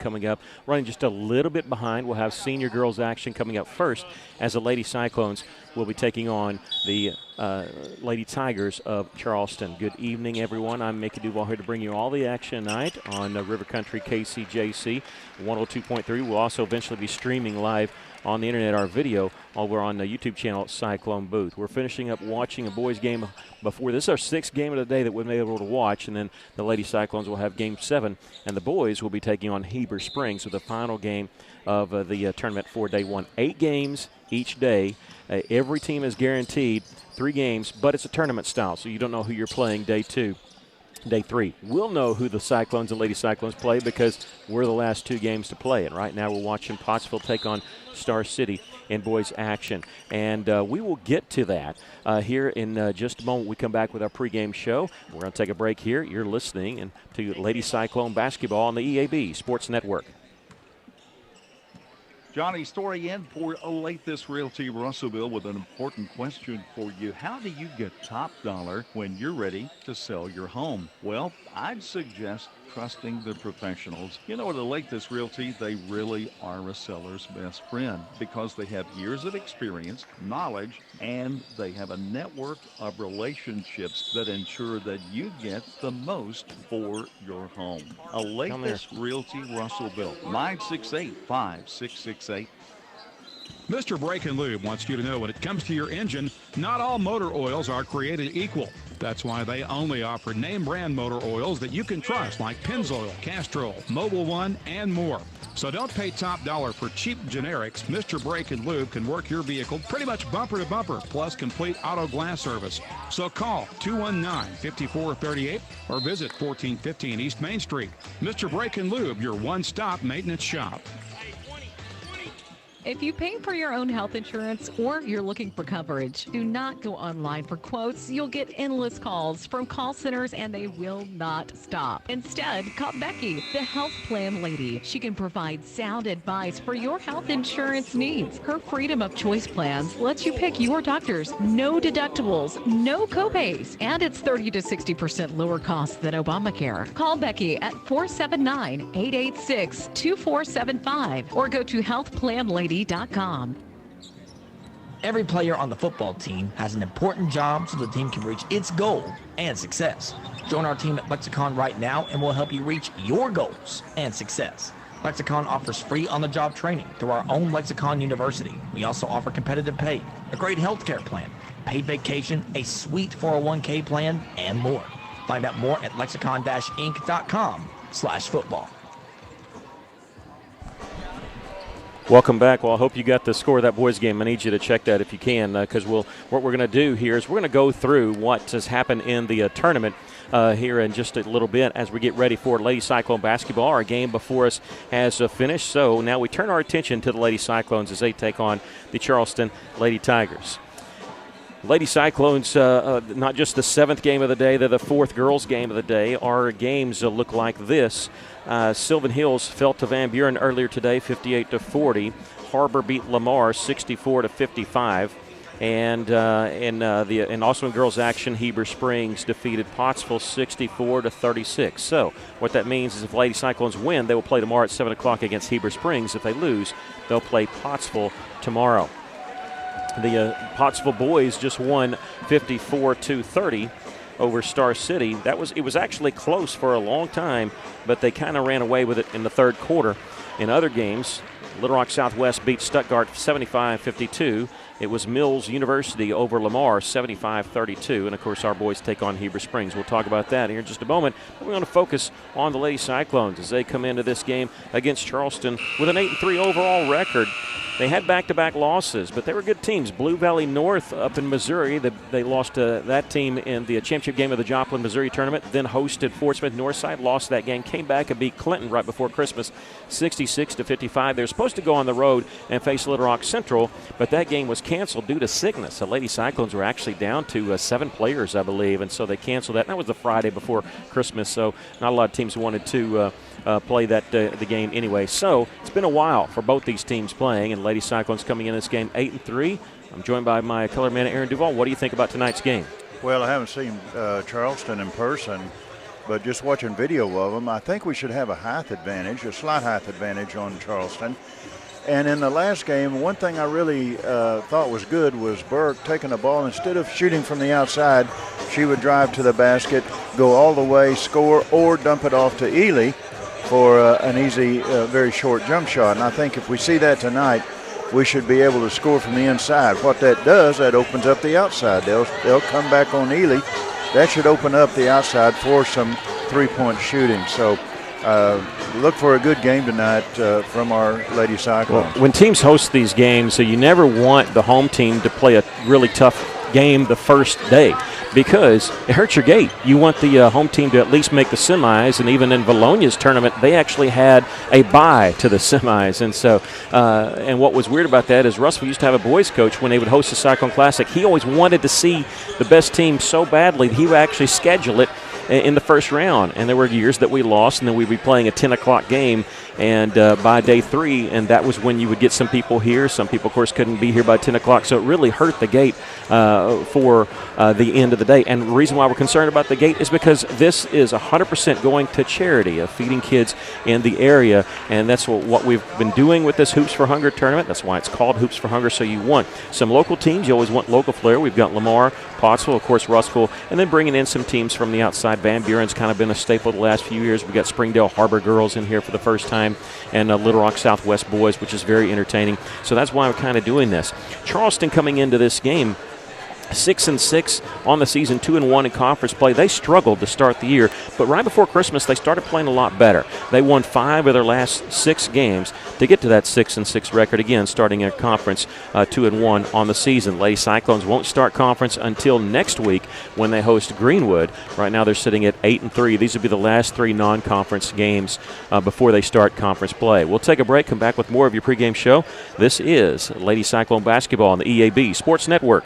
coming up. Running just a little bit behind. We'll have senior girls action coming up first as the Lady Cyclones will be taking on the Lady Tigers of Charleston. Good evening, everyone. I'm Mickey Duval here to bring you all the action tonight on River Country KCJC 102.3. We'll also eventually be streaming live on the internet our video over on the YouTube channel at Cyclone Booth. We're finishing up watching a boys game before. This is our sixth game of the day that we've been able to watch, and then the Lady Cyclones will have game 7, and the boys will be taking on Heber Springs with the final game of the tournament for day 1. 8 games each day. Every team is guaranteed 3 games, but it's a tournament style, so you don't know who you're playing day 2. Day 3. We'll know who the Cyclones and Lady Cyclones play because we're the last 2 games to play. And right now we're watching Pottsville take on Star City in boys action. And we will get to that here in just a moment. We come back with our pregame show. We're going to take a break here. You're listening to Lady Cyclone basketball on the EAB Sports Network. Johnny Story in for Olathe Realty Russellville with an important question for you. How do you get top dollar when you're ready to sell your home? Well, I'd suggest trusting the professionals. You know, at Olathe Realty, they really are a seller's best friend because they have years of experience, knowledge, and they have a network of relationships that ensure that you get the most for your home. Olathe Realty Russellville, 968-5668. Mr. Brake and Lube wants you to know when it comes to your engine, not all motor oils are created equal. That's why they only offer name brand motor oils that you can trust, like Pennzoil, Castrol, Mobil One, and more. So don't pay top dollar for cheap generics. Mr. Brake and Lube can work your vehicle pretty much bumper to bumper, plus complete auto glass service. So call 219-5438 or visit 1415 East Main Street. Mr. Brake and Lube, your one-stop maintenance shop. If you pay for your own health insurance or you're looking for coverage, do not go online for quotes. You'll get endless calls from call centers and they will not stop. Instead, call Becky, the health plan lady. She can provide sound advice for your health insurance needs. Her freedom of choice plans lets you pick your doctors. No deductibles, no copays, and it's 30 to 60% lower cost than Obamacare. Call Becky at 479-886-2475 or go to healthplanlady.com. Every player on the football team has an important job so the team can reach its goal and success. Join our team at Lexicon right now and we'll help you reach your goals and success. Lexicon offers free on-the-job training through our own Lexicon University. We also offer competitive pay, a great healthcare plan, paid vacation, a sweet 401k plan, and more. Find out more at lexicon-inc.com/football. Welcome back. Well, I hope you got the score of that boys game. I need you to check that if you can, because what we're going to do here is we're going to go through what has happened in the tournament here in just a little bit as we get ready for Lady Cyclone basketball. Our game before us has finished, so now we turn our attention to the Lady Cyclones as they take on the Charleston Lady Tigers. Lady Cyclones, not just the 7th game of the day, they're the 4th girls game of the day. Our games look like this. Sylvan Hills fell to Van Buren earlier today, 58-40. Harbor beat Lamar, 64-55. And also in girls action, Heber Springs defeated Pottsville, 64-36. So what that means is if Lady Cyclones win, they will play tomorrow at 7 o'clock against Heber Springs. If they lose, they'll play Pottsville tomorrow. The Pottsville boys just won 54-30 over Star City. It was actually close for a long time, but they kind of ran away with it in the 3rd quarter. In other games, Little Rock Southwest beat Stuttgart 75-52. It was Mills University over Lamar 75-32. And, of course, our boys take on Heber Springs. We'll talk about that here in just a moment. We're going to focus on the Lady Cyclones as they come into this game against Charleston with an 8-3 overall record. They had back-to-back losses, but they were good teams. Blue Valley North up in Missouri, they lost to that team in the championship game of the Joplin, Missouri tournament, then hosted Fort Smith Northside, lost that game, came back and beat Clinton right before Christmas, 66-55. They were supposed to go on the road and face Little Rock Central, but that game was canceled due to sickness. The Lady Cyclones were actually down to 7 players, I believe, and so they canceled that. And that was the Friday before Christmas, so not a lot of teams wanted to play the game anyway. So it's been a while for both these teams playing, and Lady Cyclones coming in this game 8-3. I'm joined by my color man, Aaron Duval. What do you think about tonight's game? Well, I haven't seen Charleston in person, but just watching video of them, I think we should have a height advantage, a slight height advantage on Charleston. And in the last game, one thing I really thought was good was Burke taking the ball. Instead of shooting from the outside, she would drive to the basket, go all the way, score, or dump it off to Ely for an easy, very short jump shot. And I think if we see that tonight, we should be able to score from the inside. What that does, that opens up the outside. They'll come back on Ely. That should open up the outside for some three-point shooting. So look for a good game tonight from our Lady Cyclones. Well, when teams host these games, so you never want the home team to play a really tough game the first day because it hurts your gait. You want the home team to at least make the semis, and even in Valogna's tournament, they actually had a bye to the semis. And so, and what was weird about that is Russell used to have a boys coach when they would host the Cyclone Classic. He always wanted to see the best team so badly that he would actually schedule it in the first round. And there were years that we lost, and then we'd be playing a 10 o'clock game and by day 3, and that was when you would get some people here. Some people, of course, couldn't be here by 10 o'clock, so it really hurt the gate for the end of the day. And the reason why we're concerned about the gate is because this is 100% going to charity of feeding kids in the area, and that's what we've been doing with this Hoops for Hunger tournament. That's why it's called Hoops for Hunger. So you want some local teams. You always want local flair. We've got Lamar, Pottsville, of course, Russell, and then bringing in some teams from the outside. Van Buren's kind of been a staple the last few years. We've got Springdale Harbor girls in here for the first time, and Little Rock Southwest boys, which is very entertaining. So that's why we're kind of doing this. Charleston coming into this game 6-6 on the season, 2-1 in conference play. They struggled to start the year, but right before Christmas, they started playing a lot better. They won 5 of their last 6 games to get to that 6-6 record again, starting at conference 2-1 on the season. Lady Cyclones won't start conference until next week when they host Greenwood. Right now, they're sitting at 8-3. These will be the last 3 non-conference games before they start conference play. We'll take a break, come back with more of your pregame show. This is Lady Cyclone basketball on the EAB Sports Network.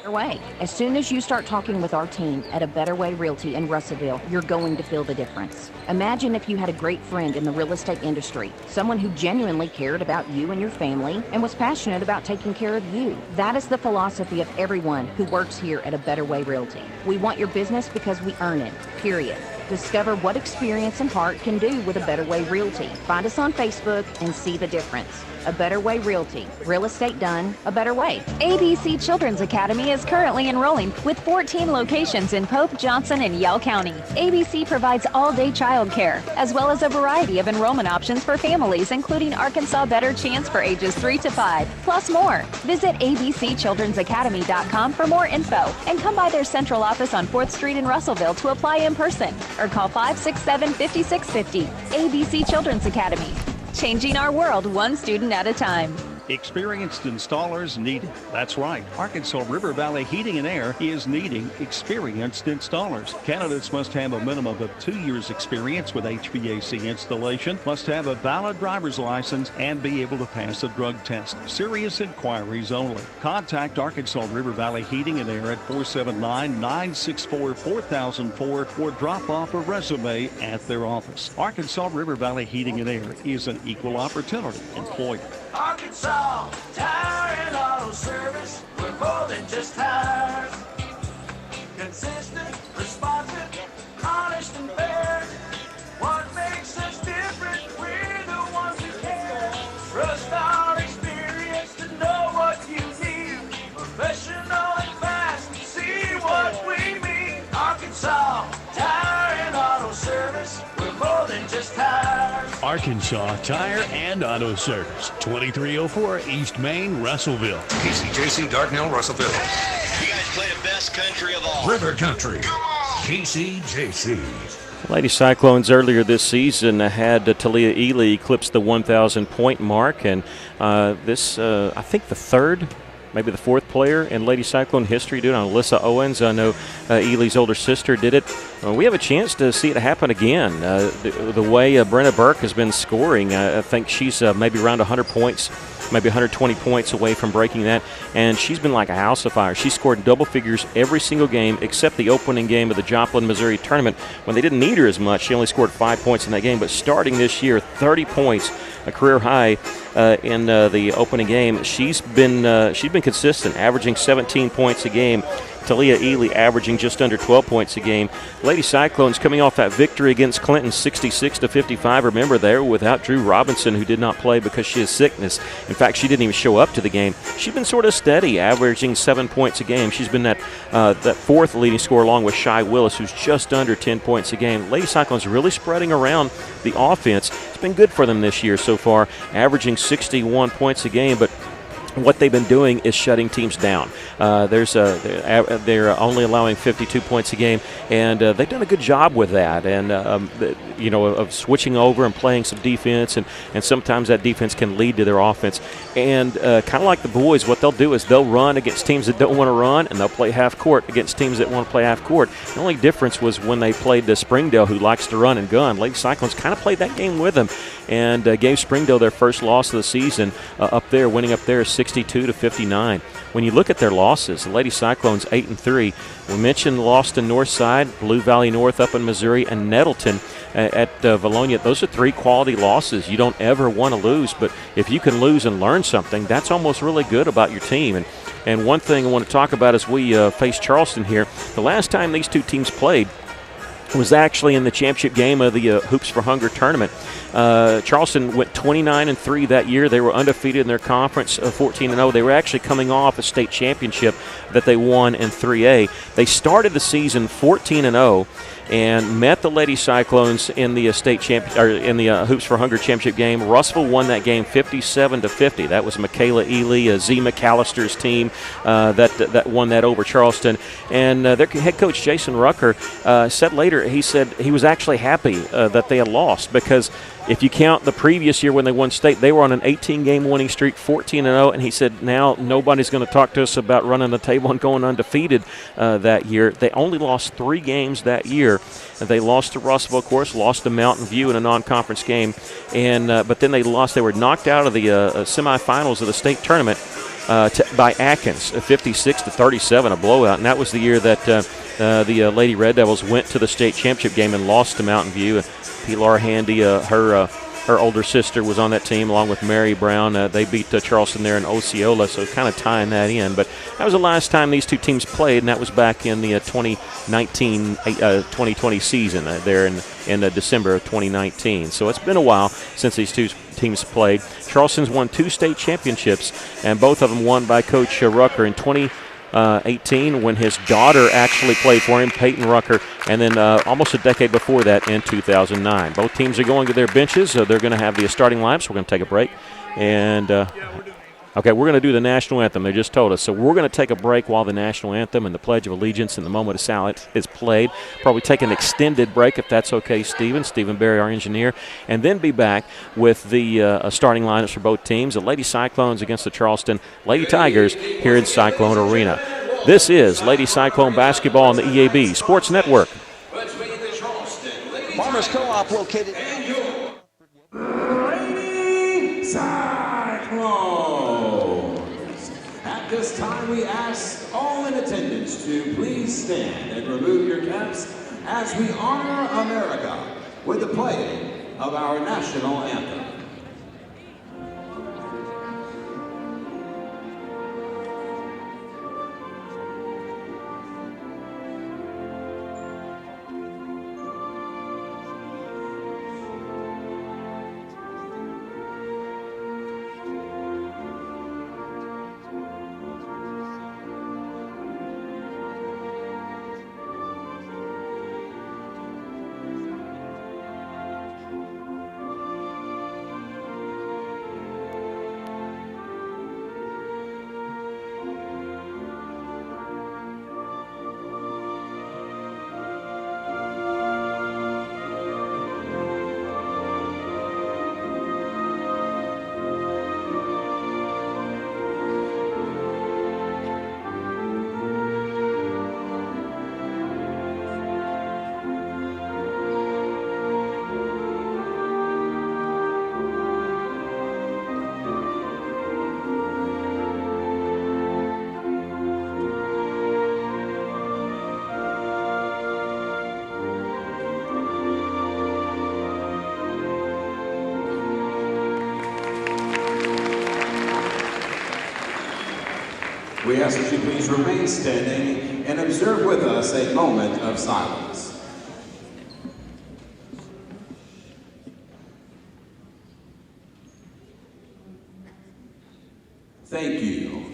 Way. As soon as you start talking with our team at A Better Way Realty in Russellville, you're going to feel the difference. Imagine if you had a great friend in the real estate industry, someone who genuinely cared about you and your family and was passionate about taking care of you. That is the philosophy of everyone who works here at A Better Way Realty. We want your business because we earn it, period. Discover what experience and heart can do with A Better Way Realty. Find us on Facebook and see the difference. A Better Way Realty. Real estate done a better way. ABC Children's Academy is currently enrolling with 14 locations in Pope, Johnson, and Yell County. ABC provides all-day child care, as well as a variety of enrollment options for families, including Arkansas Better Chance for ages 3 to 5, plus more. Visit abcchildrensacademy.com for more info, and come by their central office on 4th Street in Russellville to apply in person, or call 567-5650. ABC Children's Academy. Changing our world one student at a time. Experienced installers needed. That's right. Arkansas River Valley Heating and Air is needing experienced installers. Candidates must have a minimum of 2 years experience with HVAC installation, must have a valid driver's license, and be able to pass a drug test. Serious inquiries only. Contact Arkansas River Valley Heating and Air at 479-964-4004 or drop off a resume at their office. Arkansas River Valley Heating and Air is an equal opportunity employer. Arkansas Tire and Auto Service, we're more than just tires. Consistent, responsive, honest and fair. What makes us different? We're the ones who care. Trust our experience to know what you need. Professional and fast, see what we mean. Arkansas Tire and Auto Service, we're more than just tires. Arkansas Tire and Auto Service, 2304 East Main, Russellville. KCJC, Dardanelle, Russellville. You guys play the best country of all. River Country, KCJC. Lady Cyclones earlier this season had Talia Ely eclipse the 1,000-point mark, and this, I think, the third, maybe the fourth player in Lady Cyclone history doing it. Alyssa Owens, I know Ely's older sister, did it. We have a chance to see it happen again. The way Brenna Burke has been scoring, I think she's maybe around 100 points, maybe 120 points away from breaking that, and she's been like a house of fire. She scored double figures every single game except the opening game of the Joplin, Missouri tournament when they didn't need her as much. She only scored 5 points in that game, but starting this year, 30 points, a career high in the opening game. She's been consistent, averaging 17 points a game. Talia Ely averaging just under 12 points a game. Lady Cyclones coming off that victory against Clinton, 66-55. Remember, they were without Drew Robinson, who did not play because she has sickness. In fact, she didn't even show up to the game. She's been sort of steady, averaging 7 points a game. She's been that fourth leading scorer, along with Shy Willis, who's just under 10 points a game. Lady Cyclones really spreading around the offense. It's been good for them this year so far, averaging 61 points a game, but what they've been doing is shutting teams down. They're only allowing 52 points a game, and they've done a good job with that. And of switching over and playing some defense, and sometimes that defense can lead to their offense. And kind of like the boys, what they'll do is they'll run against teams that don't want to run, and they'll play half court against teams that want to play half court. The only difference was when they played the Springdale, who likes to run and gun. Lady Cyclones kind of played that game with them, and gave Springdale their first loss of the season up there, winning up there 62-59. When you look at their losses, the Lady Cyclones 8-3. We mentioned lost to Northside, Blue Valley North up in Missouri, and Nettleton at Valonia. Those are 3 quality losses. You don't ever want to lose, but if you can lose and learn something, that's almost really good about your team. And one thing I want to talk about as we face Charleston here, the last time these two teams played was actually in the championship game of the Hoops for Hunger tournament. Charleston went 29-3 that year. They were undefeated in their conference, 14-0. They were actually coming off a state championship that they won in 3A. They started the season 14-0 and met the Lady Cyclones in the Hoops for Hunger championship game. Russellville won that game 57-50. That was Michaela Ely, Z McAllister's team that won that over Charleston. And their head coach Jason Rucker said later, he said he was actually happy that they had lost, because if you count the previous year when they won state, they were on an 18-game winning streak, 14-0, and he said now nobody's going to talk to us about running the table and going undefeated that year. They only lost 3 games that year. They lost to Russellville, of course, lost to Mountain View in a non-conference game, and but then they lost. They were knocked out of the semifinals of the state tournament by Atkins, 56-37, a blowout, and that was the year that the Lady Red Devils went to the state championship game and lost to Mountain View. Pilar Handy, her older sister, was on that team along with Mary Brown. They beat Charleston there in Osceola, so kind of tying that in. But that was the last time these two teams played, and that was back in the 2019-2020 season there in December of 2019. So it's been a while since these two teams played. Charleston's won 2 state championships, and both of them won by Coach Rucker in 2018 when his daughter actually played for him, Peyton Rucker, and then almost a decade before that in 2009. Both teams are going to their benches, so they're going to have the starting lineups. We're going to take a break. And okay, we're going to do the national anthem. They just told us. So we're going to take a break while the national anthem and the Pledge of Allegiance and the moment of silence is played. Probably take an extended break if that's okay, Stephen Berry, our engineer, and then be back with the starting lineups for both teams, the Lady Cyclones against the Charleston Lady Tigers here in Cyclone Arena. This is Lady Cyclone basketball on the EAB Sports Network. Farmers Co-op located Lady Cyclones. At this time, we ask all in attendance to please stand and remove your caps as we honor America with the playing of our national anthem. We ask that you please remain standing and observe with us a moment of silence. Thank you.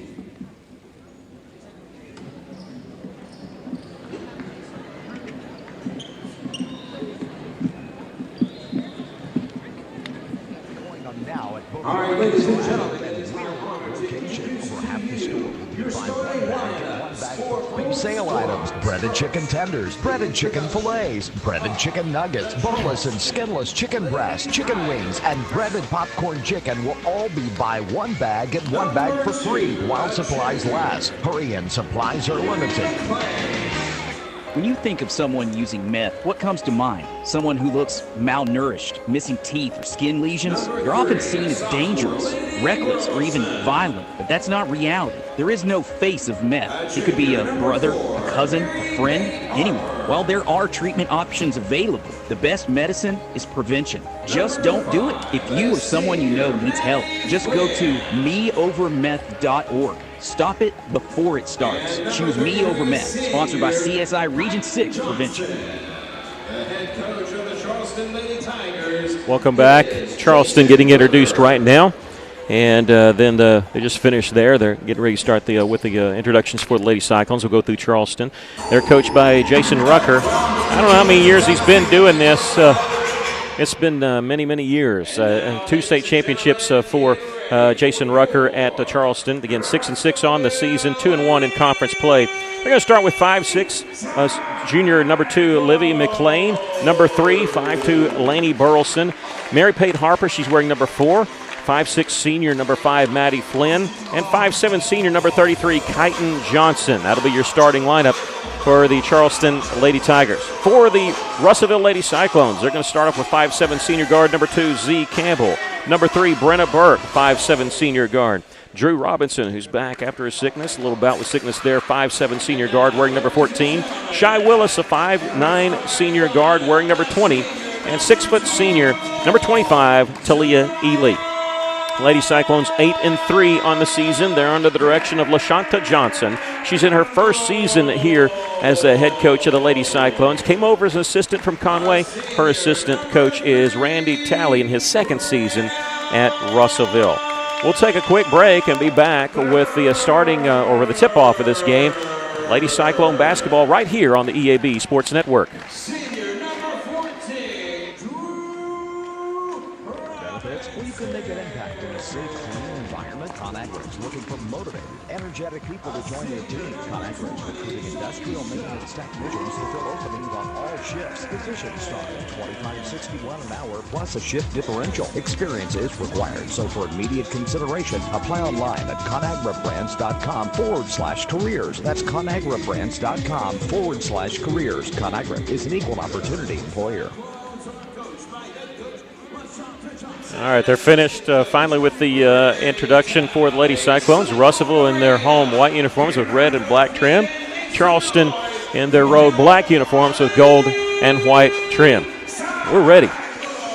All right, ladies and gentlemen, over half the store will be buy one bag. Big sale items: breaded chicken tenders, breaded chicken fillets, breaded chicken nuggets, boneless and skinless chicken breasts, chicken wings, and breaded popcorn chicken will all be buy one bag, get one bag for free while supplies last. Hurry in, supplies are limited. When you think of someone using meth, what comes to mind? Someone who looks malnourished, missing teeth, or skin lesions? They're often seen as dangerous, reckless, or even violent, but that's not reality. There is no face of meth. It could be a brother, a cousin, a friend, anyone. While there are treatment options available, the best medicine is prevention. Just don't do it. If you or someone you know needs help, just go to meovermeth.org. Stop it before it starts. Choose Me Over Meth. Sponsored by CSI Region 6 Prevention. The head coach of the Charleston Lady Tigers. Welcome back. Charleston getting introduced right now. And then they just finished there. They're getting ready to start with the introductions for the Lady Cyclones. We'll go through Charleston. They're coached by Jason Rucker. I don't know how many years he's been doing this. It's been many, many years. 2 state championships for Jason Rucker at Charleston. Again, 6-6 on the season, 2-1 in conference play. They're going to start with 5'6", junior number 2, Livy McLean. Number 3, 5'2", Laney Burleson. Mary Pate Harper, she's wearing number 4. 5'6", senior number 5, Maddie Flynn. And 5'7", senior number 33, Kyton Johnson. That'll be your starting lineup for the Charleston Lady Tigers. For the Russellville Lady Cyclones, they're going to start off with 5'7", senior guard number 2, Z. Campbell. Number 3, Brenna Burke, 5'7", senior guard. Drew Robinson, who's back after his sickness, a little bout with sickness there, 5'7", senior guard, wearing number 14. Shy Willis, a 5'9", senior guard, wearing number 20. And 6' senior, number 25, Talia Ely. Lady Cyclones 8-3 on the season. They're under the direction of LaShanta Johnson. She's in her first season here as the head coach of the Lady Cyclones. Came over as an assistant from Conway. Her assistant coach is Randy Talley in his second season at Russellville. We'll take a quick break and be back with the starting or the tip-off of this game. Lady Cyclone basketball right here on the EAB Sports Network. You can make an impact in a safe, clean environment. ConAgra is looking for motivated, energetic people to join their team. ConAgra is recruiting industrial maintenance technicians to fill openings on all shifts. Positions start at $25.61 an hour plus a shift differential. Experience is required, so for immediate consideration, apply online at ConAgraBrands.com/careers. That's ConAgraBrands.com/careers. ConAgra is an equal opportunity employer. All right, they're finished finally with the introduction for the Lady Cyclones. Russellville in their home white uniforms with red and black trim. Charleston in their road black uniforms with gold and white trim. We're ready.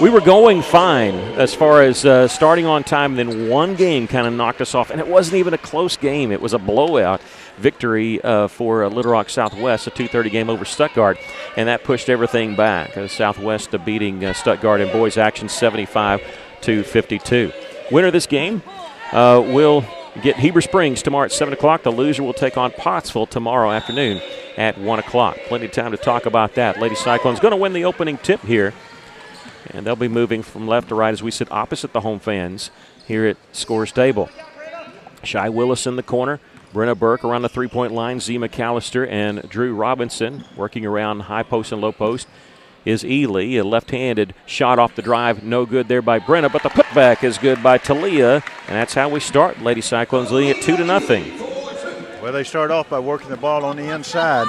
We were going fine as far as starting on time, and then one game kind of knocked us off, and it wasn't even a close game. It was a blowout victory for Little Rock Southwest, a 2:30 game over Stuttgart, and that pushed everything back. Southwest beating Stuttgart in boys action 75-52. Winner of this game will get Heber Springs tomorrow at 7 o'clock. The loser will take on Pottsville tomorrow afternoon at 1 o'clock. Plenty of time to talk about that. Lady Cyclones going to win the opening tip here, and they'll be moving from left to right as we sit opposite the home fans here at Scores Table. Shy Willis in the corner. Brenna Burke around the three-point line. Z. McAllister and Drew Robinson working around high post and low post is Ely. A left-handed shot off the drive. No good there by Brenna, but the putback is good by Talia. And that's how we start. Lady Cyclones leading it 2-0. Well, they start off by working the ball on the inside.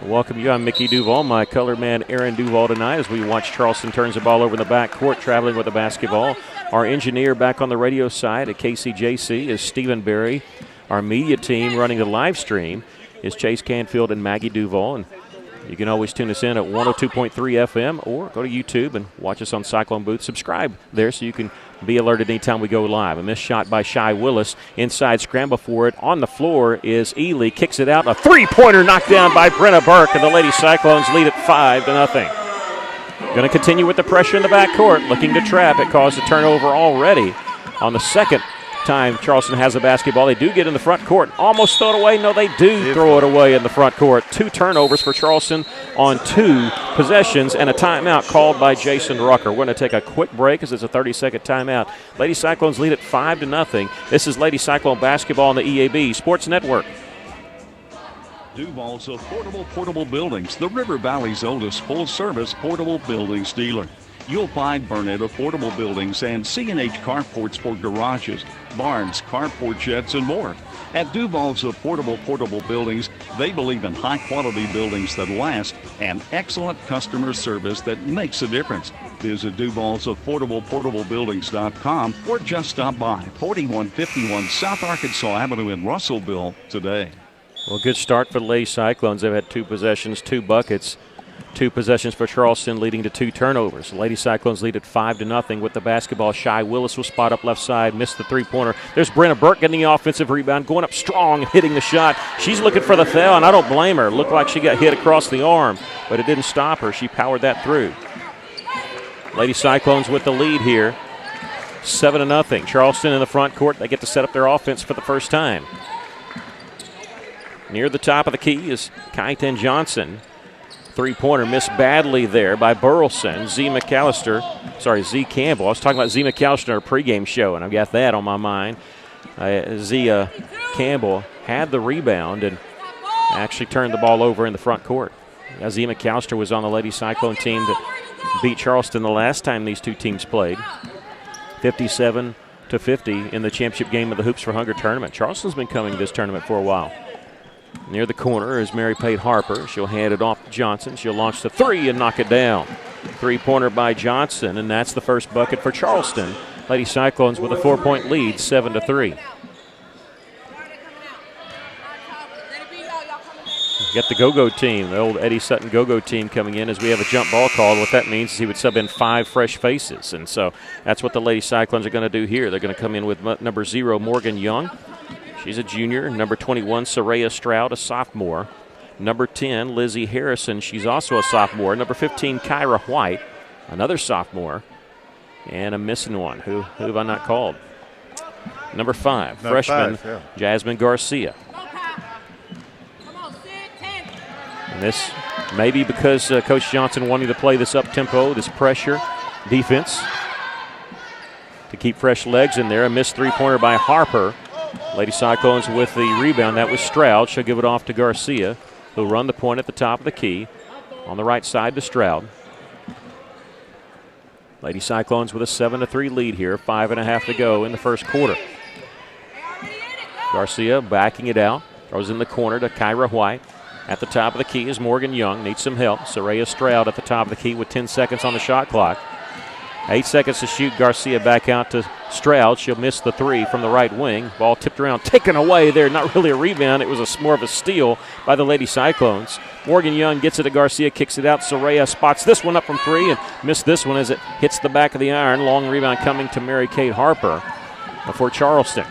Welcome you. I'm Mickey Duval, my color man Aaron Duval tonight as we watch Charleston turns the ball over in the back court, traveling with the basketball. Our engineer back on the radio side at KCJC is Stephen Berry. Our media team running the live stream is Chase Canfield and Maggie Duval. And You can always tune us in at 102.3 FM or go to YouTube and watch us on Cyclone Booth. Subscribe there so you can be alerted anytime we go live. A missed shot by Shy Willis. Inside scramble for it. On the floor is Ely. Kicks it out. A three-pointer knocked down by Brenna Burke, and the Lady Cyclones lead it 5-0. Going to continue with the pressure in the backcourt. Looking to trap. It caused a turnover already on the second time Charleston has the basketball. They do get in the front court. Almost throw it away. No, they do throw it away in the front court. 2 turnovers for Charleston on 2 possessions and a timeout called by Jason Rucker. We're going to take a quick break as it's a 30-second timeout. Lady Cyclones lead it 5-0. This is Lady Cyclone basketball on the EAB Sports Network. Duval's Affordable Portable Buildings, the River Valley's oldest full-service portable buildings dealer. You'll find Burnett Affordable Buildings and C&H carports for garages, barns, carport sheds, and more. At Duval's Affordable Portable Buildings, they believe in high-quality buildings that last and excellent customer service that makes a difference. Visit Duval's Affordable Portable Buildings.com or just stop by 4151 South Arkansas Avenue in Russellville today. Well, good start for the Lady Cyclones. They've had 2 possessions, 2 buckets. 2 possessions for Charleston, leading to 2 turnovers. Lady Cyclones lead at 5-0 with the basketball. Shy Willis will spot up left side, missed the three-pointer. There's Brenna Burke getting the offensive rebound, going up strong, hitting the shot. She's looking for the foul, and I don't blame her. Looked like she got hit across the arm, but it didn't stop her. She powered that through. Lady Cyclones with the lead here, 7-0. Charleston in the front court. They get to set up their offense for the first time. Near the top of the key is Kyten Johnson. Three-pointer missed badly there by Burleson. Z Campbell. I was talking about Z McAllister in our pregame show, and I've got that on my mind. Z Campbell had the rebound and actually turned the ball over in the front court. Z McAllister was on the Lady Cyclone team that beat Charleston the last time these 2 teams played, 57-50 in the championship game of the Hoops for Hunger tournament. Charleston's been coming to this tournament for a while. Near the corner is Mary Pate Harper. She'll hand it off to Johnson. She'll launch the 3 and knock it down. Three-pointer by Johnson, and that's the first bucket for Charleston. Lady Cyclones with a 4-point lead, 7-3. Got the go-go team, the old Eddie Sutton go-go team coming in as we have a jump ball called. What that means is he would sub in 5 fresh faces, and so that's what the Lady Cyclones are going to do here. They're going to come in with number 0, Morgan Young. She's a junior. Number 21, Soraya Stroud, a sophomore. Number 10, Lizzie Harrison. She's also a sophomore. Number 15, Kyra White, another sophomore. And a missing one. Who have I not called? Number 5, freshman, Jasmine Garcia. And this may be because Coach Johnson wanting to play this up-tempo, this pressure defense to keep fresh legs in there. A missed three-pointer by Harper. Lady Cyclones with the rebound. That was Stroud. She'll give it off to Garcia, who'll run the point at the top of the key. On the right side to Stroud. Lady Cyclones with a 7-3 lead here. 5.5 to go in the first quarter. Garcia backing it out. Throws in the corner to Kyra White. At the top of the key is Morgan Young. Needs some help. Soraya Stroud at the top of the key with 10 seconds on the shot clock. 8 seconds to shoot. Garcia back out to Stroud. She'll miss the 3 from the right wing. Ball tipped around, taken away there. Not really a rebound. It was more of a steal by the Lady Cyclones. Morgan Young gets it to Garcia, kicks it out. Soraya spots this one up from 3 and missed this one as it hits the back of the iron. Long rebound coming to Mary Kate Harper for Charleston.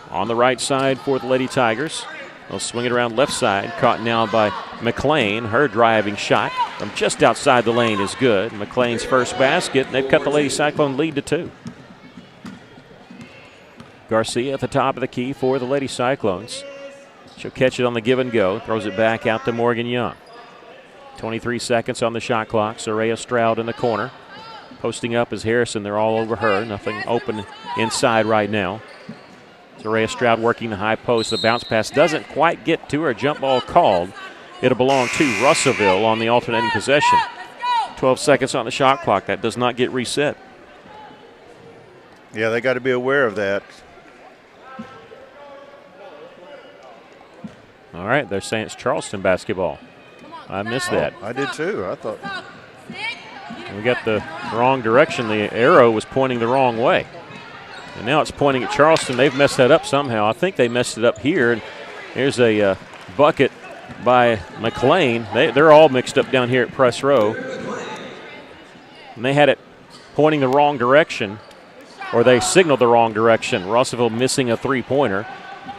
On the right side for the Lady Tigers. They'll swing it around left side. Caught now by McLean. Her driving shot from just outside the lane is good. McLean's first basket. And they've cut the Lady Cyclone lead to 2. Garcia at the top of the key for the Lady Cyclones. She'll catch it on the give and go. Throws it back out to Morgan Young. 23 seconds on the shot clock. Soraya Stroud in the corner. Posting up is Harrison. They're all over her. Nothing open inside right now. Soraya Stroud working the high post. The bounce pass doesn't quite get to her. Jump ball called. It'll belong to Russellville on the alternating possession. 12 seconds on the shot clock. That does not get reset. Yeah, they got to be aware of that. All right, they're saying it's Charleston basketball. I missed that. I did too. I thought. We got the wrong direction. The arrow was pointing the wrong way. And now it's pointing at Charleston. They've messed that up somehow. I think they messed it up here. And here's a bucket by McLean. They're all mixed up down here at press row. And they had it pointing the wrong direction, or they signaled the wrong direction. Russellville missing a three-pointer.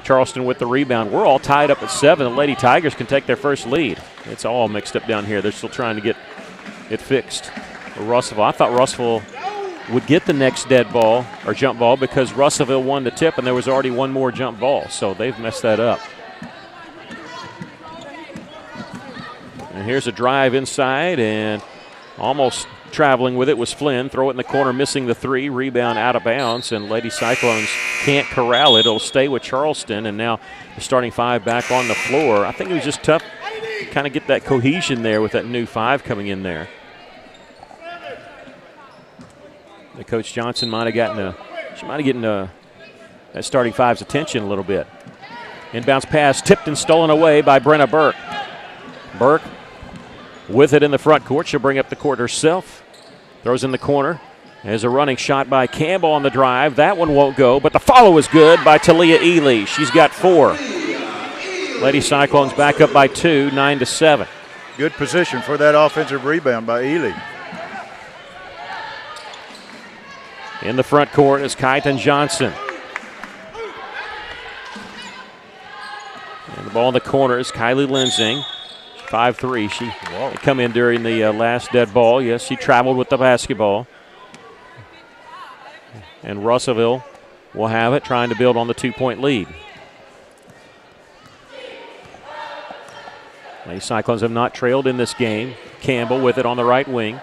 Charleston with the rebound. We're all tied up at 7. The Lady Tigers can take their first lead. It's all mixed up down here. They're still trying to get it fixed. Russellville, I thought Russellville would get the next dead ball or jump ball because Russellville won the tip and there was already one more jump ball. So they've messed that up. And here's a drive inside, and almost traveling with it was Flynn. Throw it in the corner, missing the three. Rebound out of bounds, and Lady Cyclones can't corral it. It'll stay with Charleston, and now the starting five back on the floor. I think it was just tough to kind of get that cohesion there with that new five coming in there. The Coach Johnson might have gotten that starting five's attention a little bit. Inbounds pass tipped and stolen away by Brenna Burke. Burke with it in the front court. She'll bring up the court herself. Throws in the corner. There's a running shot by Campbell on the drive. That one won't go, but the follow is good by Talia Ely. She's got 4. Lady Cyclones back up by 2, 9-7. Good position for that offensive rebound by Ely. In the front court is Kyton Johnson. And the ball in the corner is Kylie Lensing. 5'3". She come in during the last dead ball. Yes, she traveled with the basketball. And Russellville will have it, trying to build on the 2-point lead. The Cyclones have not trailed in this game. Campbell with it on the right wing.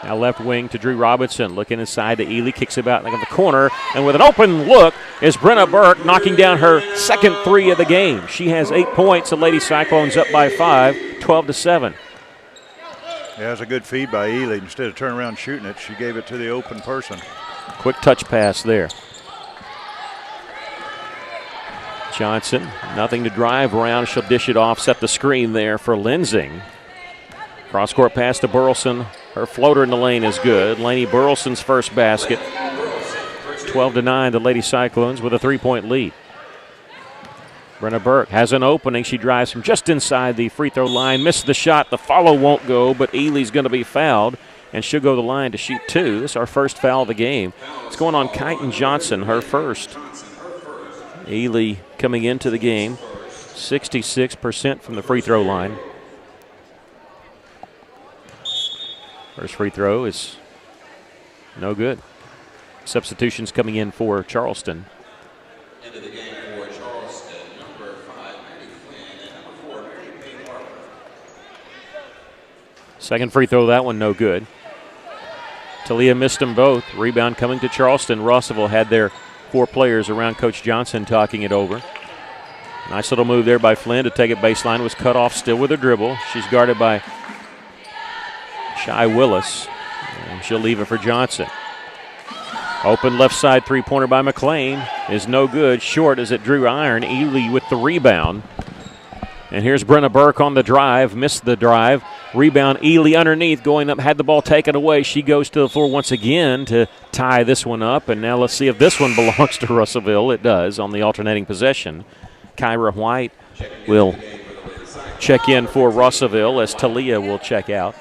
Now left wing to Drew Robinson. Looking inside to Ely. Kicks it out in the corner. And with an open look is Brenna Burke knocking down her second 3 of the game. She has 8 points. The Lady Cyclones up by 5, 12-7. Yeah, that's a good feed by Ely. Instead of turning around shooting it, she gave it to the open person. Quick touch pass there. Johnson, nothing to drive around. She'll dish it off, set the screen there for Lensing. Cross-court pass to Burleson. Her floater in the lane is good. Lainey Burleson's first basket. 12-9, the Lady Cyclones with a 3-point lead. Brenna Burke has an opening. She drives from just inside the free throw line. Missed the shot. The follow won't go, but Ely's going to be fouled, and she'll go to the line to shoot 2. This is our first foul of the game. It's going on Kyton Johnson, her first. Ely coming into the game, 66% from the free throw line. First free throw is no good. Substitutions coming in for Charleston. Into the game for Charleston, number 5, Mary Flynn, and number 4, Mary Payne Harper. Second free throw, that one no good. Talia missed them both. Rebound coming to Charleston. Russellville had their 4 players around Coach Johnson talking it over. Nice little move there by Flynn to take it baseline. Was cut off still with her dribble. She's guarded by Shy Willis, and she'll leave it for Johnson. Open left side three-pointer by McLean is no good. Short as it drew iron. Ely with the rebound. And here's Brenna Burke on the drive. Missed the drive. Rebound, Ely underneath, going up, had the ball taken away. She goes to the floor once again to tie this one up. And now let's see if this one belongs to Russellville. It does on the alternating possession. Kyra White will check in for Russellville as Talia will check out.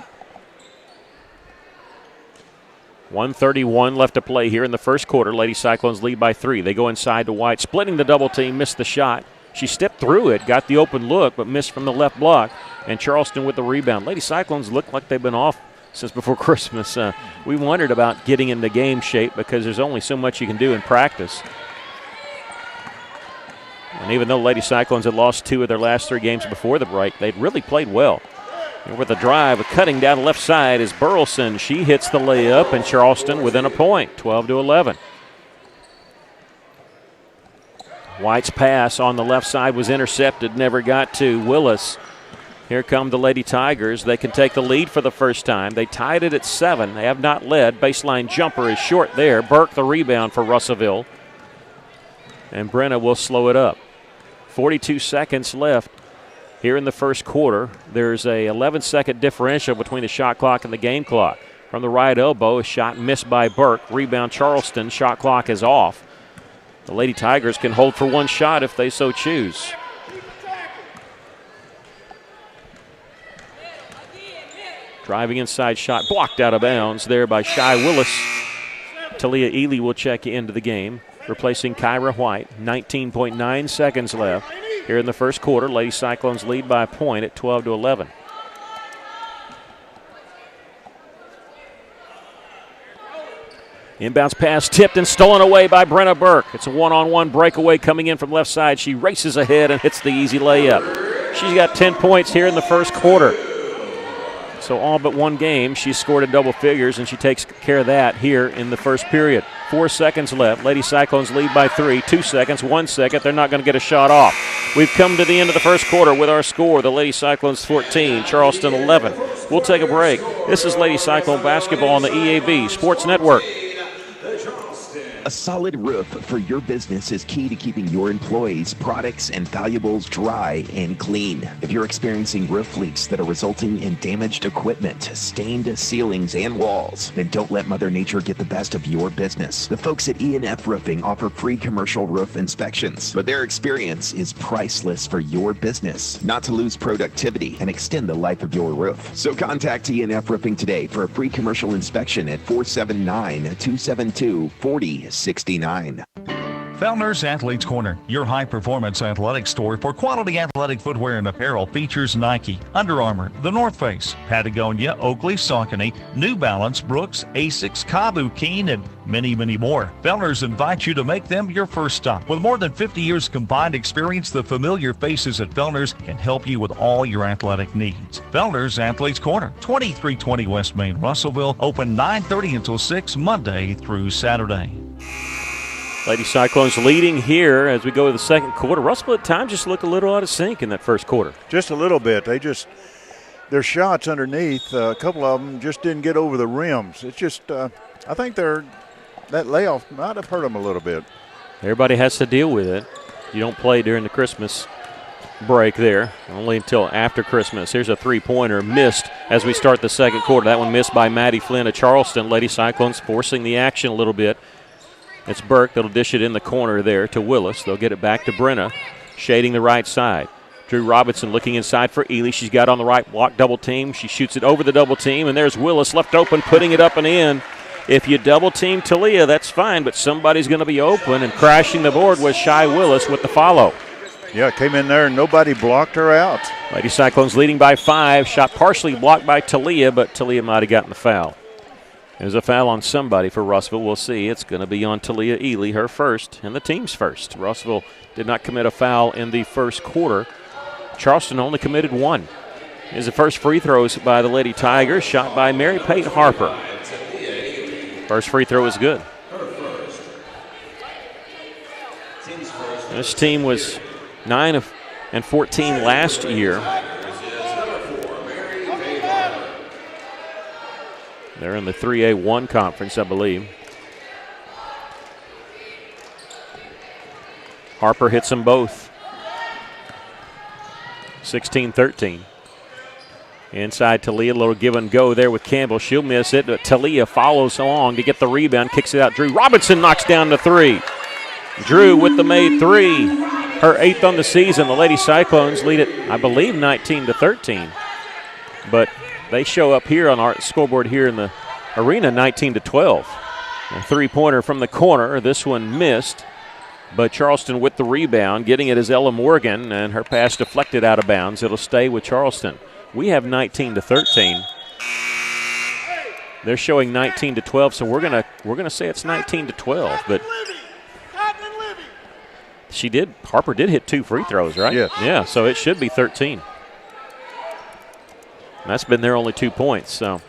1:31 left to play here in the first quarter. Lady Cyclones lead by 3. They go inside to White, splitting the double team, missed the shot. She stepped through it, got the open look, but missed from the left block. And Charleston with the rebound. Lady Cyclones look like they've been off since before Christmas. We wondered about getting into game shape because there's only so much you can do in practice. And even though Lady Cyclones had lost 2 of their last 3 games before the break, they'd really played well. And with a drive, cutting down the left side is Burleson. She hits the layup, and Charleston within a point, 12-11. White's pass on the left side was intercepted, never got to Willis. Here come the Lady Tigers. They can take the lead for the first time. They tied it at 7. They have not led. Baseline jumper is short there. Burke the rebound for Russellville. And Brenna will slow it up. 42 seconds left. Here in the first quarter, there's a 11-second differential between the shot clock and the game clock. From the right elbow, a shot missed by Burke. Rebound Charleston. Shot clock is off. The Lady Tigers can hold for one shot if they so choose. Driving inside shot blocked out of bounds there by Shy Willis. Talia Ely will check into the game, replacing Kyra White. 19.9 seconds left here in the first quarter. Lady Cyclones lead by a point at 12-11. Inbounds pass tipped and stolen away by Brenna Burke. It's a one-on-one breakaway coming in from left side. She races ahead and hits the easy layup. She's got 10 points here in the first quarter. So all but one game, she's scored in double figures, and she takes care of that here in the first period. 4 seconds left. Lady Cyclones lead by 3. 2 seconds, 1 second. They're not going to get a shot off. We've come to the end of the first quarter with our score. The Lady Cyclones 14, Charleston 11. We'll take a break. This is Lady Cyclone basketball on the EAB Sports Network. A solid roof for your business is key to keeping your employees, products, and valuables dry and clean. If you're experiencing roof leaks that are resulting in damaged equipment, stained ceilings, and walls, then don't let Mother Nature get the best of your business. The folks at E&F Roofing offer free commercial roof inspections, but their experience is priceless for your business, not to lose productivity and extend the life of your roof. So contact E&F Roofing today for a free commercial inspection at 479-272-4069. Fellner's Athletes Corner, your high-performance athletic store for quality athletic footwear and apparel, features Nike, Under Armour, The North Face, Patagonia, Oakley, Saucony, New Balance, Brooks, Asics, Kabu, Keen, and many, many more. Fellner's invites you to make them your first stop. With more than 50 years combined experience, the familiar faces at Fellner's can help you with all your athletic needs. Fellner's Athletes Corner, 2320 West Main, Russellville, open 9:30 until 6 Monday through Saturday. Lady Cyclones leading here as we go to the second quarter. Russell at times just looked a little out of sync in that first quarter. Just a little bit. Their shots underneath, a couple of them just didn't get over the rims. It's just, I think that layoff might have hurt them a little bit. Everybody has to deal with it. You don't play during the Christmas break there, only until after Christmas. Here's a three-pointer missed as we start the second quarter. That one missed by Maddie Flynn of Charleston. Lady Cyclones forcing the action a little bit. It's Burke that'll dish it in the corner there to Willis. They'll get it back to Brenna, shading the right side. Drew Robinson looking inside for Ely. She's got on the right block double team. She shoots it over the double team, and there's Willis left open, putting it up and in. If you double team Talia, that's fine, but somebody's going to be open, and crashing the board was Shy Willis with the follow. Yeah, came in there and nobody blocked her out. Lady Cyclones leading by 5. Shot partially blocked by Talia, but Talia might have gotten the foul. There's a foul on somebody for Russellville. We'll see. It's going to be on Talia Ely, her first, and the team's first. Russellville did not commit a foul in the first quarter. Charleston only committed 1. Here's the first free throws by the Lady Tigers, shot by Mary Pate Harper. First free throw is good. This team was 9 and 14 last year. They're in the 3A1 conference, I believe. Harper hits them both. 16-13. Inside Talia, a little give and go there with Campbell. She'll miss it, but Talia follows along to get the rebound, kicks it out. Drew Robinson knocks down the 3. Drew with the made 3. Her 8th on the season. The Lady Cyclones lead it, I believe, 19-13. But they show up here on our scoreboard here in the arena, 19-12. A three-pointer from the corner. This one missed, but Charleston with the rebound. Getting it is Ella Morgan, and her pass deflected out of bounds. It'll stay with Charleston. We have 19-13. They're showing 19-12, so we're gonna say it's 19-12. But Harper did hit 2 free throws, right? Yes. Yeah, so it should be 13. That's been their only 2 points, so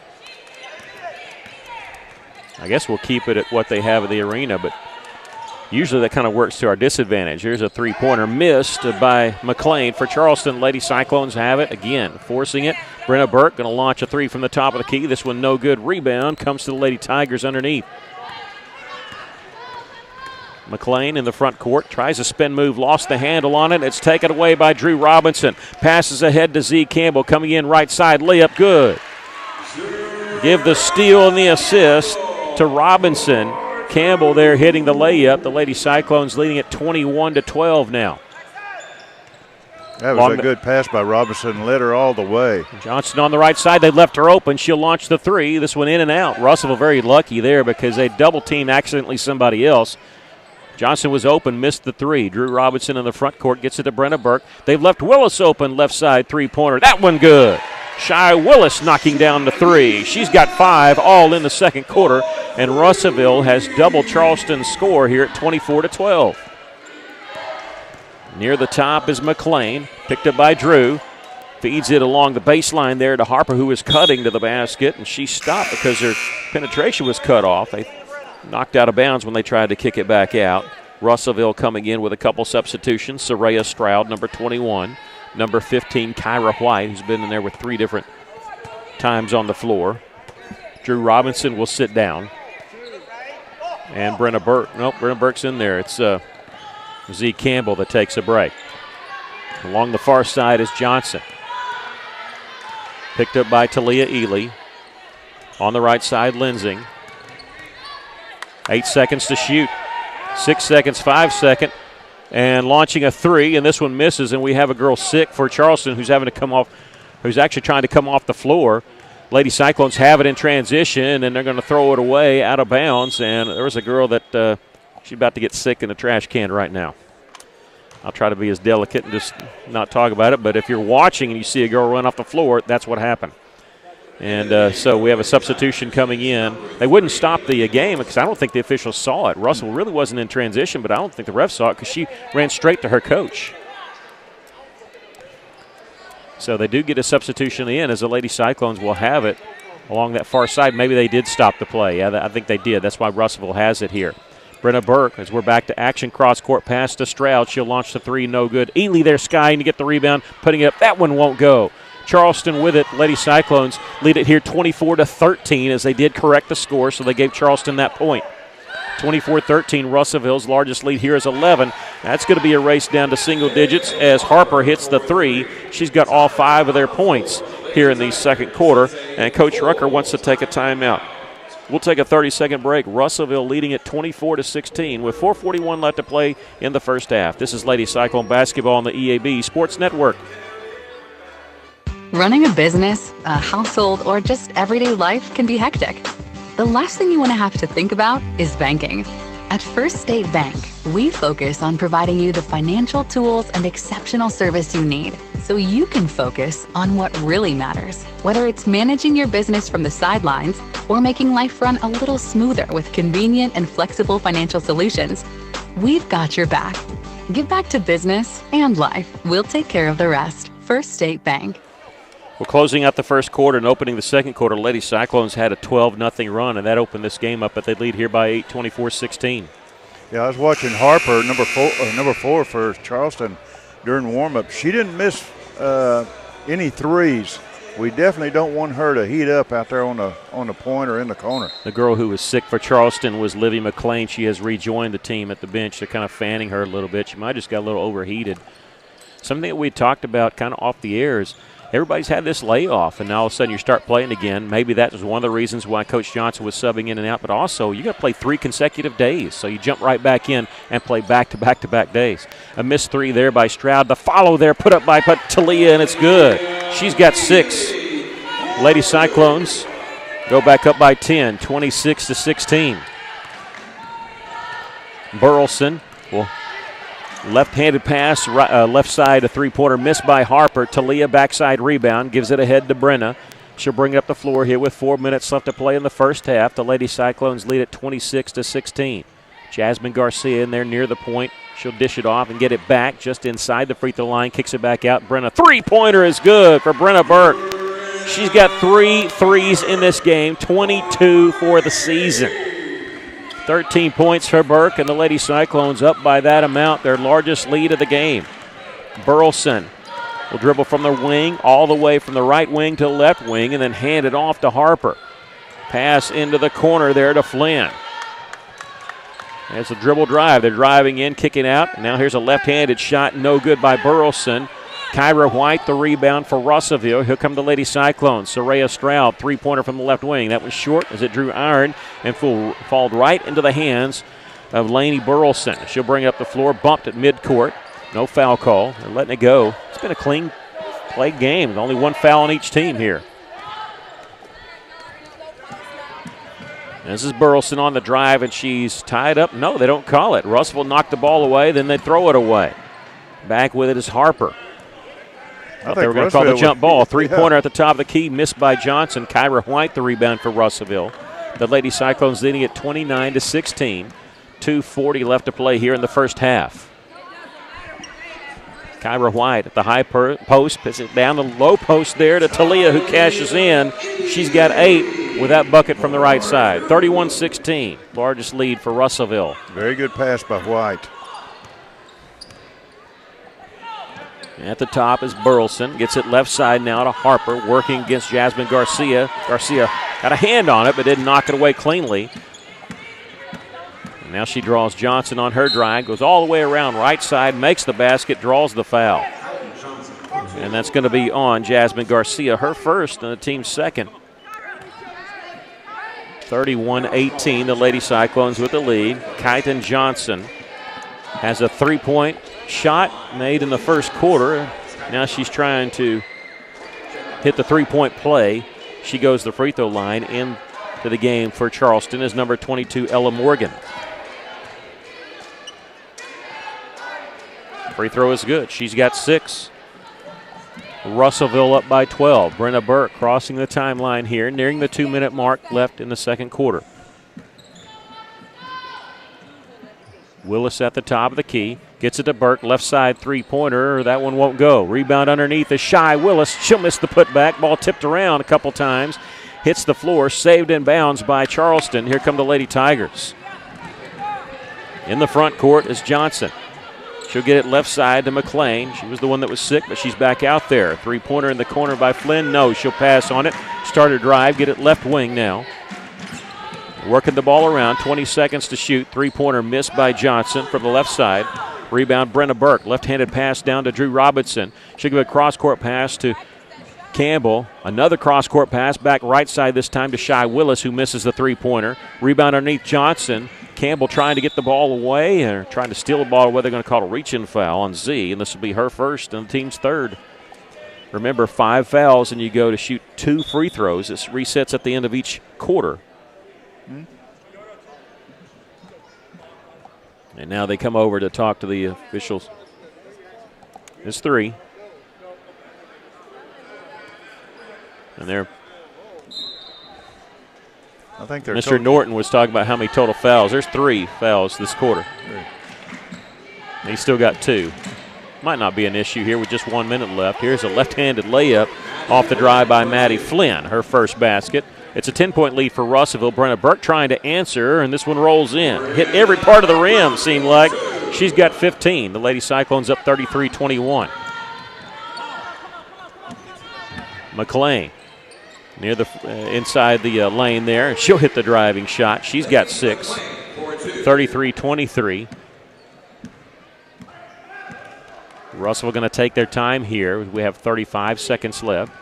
I guess we'll keep it at what they have at the arena, but usually that kind of works to our disadvantage. Here's a three-pointer missed by McLean for Charleston. Lady Cyclones have it again, forcing it. Brenna Burke going to launch a 3 from the top of the key. This one no good. Rebound comes to the Lady Tigers underneath. McLean in the front court, tries a spin move, lost the handle on it. It's taken away by Drew Robinson. Passes ahead to Z Campbell, coming in right side, layup good. Give the steal and the assist to Robinson. Campbell there hitting the layup. The Lady Cyclones leading at 21-12 now. That was a good pass by Robinson. Led her all the way. Johnson on the right side. They left her open. She'll launch the three. This one in and out. Russellville very lucky there because they double-teamed accidentally somebody else. Johnson was open, missed the three. Drew Robinson in the front court gets it to Brenna Burke. They've left Willis open, left side three-pointer. That one good. Shy Willis knocking down the three. She's got 5 all in the second quarter, and Russellville has doubled Charleston's score here at 24-12. Near the top is McLean, picked up by Drew. Feeds it along the baseline there to Harper, who is cutting to the basket, and she stopped because her penetration was cut off. They knocked out of bounds when they tried to kick it back out. Russellville coming in with a couple substitutions. Soraya Stroud, number 21. Number 15, Kyra White, who's been in there with 3 different times on the floor. Drew Robinson will sit down. And Brenna Burke's in there. It's Z Campbell that takes a break. Along the far side is Johnson. Picked up by Talia Ely. On the right side, Lensing. 8 seconds to shoot. 6 seconds, 5 seconds. And launching a three, and this one misses, and we have a girl sick for Charleston who's actually trying to come off the floor. Lady Cyclones have it in transition, and they're going to throw it away out of bounds. And there was a girl that she's about to get sick in the trash can right now. I'll try to be as delicate and just not talk about it, but if you're watching and you see a girl run off the floor, that's what happened. And so we have a substitution coming in. They wouldn't stop the game because I don't think the officials saw it. Russell really wasn't in transition, but I don't think the ref saw it because she ran straight to her coach. So they do get a substitution in as the Lady Cyclones will have it along that far side. Maybe they did stop the play. Yeah, I think they did. That's why Russellville has it here. Brenna Burke, as we're back to action, cross-court pass to Stroud. She'll launch the three, no good. Ely there, skying to get the rebound, putting it up. That one won't go. Charleston with it. Lady Cyclones lead it here 24-13 as they did correct the score, so they gave Charleston that point. 24-13, Russellville's largest lead here is 11. That's going to be a race down to single digits as Harper hits the three. She's got all 5 of their points here in the second quarter, and Coach Rucker wants to take a timeout. We'll take a 30-second break. Russellville leading at 24-16 with 4:41 left to play in the first half. This is Lady Cyclone basketball on the EAB Sports Network. Running a business, a household, or just everyday life can be hectic. The last thing you want to have to think about is banking. At First State Bank, we focus on providing you the financial tools and exceptional service you need so you can focus on what really matters. Whether it's managing your business from the sidelines or making life run a little smoother with convenient and flexible financial solutions, we've got your back. Give back to business and life. We'll take care of the rest. First State Bank. Well, closing out the first quarter and opening the second quarter, Lady Cyclones had a 12-0 run, and that opened this game up, but they lead here by 8, 24-16. Yeah, I was watching Harper, number four for Charleston, during warm-up. She didn't miss any threes. We definitely don't want her to heat up out there on the point or in the corner. The girl who was sick for Charleston was Livy McLean. She has rejoined the team at the bench. They're kind of fanning her a little bit. She might have just got a little overheated. Something that we talked about kind of off the air is everybody's had this layoff, and now all of a sudden you start playing again. Maybe that was one of the reasons why Coach Johnson was subbing in and out, but also you got to play 3 consecutive days, so you jump right back in and play back-to-back days. A missed 3 there by Stroud. The follow there put up by Talia, and it's good. She's got 6. Lady Cyclones go back up by 10, 26-16. Burleson will left-handed pass, left side, a three-pointer missed by Harper. Talia backside rebound, gives it ahead to Brenna. She'll bring it up the floor here with 4 minutes left to play in the first half. The Lady Cyclones lead at 26-16. Jasmine Garcia in there near the point. She'll dish it off and get it back just inside the free throw line, kicks it back out. Brenna, three-pointer is good for Brenna Burke. She's got 3 threes in this game, 22 for the season. 13 points for Burke, and the Lady Cyclones up by that amount, their largest lead of the game. Burleson will dribble from the wing all the way from the right wing to the left wing and then hand it off to Harper. Pass into the corner there to Flynn. There's a dribble drive. They're driving in, kicking out. Now here's a left-handed shot, no good by Burleson. Kyra White, the rebound for Russellville. Here come the Lady Cyclones. Soraya Stroud, three-pointer from the left wing. That was short as it drew iron and fall right into the hands of Lainey Burleson. She'll bring up the floor, bumped at midcourt. No foul call. They're letting it go. It's been a clean play game. Only one foul on each team here. This is Burleson on the drive, and she's tied up. No, they don't call it. Russellville knocked the ball away, then they throw it away. Back with it is Harper. Thought they were going to call the jump ball. Three-pointer at the top of the key, missed by Johnson. Kyra White, the rebound for Russellville. The Lady Cyclones leading at 29-16. 2:40 left to play here in the first half. Kyra White at the high post, puts it down the low post there to Talia, who cashes in. She's got 8 with that bucket from the right side. 31-16, largest lead for Russellville. Very good pass by White. At the top is Burleson. Gets it left side now to Harper, working against Jasmine Garcia. Garcia got a hand on it, but didn't knock it away cleanly. And now she draws Johnson on her drive, goes all the way around right side, makes the basket, draws the foul. And that's going to be on Jasmine Garcia, her first and the team's second. 31-18, the Lady Cyclones with the lead. Kyton Johnson has a three-point shot made in the first quarter. Now she's trying to hit the three-point play. She goes to the free throw line into the game for Charleston is number 22, Ella Morgan. Free throw is good. She's got 6. Russellville up by 12. Brenna Burke crossing the timeline here, nearing the 2-minute mark left in the second quarter. Willis at the top of the key. Gets it to Burke, left side three-pointer. That one won't go. Rebound underneath is Shy Willis. She'll miss the putback. Ball tipped around a couple times. Hits the floor, saved in bounds by Charleston. Here come the Lady Tigers. In the front court is Johnson. She'll get it left side to McLean. She was the one that was sick, but she's back out there. Three-pointer in the corner by Flynn. No, she'll pass on it. Start her drive, get it left wing now. Working the ball around, 20 seconds to shoot. Three-pointer missed by Johnson from the left side. Rebound, Brenna Burke. Left-handed pass down to Drew Robinson. She'll give a cross-court pass to Campbell. Another cross-court pass back right side this time to Shy Willis, who misses the three-pointer. Rebound underneath Johnson. Campbell trying to get the ball away, or trying to steal the ball away. They're going to call a reach-in foul on Z, and this will be her first and the team's third. Remember, 5 fouls, and you go to shoot 2 free throws. It resets at the end of each quarter. And now they come over to talk to the officials. It's 3. And I think they're Mr. Norton was talking about how many total fouls. There's 3 fouls this quarter. He's still got 2. Might not be an issue here with just 1 minute left. Here's a left-handed layup off the drive by Maddie Flynn, her first basket. It's a 10-point lead for Russellville. Brenna Burke trying to answer, and this one rolls in. Hit every part of the rim, seemed like. She's got 15. The Lady Cyclones up 33-21. McLean near the inside the lane there. She'll hit the driving shot. She's got 6. 33-23. Russellville going to take their time here. We have 35 seconds left.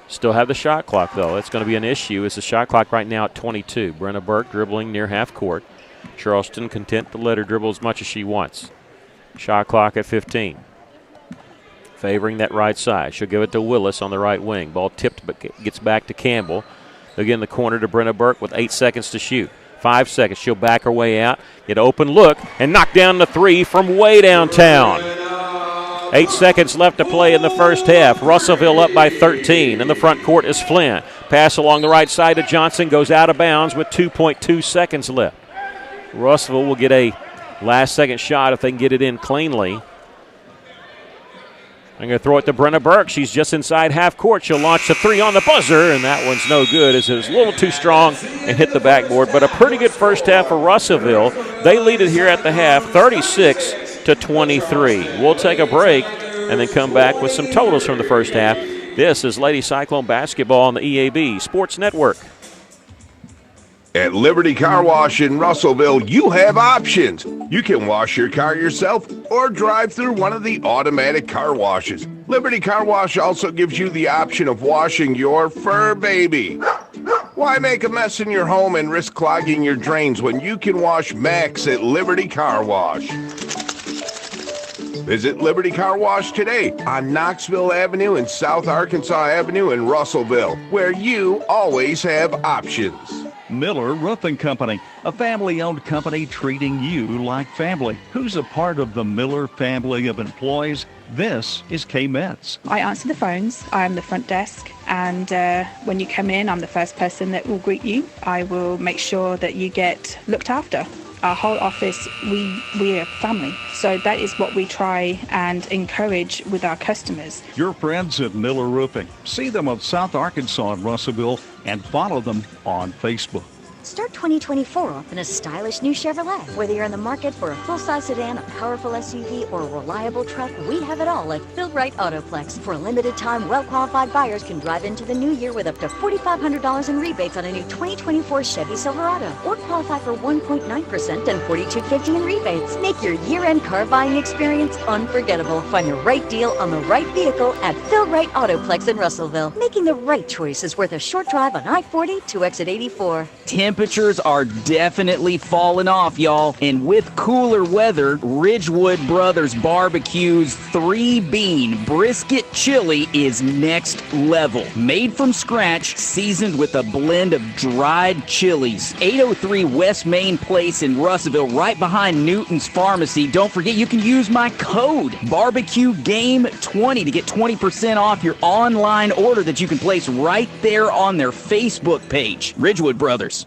Still have the shot clock, though. It's going to be an issue. It's the shot clock right now at 22. Brenna Burke dribbling near half court. Charleston content to let her dribble as much as she wants. Shot clock at 15. Favoring that right side. She'll give it to Willis on the right wing. Ball tipped but gets back to Campbell. Again, the corner to Brenna Burke with 8 seconds to shoot. 5 seconds. She'll back her way out. Get an open look and knock down the 3 from way downtown. 8 seconds left to play in the first half. Russellville up by 13. In the front court is Flynn. Pass along the right side to Johnson. Goes out of bounds with 2.2 seconds left. Russellville will get a last-second shot if they can get it in cleanly. I'm going to throw it to Brenna Burke. She's just inside half court. She'll launch the 3 on the buzzer, and that one's no good as it was a little too strong and hit the backboard. But a pretty good first half for Russellville. They lead it here at the half, 36-23. We'll take a break and then come back with some totals from the first half. This is Lady Cyclone basketball on the EAB Sports Network. At Liberty Car Wash in Russellville, you have options. You can wash your car yourself or drive through one of the automatic car washes. Liberty Car Wash also gives you the option of washing your fur baby. Why make a mess in your home and risk clogging your drains when you can wash Max at Liberty Car Wash? Visit Liberty Car Wash today on Knoxville Avenue and South Arkansas Avenue in Russellville, where you always have options. Miller Roofing Company, a family-owned company treating you like family. Who's a part of the Miller family of employees? This is Kay Metz. I answer the phones. I am the front desk. And when you come in, I'm the first person that will greet you. I will make sure that you get looked after. Our whole office, we're a family. So that is what we try and encourage with our customers. Your friends at Miller Roofing. See them on South Arkansas and Russellville and follow them on Facebook. Start 2024 off in a stylish new Chevrolet. Whether you're in the market for a full-size sedan, a powerful SUV, or a reliable truck, we have it all at Phil Wright Autoplex. For a limited time, well-qualified buyers can drive into the new year with up to $4,500 in rebates on a new 2024 Chevy Silverado, or qualify for 1.9% and $4,250 in rebates. Make your year-end car buying experience unforgettable. Find the right deal on the right vehicle at Phil Wright Autoplex in Russellville. Making the right choice is worth a short drive on I-40 to exit 84. Temperatures are definitely falling off, y'all. And with cooler weather, Ridgewood Brothers Barbecue's 3-bean brisket chili is next level. Made from scratch, seasoned with a blend of dried chilies. 803 West Main Place in Russellville, right behind Newton's Pharmacy. Don't forget, you can use my code BarbecueGame20 to get 20% off your online order that you can place right there on their Facebook page. Ridgewood Brothers.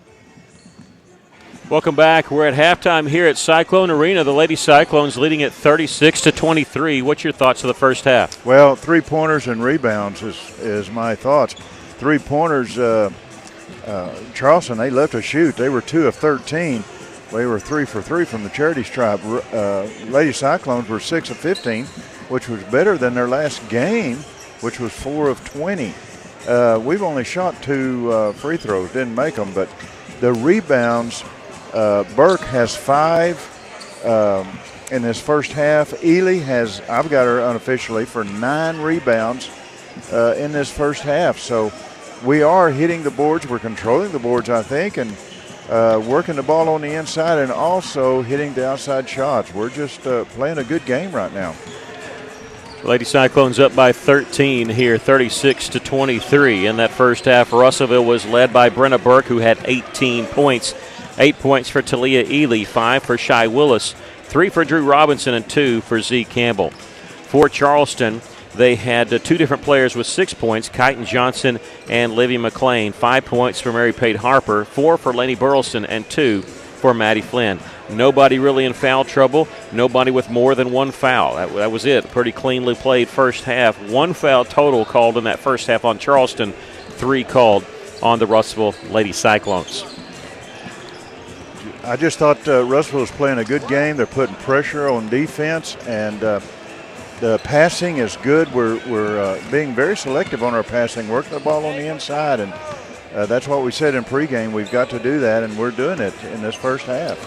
Welcome back. We're at halftime here at Cyclone Arena. The Lady Cyclones leading at 36-23. What's your thoughts of the first half? Well, 3-pointers and rebounds is my thoughts. 3-pointers, Charleston, they left to shoot. They were 2 of 13. They were 3 for 3 from the charity stripe. Lady Cyclones were 6 of 15, which was better than their last game, which was 4 of 20. We've only shot 2 free throws, didn't make them, but the rebounds, Burke has 5 in this first half. Ely has, I've got her unofficially, for 9 rebounds in this first half. So we are hitting the boards. We're controlling the boards, I think, and working the ball on the inside and also hitting the outside shots. We're just playing a good game right now. Lady Cyclones up by 13 here, 36-23. In that first half, Russellville was led by Brenna Burke, who had 18 points. 8 points for Talia Ely, 5 for Shy Willis, 3 for Drew Robinson, and 2 for Z Campbell. For Charleston, they had 2 different players with 6 points, Kyton Johnson and Livy McLean. 5 points for Mary Pate Harper, 4 for Lainey Burleson, and 2 for Maddie Flynn. Nobody really in foul trouble. Nobody with more than 1 foul. That was it. Pretty cleanly played first half. 1 foul total called in that first half on Charleston. 3 called on the Russellville Lady Cyclones. I just thought Russellville was playing a good game. They're putting pressure on defense, and the passing is good. We're being very selective on our passing, working the ball on the inside, and that's what we said in pregame. We've got to do that, and we're doing it in this first half.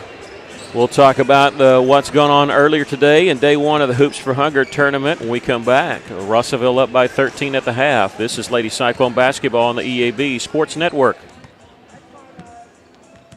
We'll talk about what's gone on earlier today in day 1 of the Hoops for Hunger tournament when we come back. Russellville up by 13 at the half. This is Lady Cyclone basketball on the EAB Sports Network.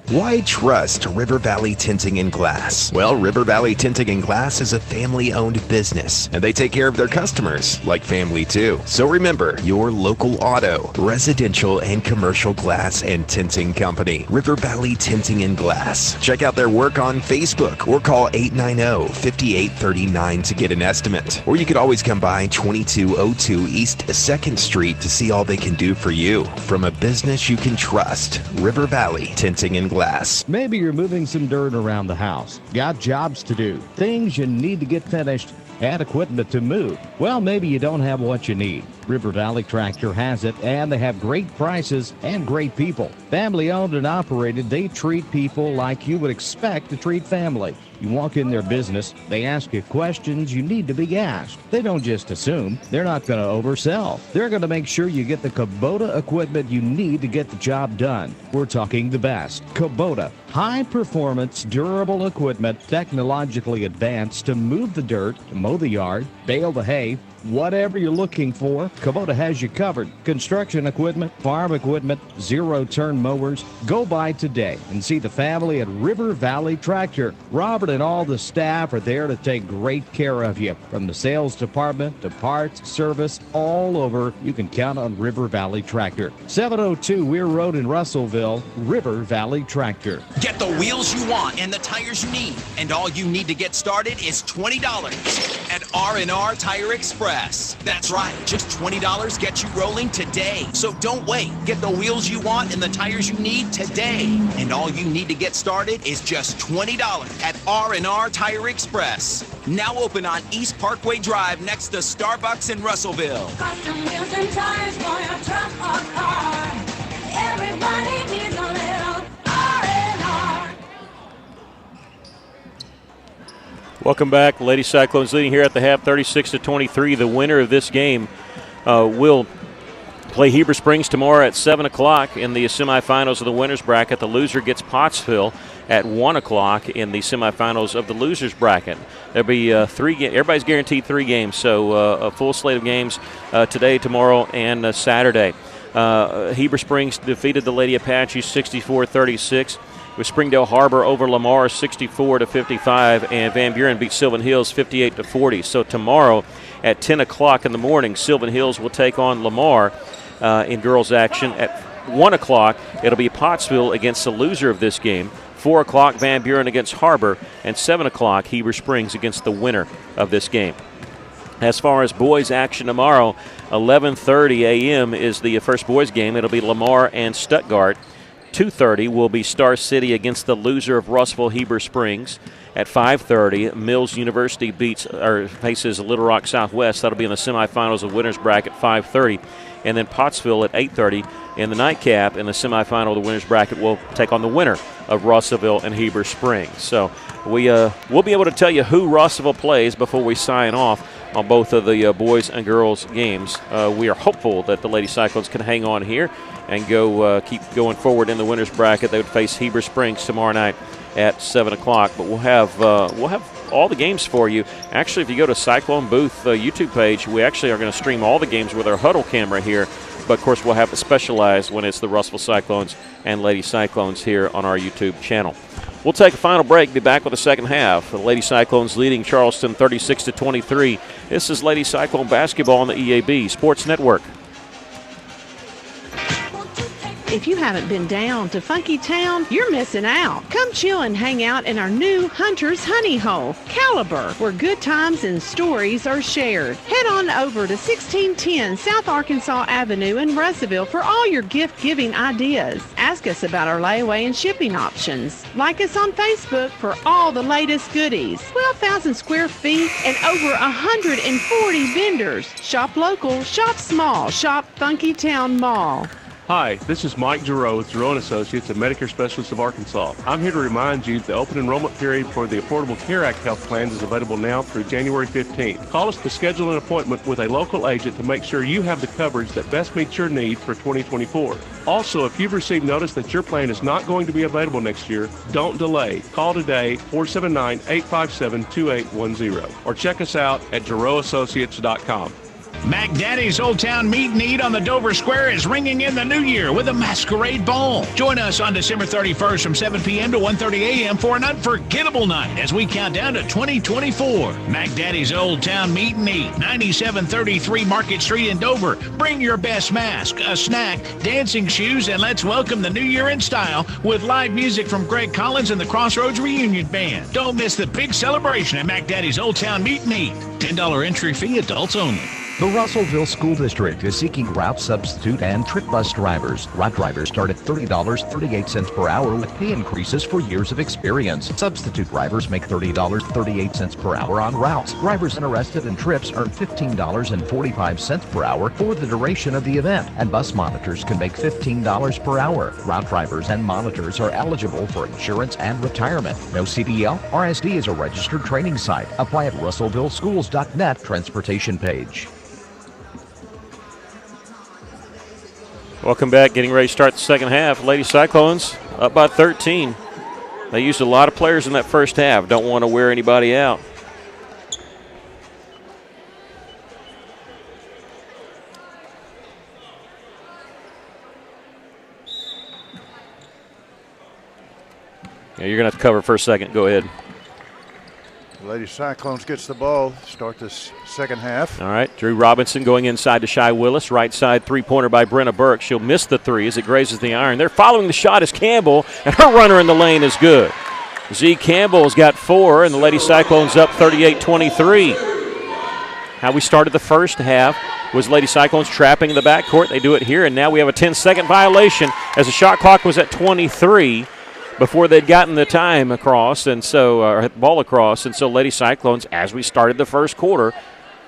Why trust River Valley Tinting and Glass? Well, River Valley Tinting and Glass is a family-owned business, and they take care of their customers like family too. So remember, your local auto, residential, and commercial glass and tinting company, River Valley Tinting and Glass. Check out their work on Facebook or call 890-5839 to get an estimate. Or you could always come by 2202 East 2nd Street to see all they can do for you. From a business you can trust, River Valley Tinting and Glass. Maybe you're moving some dirt around the house. Got jobs to do, things you need to get finished, and equipment to move. Well, maybe you don't have what you need. River Valley Tractor has it, and they have great prices and great people. Family owned and operated, they treat people like you would expect to treat family. You walk in their business, they ask you questions you need to be asked. They don't just assume. They're not going to oversell. They're going to make sure you get the Kubota equipment you need to get the job done. We're talking the best. Kubota, high-performance, durable equipment, technologically advanced to move the dirt, mow the yard, bale the hay, Whatever you're looking for, Kubota has you covered. Construction equipment, farm equipment, zero-turn mowers. Go by today and see the family at River Valley Tractor. Robert and all the staff are there to take great care of you. From the sales department to parts, service, all over, you can count on River Valley Tractor. 702 Weir Road in Russellville, River Valley Tractor. Get the wheels you want and the tires you need. And all you need to get started is $20 at R&R Tire Express. That's right, just $20 gets you rolling today. So don't wait. Get the wheels you want and the tires you need today. And all you need to get started is just $20 at R&R Tire Express. Now open on East Parkway Drive next to Starbucks in Russellville. Custom wheels and tires for your truck or car. Everybody needs a little R&R. Welcome back. Lady Cyclones leading here at the half, 36-23. The winner of this game will play Heber Springs tomorrow at 7 o'clock in the semifinals of the winners bracket. The loser gets Pottsville at 1 o'clock in the semifinals of the losers bracket. There'll be everybody's guaranteed 3 games, so a full slate of games today, tomorrow, and Saturday. Heber Springs defeated the Lady Apaches 64-36. With Springdale Harbor over Lamar 64-55, and Van Buren beat Sylvan Hills 58-40. So tomorrow at 10 o'clock in the morning, Sylvan Hills will take on Lamar in girls action. At 1 o'clock, it'll be Pottsville against the loser of this game. 4 o'clock, Van Buren against Harbor, and 7 o'clock, Heber Springs against the winner of this game. As far as boys action tomorrow, 11:30 a.m. is the first boys game. It'll be Lamar and Stuttgart. 2:30 will be Star City against the loser of Russellville Heber Springs. At 5:30, Mills University faces Little Rock Southwest. That'll be in the semifinals of winners bracket, 5:30. And then Pottsville at 8:30 in the nightcap in the semifinal of the winners bracket will take on the winner of Russellville and Heber Springs. So we'll be able to tell you who Russellville plays before we sign off on both of the boys and girls games. We are hopeful that the Lady Cyclones can hang on here and keep going forward in the winners bracket. They would face Heber Springs tomorrow night at 7 o'clock. But we'll have all the games for you. Actually, if you go to Cyclone Booth YouTube page, we actually are going to stream all the games with our huddle camera here. But, of course, we'll have it specialized when it's the Russellville Cyclones and Lady Cyclones here on our YouTube channel. We'll take a final break, be back with the second half. The Lady Cyclones leading Charleston 36-23. This is Lady Cyclone basketball on the EAB Sports Network. If you haven't been down to Funky Town, you're missing out. Come chill and hang out in our new Hunter's Honey Hole, Caliber, where good times and stories are shared. Head on over to 1610 South Arkansas Avenue in Russellville for all your gift-giving ideas. Ask us about our layaway and shipping options. Like us on Facebook for all the latest goodies. 12,000 square feet and over 140 vendors. Shop local, shop small, shop Funky Town Mall. Hi, this is Mike Giroux with Giroux & Associates, a Medicare specialist of Arkansas. I'm here to remind you the open enrollment period for the Affordable Care Act health plans is available now through January 15th. Call us to schedule an appointment with a local agent to make sure you have the coverage that best meets your need for 2024. Also, if you've received notice that your plan is not going to be available next year, don't delay. Call today, 479-857-2810, or check us out at GirouxAssociates.com. Mac Daddy's Old Town Meet and Eat on the Dover Square is ringing in the new year with a masquerade ball. Join us on December 31st from 7 p.m. to 1:30 a.m. for an unforgettable night as we count down to 2024. Mac Daddy's Old Town Meet and Eat, 9733 Market Street in Dover. Bring your best mask, a snack, dancing shoes, and let's welcome the new year in style with live music from Greg Collins and the Crossroads Reunion Band. Don't miss the big celebration at Mac Daddy's Old Town Meet and Eat. $10 entry fee, adults only. The Russellville School District is seeking route substitute and trip bus drivers. Route drivers start at $30.38 per hour with pay increases for years of experience. Substitute drivers make $30.38 per hour on routes. Drivers interested in trips earn $15.45 per hour for the duration of the event, and bus monitors can make $15 per hour. Route drivers and monitors are eligible for insurance and retirement. No CDL. RSD is a registered training site. Apply at russellvilleschools.net transportation page. Welcome back. Getting ready to start the second half. Lady Cyclones up by 13. They used a lot of players in that first half. Don't want to wear anybody out. Yeah, you're going to have to cover for a second. Go ahead. The Lady Cyclones gets the ball. Start this second half. All right, Drew Robinson going inside to Shy Willis. Right side three-pointer by Brenna Burke. She'll miss the three as it grazes the iron. They're following the shot as Campbell, and her runner in the lane is good. Z. Campbell's got 4, and the Lady Cyclones up 38-23. How we started the first half was Lady Cyclones trapping in the backcourt. They do it here, and now we have a 10-second violation as the shot clock was at 23 before they'd gotten the time across, and so ball across. And so Lady Cyclones, as we started the first quarter,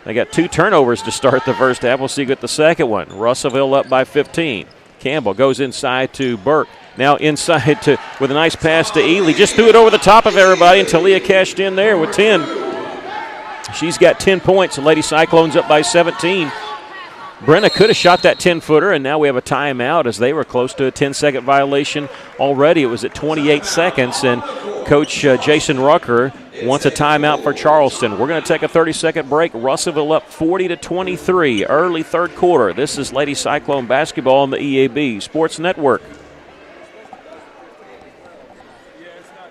they got 2 turnovers to start the first half. We'll see with the second one. Russellville up by 15. Campbell goes inside to Burke. Now inside to with a nice pass to Ely. Just threw it over the top of everybody, and Talia cashed in there with 10. She's got 10 points, and Lady Cyclones up by 17. Brenna could have shot that 10-footer, and now we have a timeout as they were close to a 10-second violation already. It was at 28 seconds, and Coach Jason Rucker wants a timeout for Charleston. We're going to take a 30-second break. Russellville up 40-23, early third quarter. This is Lady Cyclone basketball on the EAB Sports Network.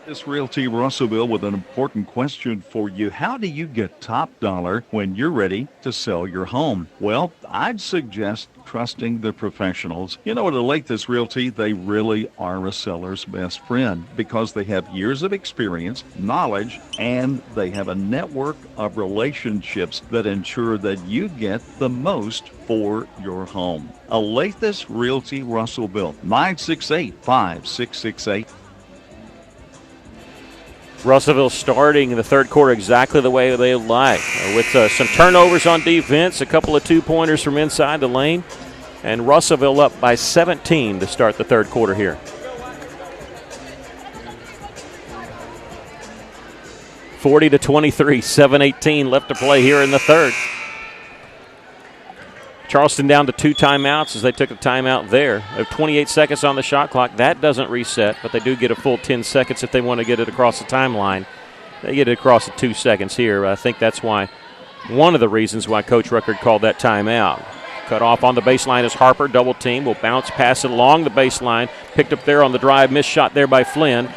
This Realty Russellville with an important question for you. How do you get top dollar when you're ready to sell your home? Well, I'd suggest trusting the professionals. You know, at Olathe Realty, they really are a seller's best friend because they have years of experience, knowledge, and they have a network of relationships that ensure that you get the most for your home. Olathe Realty Russellville, 968-5668. Russellville starting the third quarter exactly the way they like, with some turnovers on defense, a couple of 2-pointers from inside the lane, and Russellville up by 17 to start the third quarter here. (40-23), 7:18 left to play here in the third. Charleston down to 2 timeouts as they took a timeout there. They have 28 seconds on the shot clock. That doesn't reset, but they do get a full 10 seconds if they want to get it across the timeline. They get it across the 2 seconds here. I think that's why one of the reasons why Coach Ruckert called that timeout. Cut off on the baseline is Harper. Double team. Will bounce, pass it along the baseline. Picked up there on the drive. Missed shot there by Flynn.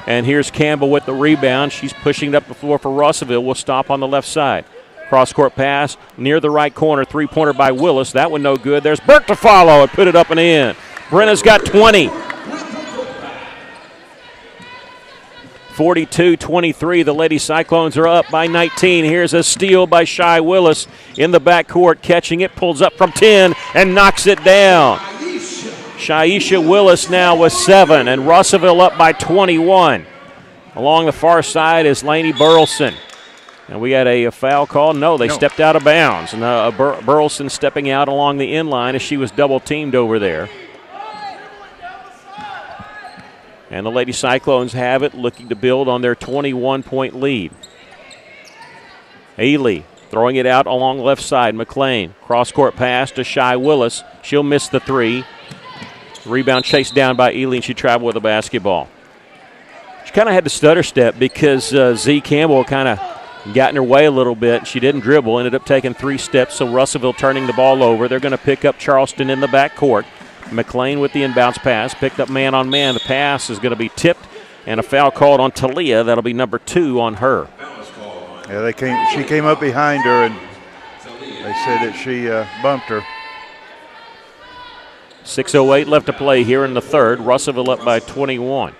And here's Campbell with the rebound. She's pushing it up the floor for Russellville. Will stop on the left side. Cross-court pass near the right corner. 3-pointer by Willis. That one no good. There's Burke to follow and put it up and in. Brenna's got 20. 42-23. The Lady Cyclones are up by 19. Here's a steal by Shy Willis in the backcourt. Catching it, pulls up from 10 and knocks it down. Shaisha Willis now with 7, and Russellville up by 21. Along the far side is Laney Burleson. And we had a foul call. No, they stepped out of bounds. And Burleson stepping out along the end line as she was double-teamed over there. And the Lady Cyclones have it, looking to build on their 21-point lead. Ely throwing it out along the left side. McLean, cross-court pass to Shy Willis. She'll miss the 3. Rebound chased down by Ely, and she traveled with the basketball. She kind of had to stutter step because Z. Campbell kind of got in her way a little bit. She didn't dribble, ended up taking 3 steps, so Russellville turning the ball over. They're going to pick up Charleston in the backcourt. McLean with the inbounds pass, picked up man-on-man. The pass is going to be tipped, and a foul called on Talia. That'll be number 2 on her. Yeah, she came up behind her, and they said that she bumped her. 6:08 left to play here in the third. Russellville up by 21.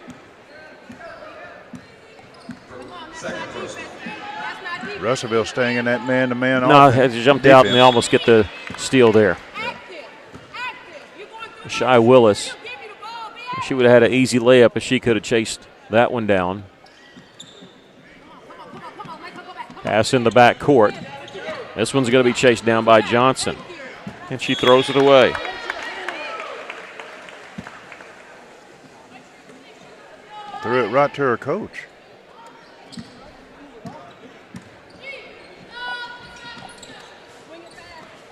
Russellville staying in that man-to-man offense. No, they jumped out and they almost get the steal there. Yeah. Shy Willis. She would have had an easy layup if she could have chased that one down. Pass in the back court. This one's going to be chased down by Johnson. And she throws it away. Threw it right to her coach.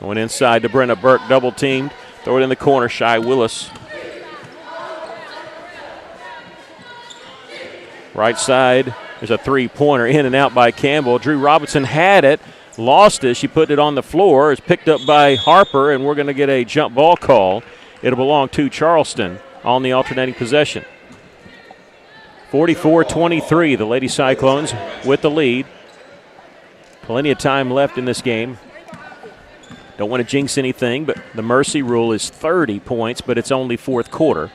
Going inside to Brenna Burke, double teamed. Throw it in the corner, Shy Willis. Right side, there's a 3-pointer in and out by Campbell. Drew Robinson had it, lost it. She put it on the floor. It's picked up by Harper, and we're going to get a jump ball call. It'll belong to Charleston on the alternating possession. 44-23, the Lady Cyclones with the lead. Plenty of time left in this game. Don't want to jinx anything, but the mercy rule is 30 points, but it's only fourth quarter.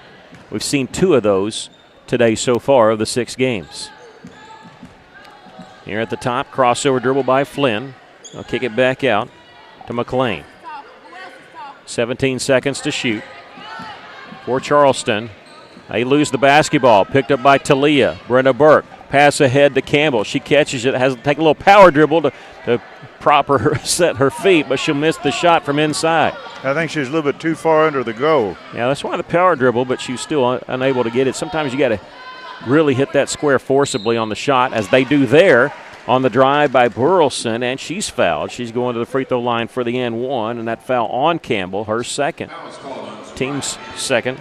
We've seen 2 of those today so far of the 6 games. Here at the top, crossover dribble by Flynn. I'll kick it back out to McLean. 17 seconds to shoot for Charleston. They lose the basketball. Picked up by Talia. Brenda Burke. Pass ahead to Campbell. She catches it. Has to take a little power dribble to proper set her feet, but she'll miss the shot from inside. I think she's a little bit too far under the goal. Yeah, that's why the power dribble, but she was still unable to get it. Sometimes you got to really hit that square forcibly on the shot, as they do there on the drive by Burleson, and she's fouled. She's going to the free throw line for the and one, and that foul on Campbell, her second. Team's second.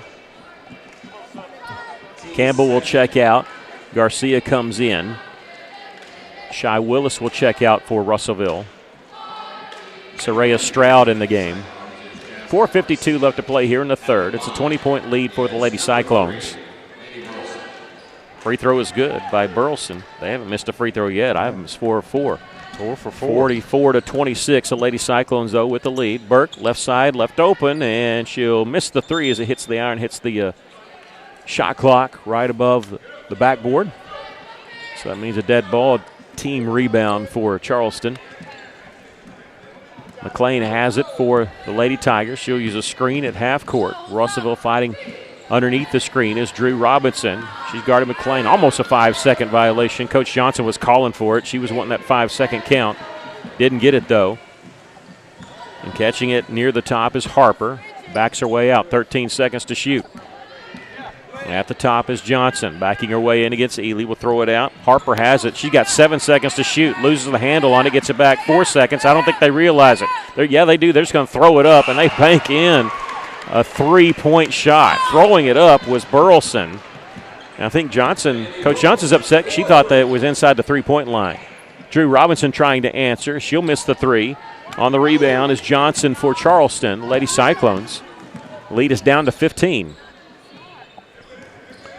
Campbell will check out. Garcia comes in. Shy Willis will check out for Russellville. Saraya Stroud in the game. 4:52 left to play here in the third. It's a 20-point lead for the Lady Cyclones. Free throw is good by Burleson. They haven't missed a free throw yet. I have them 4 of 4. 4 for 4. 44-26. The Lady Cyclones, though, with the lead. Burke, left side, left open, and she'll miss the 3 as it hits the iron, hits the shot clock right above the backboard. So that means a dead ball. Team rebound for Charleston. McLean has it for the Lady Tigers. She'll use a screen at half court. Russellville fighting underneath the screen is Drew Robinson. She's guarded McLean. Almost a 5-second violation. Coach Johnson was calling for it. She was wanting that 5-second count. Didn't get it, though. And catching it near the top is Harper. Backs her way out. 13 seconds to shoot. At the top is Johnson. Backing her way in against Ely. Will throw it out. Harper has it. She's got 7 seconds to shoot. Loses the handle on it. Gets it back 4 seconds. I don't think they realize it. Yeah, they do. They're just going to throw it up, and they bank in a 3-point shot. Throwing it up was Burleson. And I think Coach Johnson's upset. She thought that it was inside the 3-point line. Drew Robinson trying to answer. She'll miss the 3. On the rebound is Johnson for Charleston. Lady Cyclones lead is down to 15.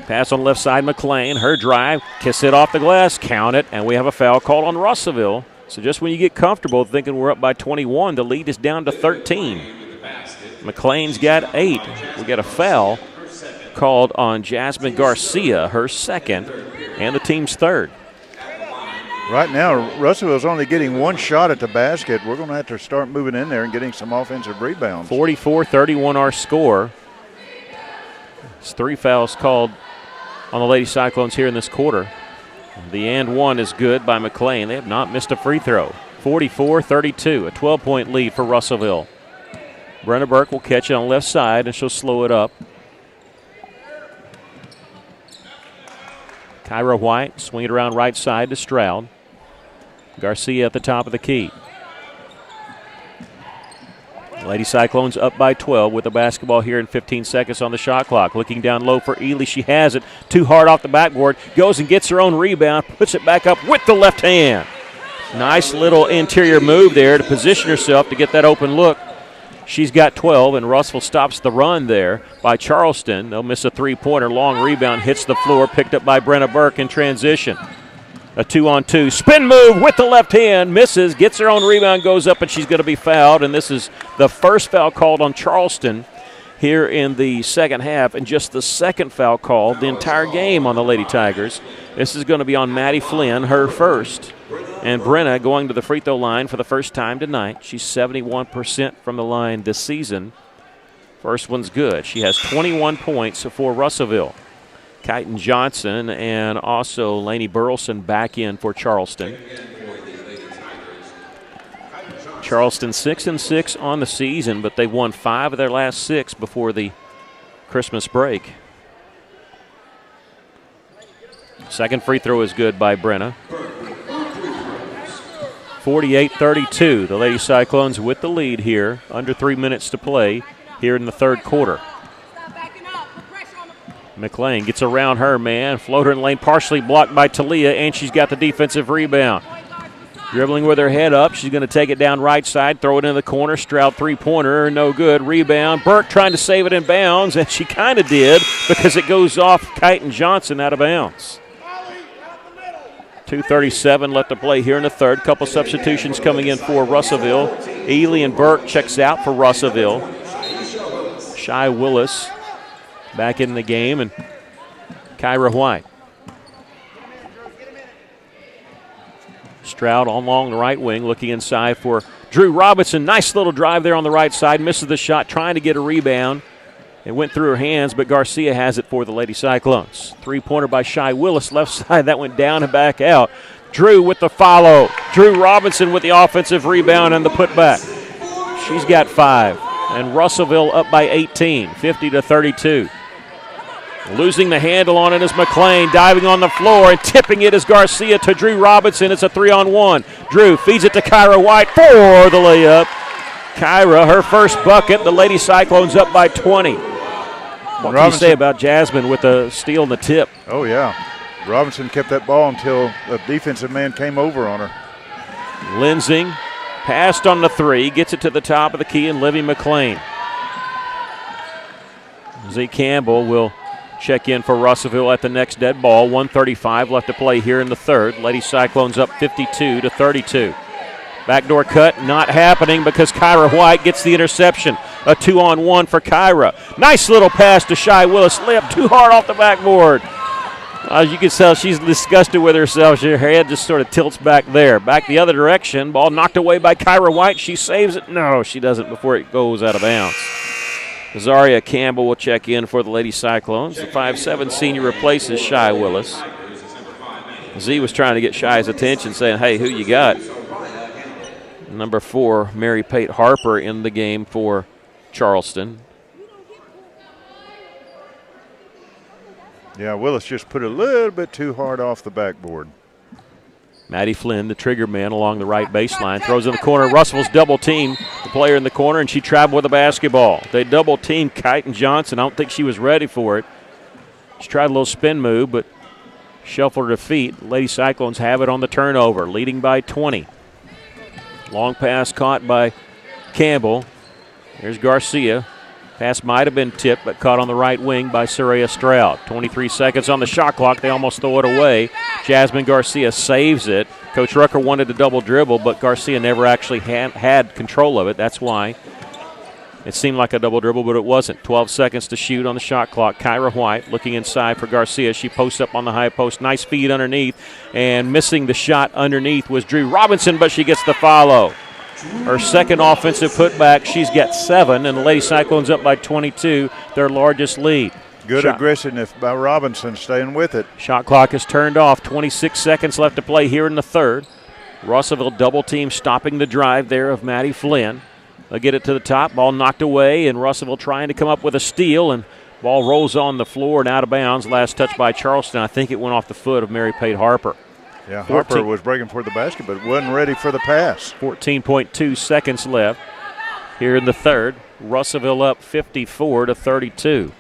Pass on the left side, McLean. Her drive, kiss it off the glass, count it, and we have a foul called on Russellville. So just when you get comfortable thinking we're up by 21, the lead is down to 13. McLean's got 8. We got a foul called on Jasmine Garcia, her second, and the team's third. Right now, Russellville's only getting 1 shot at the basket. We're going to have to start moving in there and getting some offensive rebounds. 44-31 our score. It's 3 fouls called on the Lady Cyclones here in this quarter. The and one is good by McLean. They have not missed a free throw. 44-32, a 12-point lead for Russellville. Brenna Burke will catch it on the left side, and she'll slow it up. Kyra White, swing it around right side to Stroud. Garcia at the top of the key. Lady Cyclones up by 12 with the basketball here in 15 seconds on the shot clock. Looking down low for Ely. She has it. Too hard off the backboard. Goes and gets her own rebound. Puts it back up with the left hand. Nice little interior move there to position herself to get that open look. She's got 12, and Russell stops the run there by Charleston. They'll miss a 3-pointer. Long rebound hits the floor. Picked up by Brenna Burke in transition. A 2-on-2 spin move with the left hand, misses, gets her own rebound, goes up, and she's going to be fouled. And this is the first foul called on Charleston here in the second half, and just the second foul called the entire game on the Lady Tigers. This is going to be on Maddie Flynn, her first. And Brenna going to the free throw line for the first time tonight. She's 71% from the line this season. First one's good. She has 21 points for Russellville. Kyton Johnson and also Lainey Burleson back in for Charleston. Charleston 6-6 on the season, but they've won 5 of their last 6 before the Christmas break. Second free throw is good by Brenna. 48-32. The Lady Cyclones with the lead here. Under 3 minutes to play here in the third quarter. McLean gets around her man. Floater in lane partially blocked by Talia, and she's got the defensive rebound. Dribbling with her head up. She's going to take it down right side, throw it in the corner. Stroud 3-pointer, no good. Rebound. Burke trying to save it in bounds, and she kind of did because it goes off Kyton Johnson out of bounds. 2:37 left to play here in the third. Couple substitutions coming in for Russellville. Ely and Burke checks out for Russellville. Shy Willis back in the game, and Kyra White. Stroud along the right wing, looking inside for Drew Robinson. Nice little drive there on the right side. Misses the shot, trying to get a rebound. It went through her hands, but Garcia has it for the Lady Cyclones. Three-pointer by Shy Willis, left side. That went down and back out. Drew with the follow. Drew Robinson with the offensive rebound and the putback. She's got 5. And Russellville up by 18, 50-32. Losing the handle on it is McLean, diving on the floor and tipping it is Garcia to Drew Robinson. It's a 3-on-1. Drew feeds it to Kyra White for the layup. Kyra, her first bucket. The Lady Cyclones up by 20. What can you say about Jasmine with the steal and the tip? Oh, yeah. Robinson kept that ball until the defensive man came over on her. Lensing passed on the 3, gets it to the top of the key, and Livy McLean. Z. Campbell will check in for Russellville at the next dead ball. 1:35 left to play here in the third. Lady Cyclones up 52-32. Backdoor cut not happening because Kyra White gets the interception. A 2-on-1 for Kyra. Nice little pass to Shy Willis. Layup too hard off the backboard. As you can tell, she's disgusted with herself. Her head just sort of tilts back there. Back the other direction. Ball knocked away by Kyra White. She saves it. No, she doesn't before it goes out of bounds. Zaria Campbell will check in for the Lady Cyclones. The 5'7" senior replaces Shy Willis. Z was trying to get Shy's attention, saying, hey, who you got? Number 4, Mary Pate Harper in the game for Charleston. Yeah, Willis just put a little bit too hard off the backboard. Maddie Flynn, the trigger man along the right baseline, throws in the corner. Russell's double team the player in the corner, and she traveled with the basketball. They double teamed Kyton Johnson. I don't think she was ready for it. She tried a little spin move, but shuffled her feet. Lady Cyclones have it on the turnover, leading by 20. Long pass caught by Campbell. Here's Garcia. Pass might have been tipped, but caught on the right wing by Soraya Stroud. 23 seconds on the shot clock. They almost throw it away. Jasmine Garcia saves it. Coach Rucker wanted to double dribble, but Garcia never actually had control of it. That's why it seemed like a double dribble, but it wasn't. 12 seconds to shoot on the shot clock. Kyra White looking inside for Garcia. She posts up on the high post. Nice feed underneath. And missing the shot underneath was Drew Robinson, but she gets the follow. Her second offensive putback. She's got 7, and the Lady Cyclones up by 22, their largest lead. Good aggressiveness by Robinson, staying with it. Shot clock is turned off. 26 seconds left to play here in the third. Russellville double team stopping the drive there of Maddie Flynn. They'll get it to the top. Ball knocked away, and Russellville trying to come up with a steal, and ball rolls on the floor and out of bounds. Last touch by Charleston. I think it went off the foot of Mary Pate Harper. Yeah, Harper was breaking for the basket, but wasn't ready for the pass. 14.2 seconds left here in the third. Russellville up 54-32.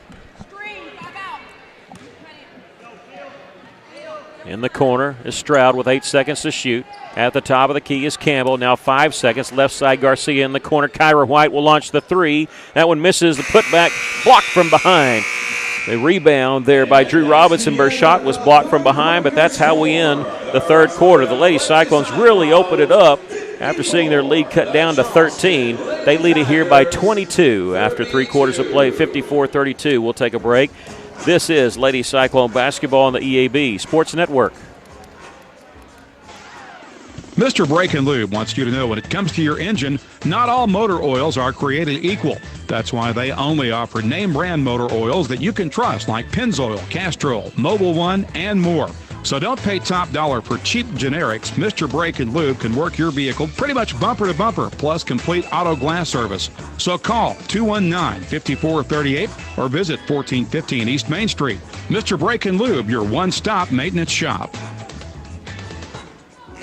In the corner is Stroud with 8 seconds to shoot. At the top of the key is Campbell. Now 5 seconds. Left side Garcia in the corner. Kyra White will launch the 3. That one misses. The putback blocked from behind. The rebound there by Drew Robinson. Her shot was blocked from behind, but that's how we end the third quarter. The Lady Cyclones really opened it up after seeing their lead cut down to 13. They lead it here by 22 after 3 quarters of play, 54-32. We'll take a break. This is Lady Cyclone basketball on the EAB Sports Network. Mr. Brake and Lube wants you to know when it comes to your engine, not all motor oils are created equal. That's why they only offer name brand motor oils that you can trust, like Pennzoil, Castrol, Mobil One, and more. So don't pay top dollar for cheap generics. Mr. Brake and Lube can work your vehicle pretty much bumper to bumper, plus complete auto glass service. So call 219-5438 or visit 1415 East Main Street. Mr. Brake and Lube, your one-stop maintenance shop.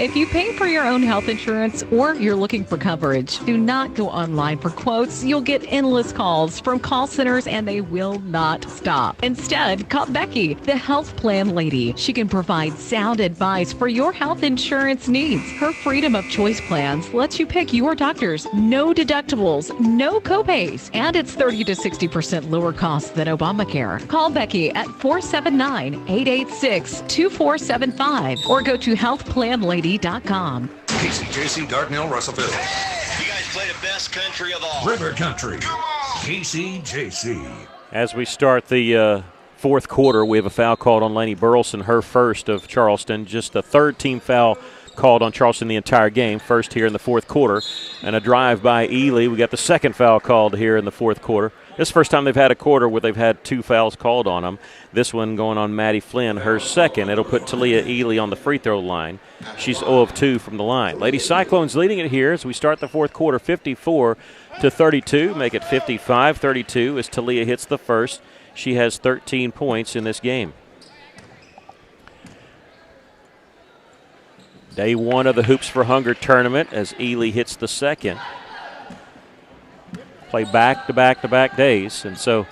If you pay for your own health insurance or you're looking for coverage, do not go online for quotes. You'll get endless calls from call centers and they will not stop. Instead, call Becky, the health plan lady. She can provide sound advice for your health insurance needs. Her Freedom of Choice plans lets you pick your doctors. No deductibles, no copays, and it's 30 to 60% lower cost than Obamacare. Call Becky at 479-886-2475 or go to healthplanlady.com. KCJC, Dardanelle, Russellville. You guys play the best country of all. River Country. KCJC. As we start the fourth quarter, we have a foul called on Lainey Burleson, her first of Charleston. Just the third team foul called on Charleston the entire game, first here in the fourth quarter. And a drive by Ely. We got the second foul called here in the fourth quarter. This is the first time they've had a quarter where they've had two fouls called on them. This one going on Maddie Flynn, her second. It'll put Talia Ely on the free throw line. She's 0 of 2 from the line. Lady Cyclones leading it here as we start the fourth quarter, 54-32. Make it 55-32 as Talia hits the first. She has 13 points in this game. Day one of the Hoops for Hunger tournament as Ely hits the second. Play back-to-back-to-back days. And so,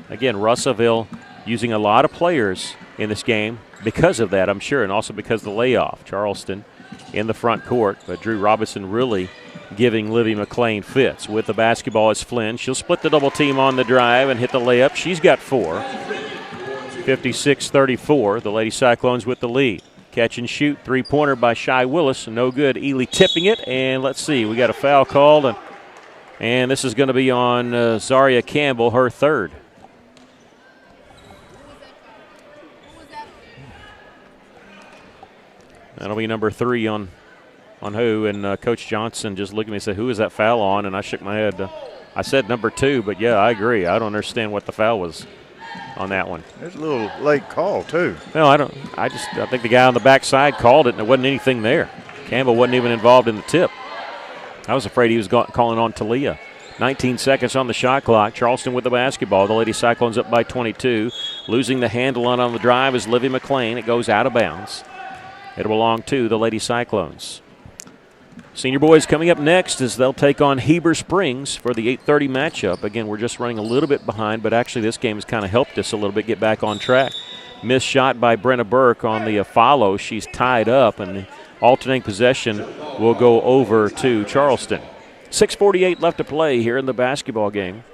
again, Russellville using a lot of players in this game because of that, I'm sure, and also because of the layoff. Charleston in the front court, but Drew Robinson really giving Livy McLean fits. With the basketball is Flynn. She'll split the double team on the drive and hit the layup. She's got 4. 56-34, the Lady Cyclones with the lead. Catch and shoot, three-pointer by Shy Willis. No good. Ely tipping it, and let's see. We got a foul called, and this is going to be on Zaria Campbell, her third. That'll be number 3 on who? And Coach Johnson just looked at me and said, who is that foul on? And I shook my head. I said number 2, but, yeah, I agree. I don't understand what the foul was on that one. It's a little late call, too. No, I don't. I think the guy on the backside called it, and there wasn't anything there. Campbell wasn't even involved in the tip. I was afraid he was calling on Talia. 19 seconds on the shot clock. Charleston with the basketball. The Lady Cyclones up by 22. Losing the handle on the drive is Livy McLean. It goes out of bounds. It'll belong to the Lady Cyclones. Senior boys coming up next as they'll take on Heber Springs for the 8:30 matchup. Again, we're just running a little bit behind, but actually this game has kind of helped us a little bit get back on track. Missed shot by Brenna Burke on the follow. She's tied up, and the alternating possession will go over to Charleston. 6:48 left to play here in the basketball game.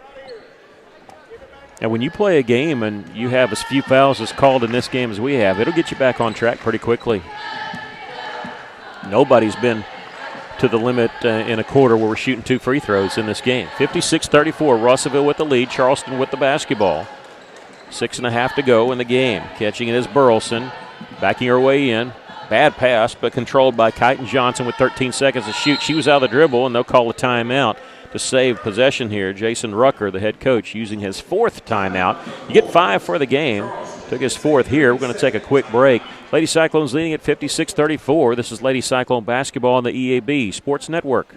And when you play a game and you have as few fouls as called in this game as we have, it'll get you back on track pretty quickly. Nobody's been to the limit in a quarter where we're shooting 2 free throws in this game. 56-34, Russellville with the lead, Charleston with the basketball. 6.5 to go in the game. Catching it is Burleson, backing her way in. Bad pass, but controlled by Kyton Johnson with 13 seconds to shoot. She was out of the dribble, and they'll call a timeout to save possession here. Jason Rucker, the head coach, using his 4th timeout. You get 5 for the game. Took his 4th here. We're going to take a quick break. Lady Cyclones leading at 56-34. This is Lady Cyclone basketball on the EAB Sports Network.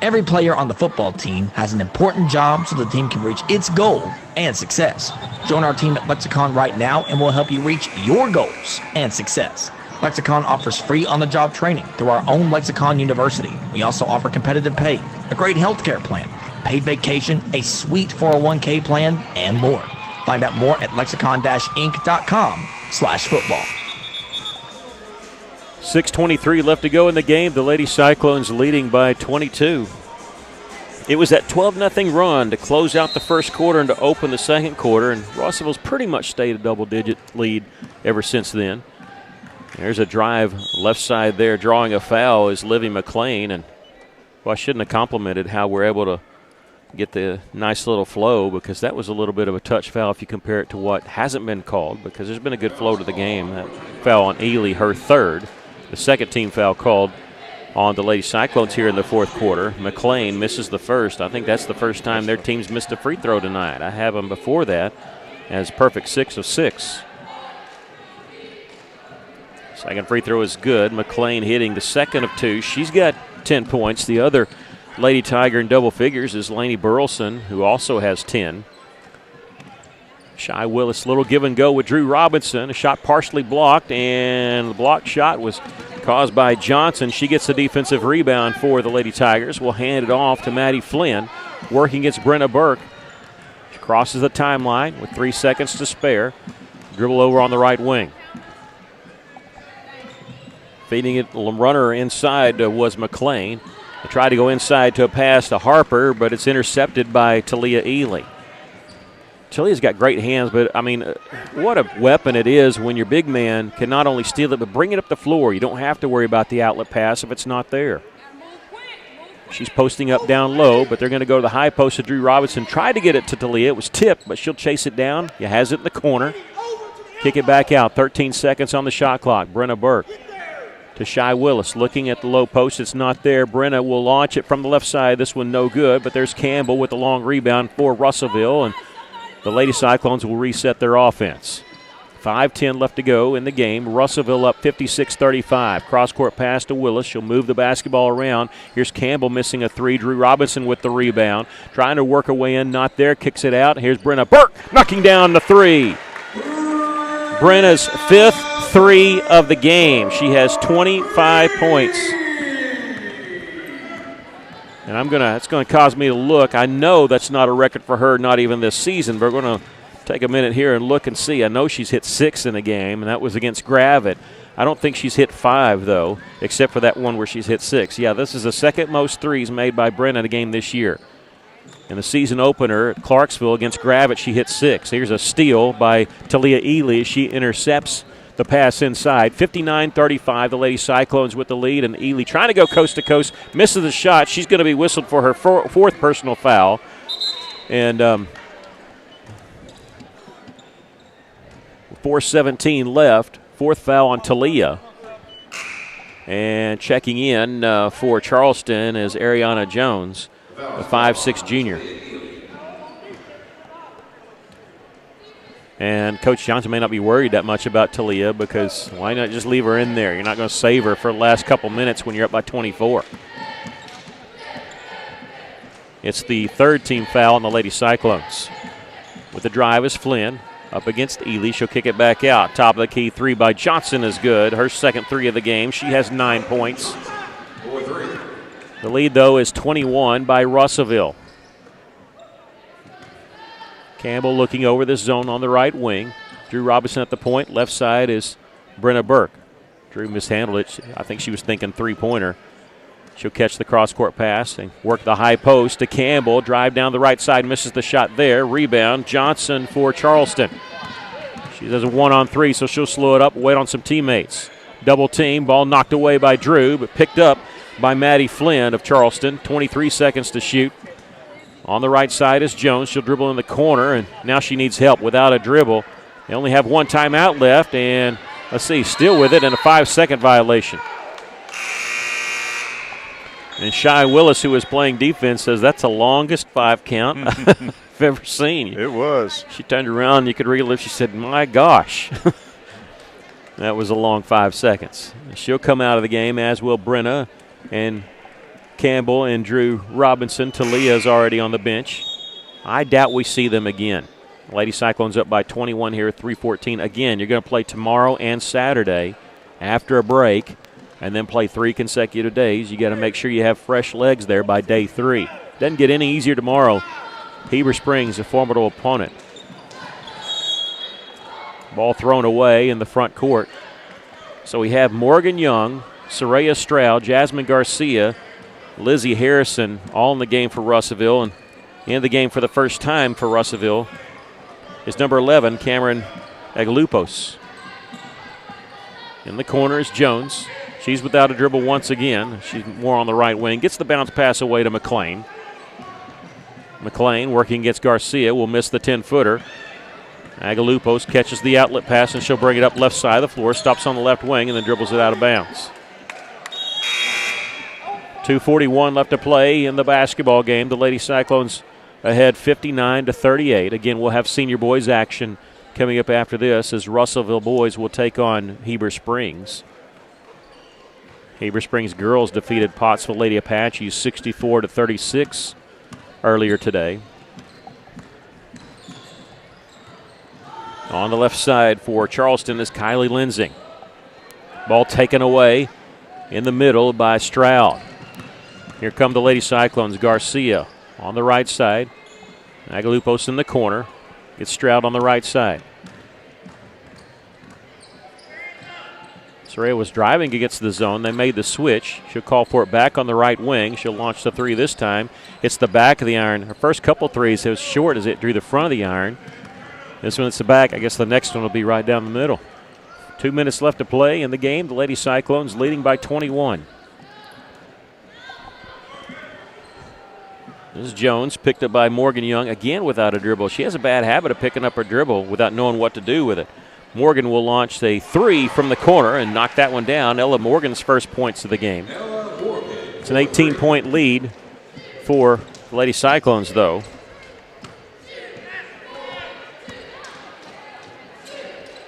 Every player on the football team has an important job so the team can reach its goal and success. Join our team at Lexicon right now and we'll help you reach your goals and success. Lexicon offers free on-the-job training through our own Lexicon University. We also offer competitive pay, a great health care plan, paid vacation, a sweet 401k plan, and more. Find out more at lexicon-inc.com/football. 6:23 left to go in the game. The Lady Cyclones leading by 22. It was that 12-0 run to close out the first quarter and to open the second quarter, and Russellville's pretty much stayed a double-digit lead ever since then. There's a drive left side there, drawing a foul is Livy McLean, and well, I shouldn't have complimented how we're able to get the nice little flow, because that was a little bit of a touch foul if you compare it to what hasn't been called, because there's been a good flow to the game. That foul on Ely, her 3rd. The second team foul called on the Lady Cyclones here in the fourth quarter. McLean misses the first. I think that's the first time their team's missed a free throw tonight. I have them before that as perfect 6 of 6. Second free throw is good. McLean hitting the second of 2. She's got 10 points. The other Lady Tiger in double figures is Lainey Burleson, who also has 10. Shy Willis, little give and go with Drew Robinson. A shot partially blocked, and the blocked shot was caused by Johnson. She gets the defensive rebound for the Lady Tigers. Will hand it off to Maddie Flynn, working against Brenna Burke. She crosses the timeline with 3 seconds to spare. Dribble over on the right wing. Feeding it, runner inside was McLean. They tried to go inside to a pass to Harper, but it's intercepted by Talia Ely. Talia's got great hands, but, I mean, what a weapon it is when your big man can not only steal it, but bring it up the floor. You don't have to worry about the outlet pass if it's not there. She's posting up down low, but they're going to go to the high post to Drew Robinson. Tried to get it to Talia. It was tipped, but she'll chase it down. He has it in the corner. Kick it back out. 13 seconds on the shot clock. Brenna Burke to Shy Willis. Looking at the low post. It's not there. Brenna will launch it from the left side. This one no good, but there's Campbell with the long rebound for Russellville, and the Lady Cyclones will reset their offense. 5:10 left to go in the game. Russellville up 56-35. Cross-court pass to Willis. She'll move the basketball around. Here's Campbell missing a three. Drew Robinson with the rebound. Trying to work her way in. Not there. Kicks it out. Here's Brenna Burke knocking down the three. Brenna's 5th three of the game. She has 25 points. And it's gonna cause me to look. I know that's not a record for her, not even this season, but we're going to take a minute here and look and see. I know she's hit 6 in a game, and that was against Gravett. I don't think she's hit 5, though, except for that one where she's hit 6. Yeah, this is the second most threes made by Brenna in a game this year. In the season opener at Clarksville against Gravett, she hit 6. Here's a steal by Talia Ely. She intercepts the pass inside. 59-35, the Lady Cyclones with the lead, and Ely trying to go coast to coast, misses the shot. She's going to be whistled for her fourth personal foul. And 4:17 left. 4th foul on Talia. And checking in for Charleston is Ariana Jones, a 5'6" junior. And Coach Johnson may not be worried that much about Talia because why not just leave her in there? You're not going to save her for the last couple minutes when you're up by 24. It's the 3rd team foul on the Lady Cyclones. With the drive is Flynn. Up against Ely. She'll kick it back out. Top of the key three by Johnson is good. Her 2nd three of the game. She has 9 points. The lead, though, is 21 by Russellville. Campbell looking over this zone on the right wing. Drew Robinson at the point. Left side is Brenna Burke. Drew mishandled it. I think she was thinking three-pointer. She'll catch the cross-court pass and work the high post to Campbell. Drive down the right side, misses the shot there. Rebound, Johnson for Charleston. She does a 1-on-3, so she'll slow it up, wait on some teammates. Double team, ball knocked away by Drew, but picked up by Maddie Flynn of Charleston. 23 seconds to shoot. On the right side is Jones. She'll dribble in the corner, and now she needs help without a dribble. They only have one timeout left, and let's see, still with it, and a 5-second violation. And Shy Willis, who was playing defense, says that's the longest 5 count I've ever seen. It was. She turned around, and you could relive. She said, my gosh. That was a long 5 seconds. She'll come out of the game, as will Brenna and Campbell and Drew Robinson. Talia's already on the bench. I doubt we see them again. Lady Cyclones up by 21 here, 3:14. Again, you're going to play tomorrow and Saturday after a break, and then play 3 consecutive days. You got to make sure you have fresh legs there by day 3. Doesn't get any easier tomorrow. Heber Springs, a formidable opponent. Ball thrown away in the front court. So we have Morgan Young, Soraya Stroud, Jasmine Garcia, Lizzie Harrison all in the game for Russellville. And in the game for the first time for Russellville is number 11, Cameron Agalupos. In the corner is Jones. She's without a dribble once again. She's more on the right wing. Gets the bounce pass away to McLean. McLean working against Garcia will miss the 10-footer. Agalupos catches the outlet pass, and she'll bring it up left side of the floor. Stops on the left wing and then dribbles it out of bounds. 2:41 left to play in the basketball game. The Lady Cyclones ahead 59-38. Again, we'll have senior boys action coming up after this as Russellville boys will take on Heber Springs. Heber Springs girls defeated Pottsville Lady Apaches 64-36 earlier today. On the left side for Charleston is Kylie Lensing. Ball taken away in the middle by Stroud. Here come the Lady Cyclones. Garcia on the right side. Agalupos in the corner. Gets Stroud on the right side. Soraya was driving against the zone. They made the switch. She'll call for it back on the right wing. She'll launch the three this time. It's the back of the iron. Her first couple threes was short as it drew the front of the iron. This one, it's the back. I guess the next one will be right down the middle. 2 minutes left to play in the game. The Lady Cyclones leading by 21. This is Jones, picked up by Morgan Young, again without a dribble. She has a bad habit of picking up her dribble without knowing what to do with it. Morgan will launch a three from the corner and knock that one down. Ella Morgan's first points of the game. It's an 18-point lead for the Lady Cyclones, though.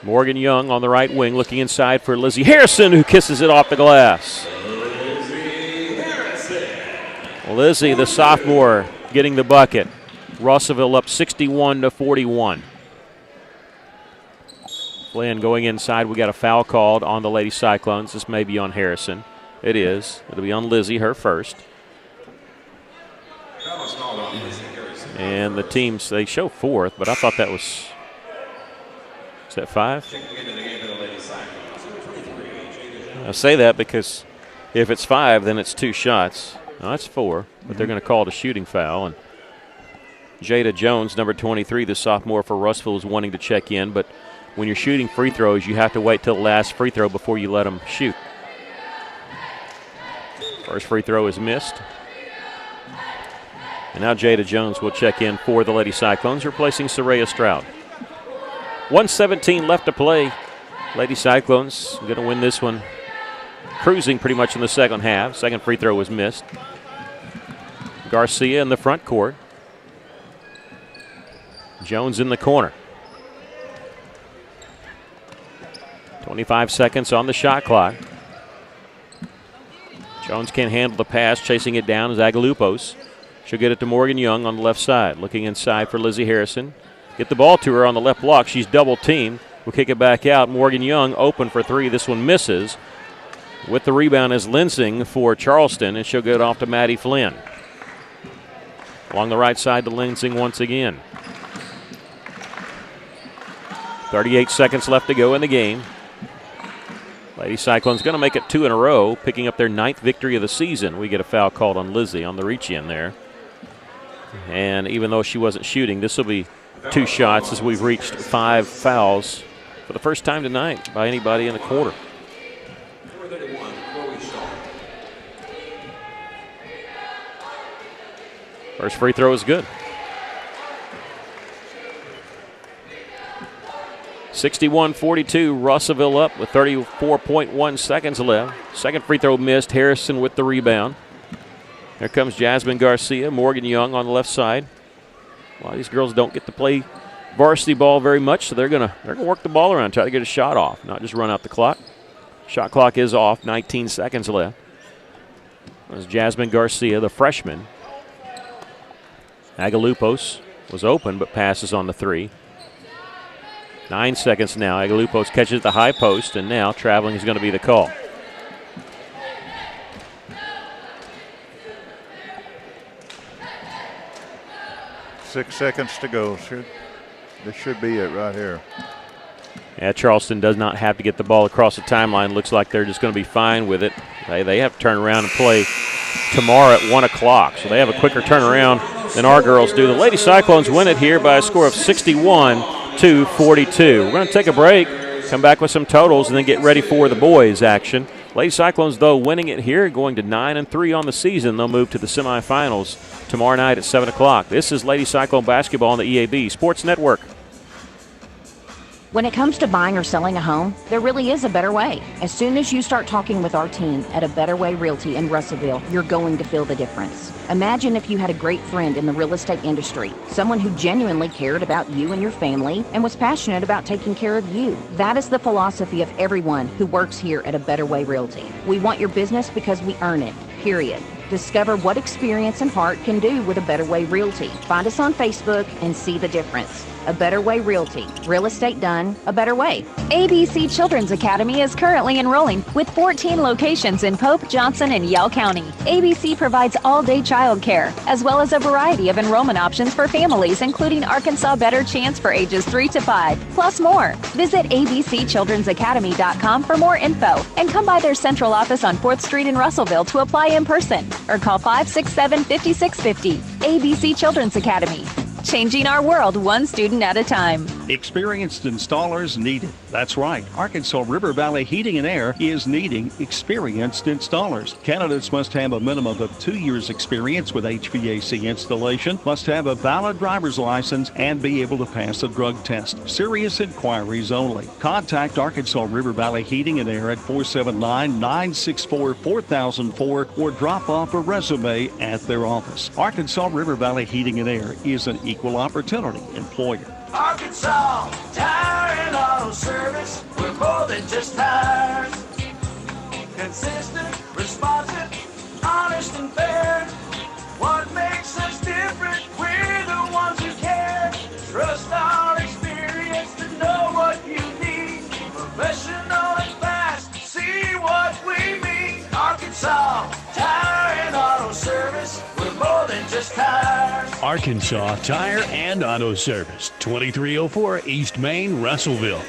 Morgan Young on the right wing, looking inside for Lizzie Harrison, who kisses it off the glass. Lizzie, the sophomore, getting the bucket. Russellville up 61-41. Flynn going inside. We got a foul called on the Lady Cyclones. This may be on Harrison. It is. It'll be on Lizzie, her first. And the teams, they show fourth, but I thought that was, is that 5? I say that because if it's 5, then it's 2 shots. No, that's 4, but they're going to call it a shooting foul. And Jada Jones, number 23, the sophomore for Russellville, is wanting to check in, but when you're shooting free throws, you have to wait till the last free throw before you let them shoot. First free throw is missed. And now Jada Jones will check in for the Lady Cyclones, replacing Soraya Stroud. 1:17 left to play. Lady Cyclones going to win this one, cruising pretty much in the second half. Second free throw was missed. Garcia in the front court. Jones in the corner. 25 seconds on the shot clock. Jones can't handle the pass. Chasing it down is Agalupos. She'll get it to Morgan Young on the left side. Looking inside for Lizzie Harrison. Get the ball to her on the left block. She's double teamed. We'll kick it back out. Morgan Young open for three. This one misses. With the rebound is Lensing for Charleston, and she'll get it off to Maddie Flynn. Along the right side to Lensing once again. 38 seconds left to go in the game. Lady Cyclones going to make it 2 in a row, picking up their 9th victory of the season. We get a foul called on Lizzie on the reach-in there. And even though she wasn't shooting, this will be 2 shots as we've reached 5 fouls for the first time tonight by anybody in the quarter. First free throw is good. 61-42, Russellville up with 34.1 seconds left. Second free throw missed. Harrison with the rebound. Here comes Jasmine Garcia, Morgan Young on the left side. A lot of these girls don't get to play varsity ball very much, so they're gonna work the ball around, try to get a shot off, not just run out the clock. Shot clock is off, 19 seconds left. There's Jasmine Garcia, the freshman. Agalupos was open, but passes on the three. 9 seconds now. Agalupos catches the high post, and now traveling is going to be the call. Six seconds to go. This should be it right here. Yeah, Charleston does not have to get the ball across the timeline. Looks like they're just going to be fine with it. They have to turn around and play tomorrow at 1 o'clock, so they have a quicker turnaround than our girls do. The Lady Cyclones win it here by a score of 61-42. We're going to take a break, come back with some totals, and then get ready for the boys' action. Lady Cyclones, though, winning it here, going to 9-3 on the season. They'll move to the semifinals tomorrow night at 7 o'clock. This is Lady Cyclone basketball on the EAB Sports Network. When it comes to buying or selling a home, there really is a better way. As soon as you start talking with our team at A Better Way Realty in Russellville, you're going to feel the difference. Imagine if you had a great friend in the real estate industry, someone who genuinely cared about you and your family and was passionate about taking care of you. That is the philosophy of everyone who works here at A Better Way Realty. We want your business because we earn it, period. Discover what experience and heart can do with A Better Way Realty. Find us on Facebook and see the difference. A Better Way Realty. Real estate done a better way. ABC Children's Academy is currently enrolling with 14 locations in Pope, Johnson, and Yell County. ABC provides all-day child care, as well as a variety of enrollment options for families, including Arkansas Better Chance for ages 3 to 5, plus more. Visit abcchildrensacademy.com for more info, and come by their central office on 4th Street in Russellville to apply in person, or call 567-5650. ABC Children's Academy. Changing our world one student at a time. Experienced installers needed. That's right. Arkansas River Valley Heating and Air is needing experienced installers. Candidates must have a minimum of 2 years experience with HVAC installation, must have a valid driver's license, and be able to pass a drug test. Serious inquiries only. Contact Arkansas River Valley Heating and Air at 479-964-4004 or drop off a resume at their office. Arkansas River Valley Heating and Air is an equal opportunity employer. Arkansas Tire and Auto Service. We're more than just tires. Consistent, responsive, honest and fair. What makes us different? We're the ones who care. Trust our experience to know what you need. Professional and fast. See what we mean. Arkansas Tire and Auto Service. We're more than just tires. Arkansas Tire and Auto Service, 2304 East Main, Russellville.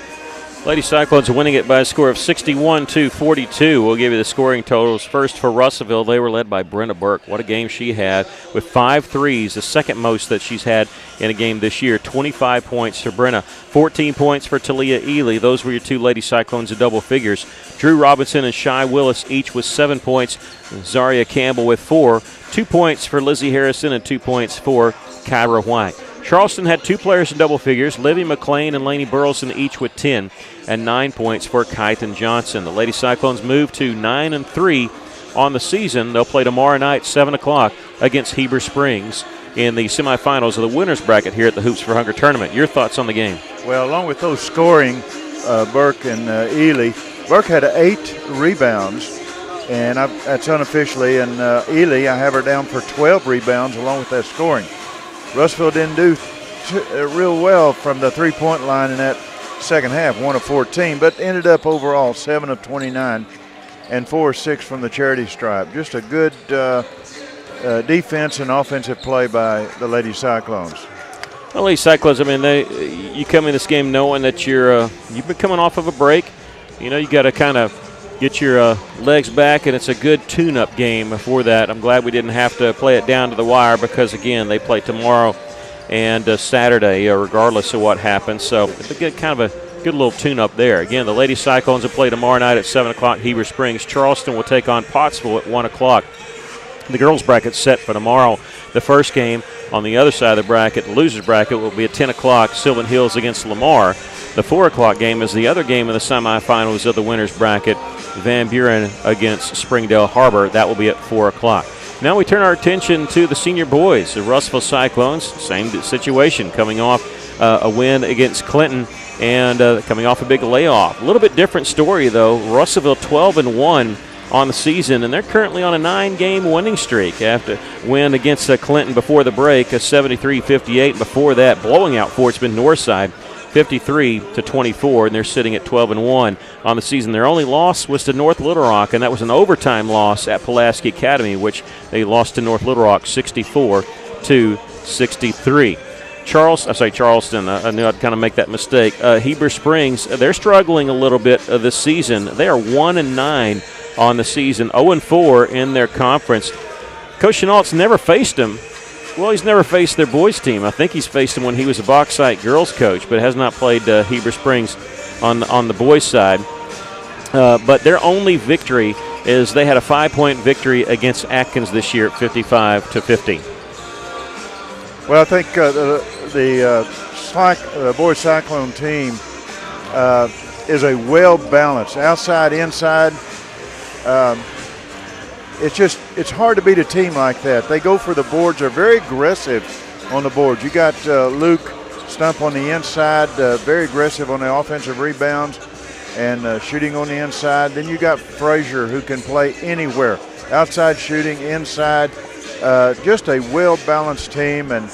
Lady Cyclones are winning it by a score of 61-42. We'll give you the scoring totals. First for Russellville, they were led by Brenna Burke. What a game she had with 5 threes, the second most that she's had in a game this year. 25 points for Brenna, 14 points for Talia Ely. Those were your two Lady Cyclones in double figures. Drew Robinson and Shy Willis each with 7 points. Zaria Campbell with 4. 2 points for Lizzie Harrison and 2 points for Kyra White. Charleston had 2 players in double figures, Livy McLean and Lainey Burleson each with 10, and 9 points for Kyton Johnson. The Lady Cyclones moved to 9-3 on the season. They'll play tomorrow night, 7 o'clock, against Heber Springs in the semifinals of the winner's bracket here at the Hoops for Hunger tournament. Your thoughts on the game? Well, along with those scoring, Burke and Ely, Burke had 8 rebounds, and that's unofficially, and Ely, I have her down for 12 rebounds along with that scoring. Russellville didn't do real well from the three-point line in that second half, 1 of 14, but ended up overall 7 of 29 and 4 of 6 from the charity stripe. Just a good defense and offensive play by the Lady Cyclones. Well, Lady Cyclones, I mean, you come in this game knowing that you've been coming off of a break. You know, you got to kind of get your legs back, and it's a good tune-up game before that. I'm glad we didn't have to play it down to the wire because, again, they play tomorrow and Saturday, regardless of what happens. So it's a good, kind of a good little tune-up there. Again, the Lady Cyclones will play tomorrow night at 7 o'clock, Heber Springs. Charleston will take on Pottsville at 1 o'clock. The girls' bracket's set for tomorrow. The first game on the other side of the bracket, the loser's bracket, will be at 10 o'clock, Sylvan Hills against Lamar. The 4 o'clock game is the other game in the semifinals of the winner's bracket, Van Buren against Springdale Harbor. That will be at 4 o'clock. Now we turn our attention to the senior boys. The Russellville Cyclones, same situation, coming off a win against Clinton and coming off a big layoff. A little bit different story, though. Russellville 12-1 on the season, and they're currently on a 9-game winning streak after win against Clinton before the break, a 73-58. Before that, blowing out Fort Bend Northside, 53-24, and they're sitting at 12-1 on the season. Their only loss was to North Little Rock, and that was an overtime loss at Pulaski Academy, which they lost to North Little Rock 64-63. Charleston, I knew I'd kind of make that mistake. Heber Springs, they're struggling a little bit this season. They are 1-9 on the season, 0-4 in their conference. Coach Chenault's never faced them. Well, he's never faced their boys team. I think he's faced them when he was a Bauxite girls coach, but has not played Heber Springs on the boys side. But their only victory is they had a 5-point victory against Atkins this year at 55-50. Well, I think the boys Cyclone team is a well-balanced outside, inside. It's hard to beat a team like that. They go for the boards. They're very aggressive on the boards. You got Luke Stump on the inside, very aggressive on the offensive rebounds. and shooting on the inside. Then you got Frazier, who can play anywhere, outside shooting, inside. Just a well-balanced team, and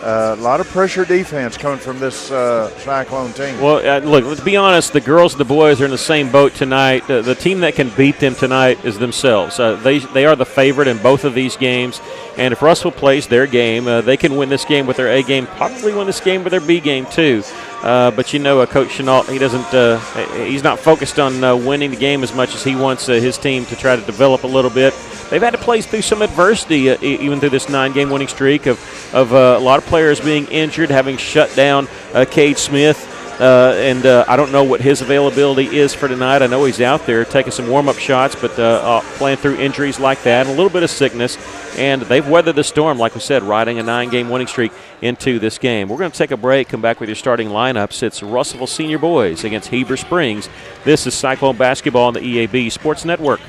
a lot of pressure defense coming from this Cyclone team. Well, look, let's be honest. The girls and the boys are in the same boat tonight. The team that can beat them tonight is themselves. They are the favorite in both of these games. And if Russell plays their game, they can win this game with their A game, probably win this game with their B game too. But you know, Coach Chenault, he's not focused on winning the game as much as he wants his team to try to develop a little bit. They've had to play through some adversity, even through this 9-game winning streak of a lot of players being injured, having shut down Cade Smith. And I don't know what his availability is for tonight. I know he's out there taking some warm-up shots, but playing through injuries like that and a little bit of sickness. And they've weathered the storm, like we said, riding a 9-game winning streak into this game. We're going to take a break, come back with your starting lineups. It's Russellville Senior Boys against Heber Springs. This is Cyclone Basketball on the EAB Sports Network.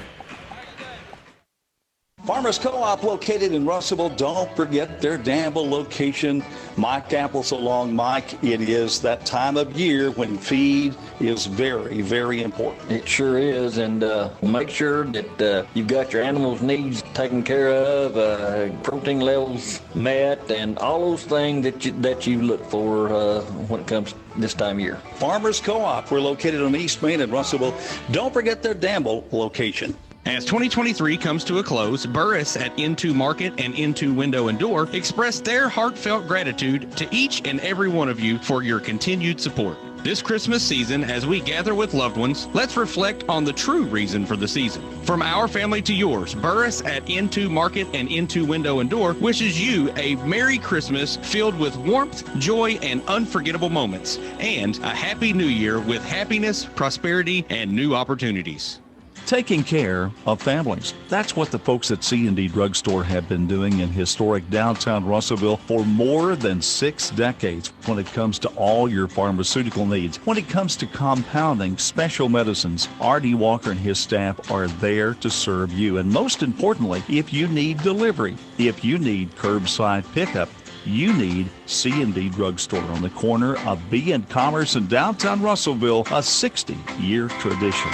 Farmers Co-op located in Russellville. Don't forget their Danville location. Mike Apple, so long, Mike. It is that time of year when feed is very, very important. It sure is, and make sure that you've got your animals' needs taken care of, protein levels met, and all those things that you look for when it comes this time of year. Farmers Co-op. We're located on East Main in Russellville. Don't forget their Danville location. As 2023 comes to a close, Burris at Into Market and Into Window and Door express their heartfelt gratitude to each and every one of you for your continued support. This Christmas season, as we gather with loved ones, let's reflect on the true reason for the season. From our family to yours, Burris at Into Market and Into Window and Door wishes you a Merry Christmas filled with warmth, joy, and unforgettable moments, and a Happy New Year with happiness, prosperity, and new opportunities. Taking care of families. That's what the folks at C&D Drugstore have been doing in historic downtown Russellville for more than 6 decades when it comes to all your pharmaceutical needs. When it comes to compounding special medicines, R.D. Walker and his staff are there to serve you. And most importantly, if you need delivery, if you need curbside pickup, you need C&D Drugstore on the corner of B and Commerce in downtown Russellville, a 60-year tradition.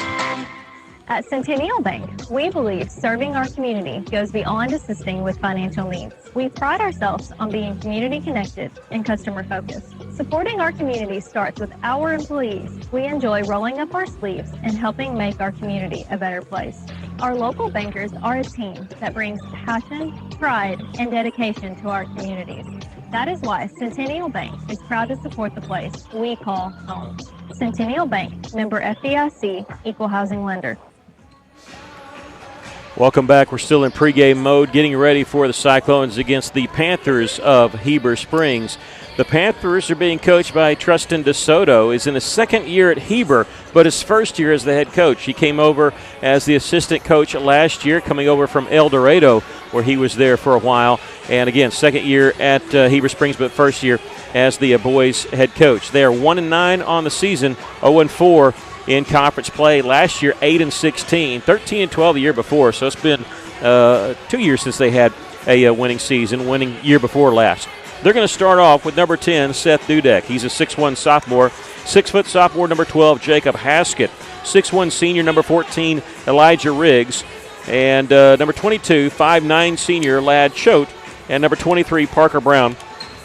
At Centennial Bank, we believe serving our community goes beyond assisting with financial needs. We pride ourselves on being community connected and customer focused. Supporting our community starts with our employees. We enjoy rolling up our sleeves and helping make our community a better place. Our local bankers are a team that brings passion, pride, and dedication to our communities. That is why Centennial Bank is proud to support the place we call home. Centennial Bank, member FDIC, equal housing lender. Welcome back. We're still in pregame mode, getting ready for the Cyclones against the Panthers of Heber Springs. The Panthers are being coached by Tristan DeSoto. He's in his second year at Heber, but his first year as the head coach. He came over as the assistant coach last year, coming over from El Dorado, where he was there for a while. And again, second year at Heber Springs, but first year as the boys head coach. They are 1-9 on the season, 0-4 in conference play. Last year, 8-16, 13-12 the year before. So it's been 2 years since they had a winning season, winning year before last. They're going to start off with number 10, Seth Dudek. He's a 6'1 sophomore. 6-foot sophomore, number 12, Jacob Haskett. 6'1 senior, number 14, Elijah Riggs. And number 22, 5'9 senior, Ladd Choate. And number 23, Parker Brown,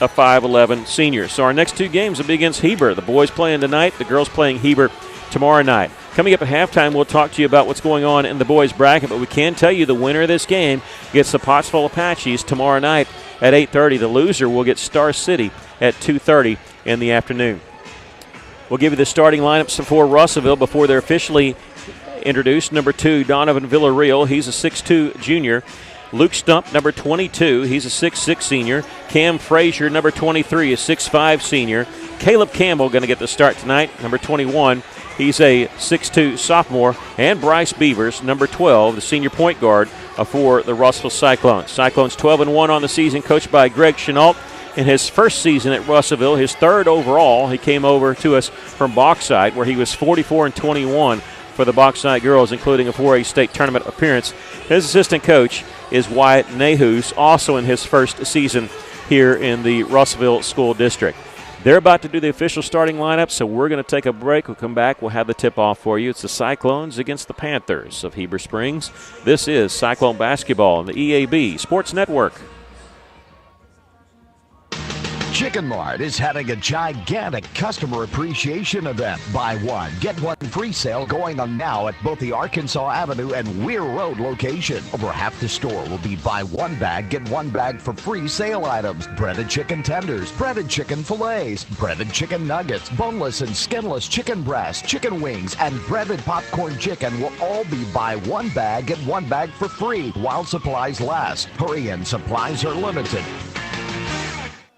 a 5'11 senior. So our next 2 games will be against Heber. The boys playing tonight, the girls playing Heber tomorrow night. Coming up at halftime, we'll talk to you about what's going on in the boys' bracket, but we can tell you the winner of this game gets the Pottsville Apaches tomorrow night at 8:30. The loser will get Star City at 2:30 in the afternoon. We'll give you the starting lineups for Russellville before they're officially introduced. Number 2, Donovan Villarreal. He's a 6'2 junior. Luke Stump, number 22. He's a 6'6 senior. Cam Frazier, number 23, a 6'5 senior. Caleb Campbell going to get the start tonight, number 21. He's a 6'2 sophomore. And Bryce Beavers, number 12, the senior point guard for the Russellville Cyclones. Cyclones 12-1 on the season, coached by Greg Chenault. In his first season at Russellville, his third overall, he came over to us from Bauxite, where he was 44-21 for the Bauxite girls, including a 4A state tournament appearance. His assistant coach is Wyatt Nahus, also in his first season here in the Russellville School District. They're about to do the official starting lineup, so we're going to take a break. We'll come back. We'll have the tip-off for you. It's the Cyclones against the Panthers of Heber Springs. This is Cyclone Basketball on the EAB Sports Network. Chicken Mart is having a gigantic customer appreciation event. Buy one, get one free sale going on now at both the Arkansas Avenue and Weir Road location. Over half the store will be buy one bag, get one bag for free sale items. Breaded chicken tenders, breaded chicken fillets, breaded chicken nuggets, boneless and skinless chicken breasts, chicken wings, and breaded popcorn chicken will all be buy one bag, get one bag for free while supplies last. Hurry in, supplies are limited.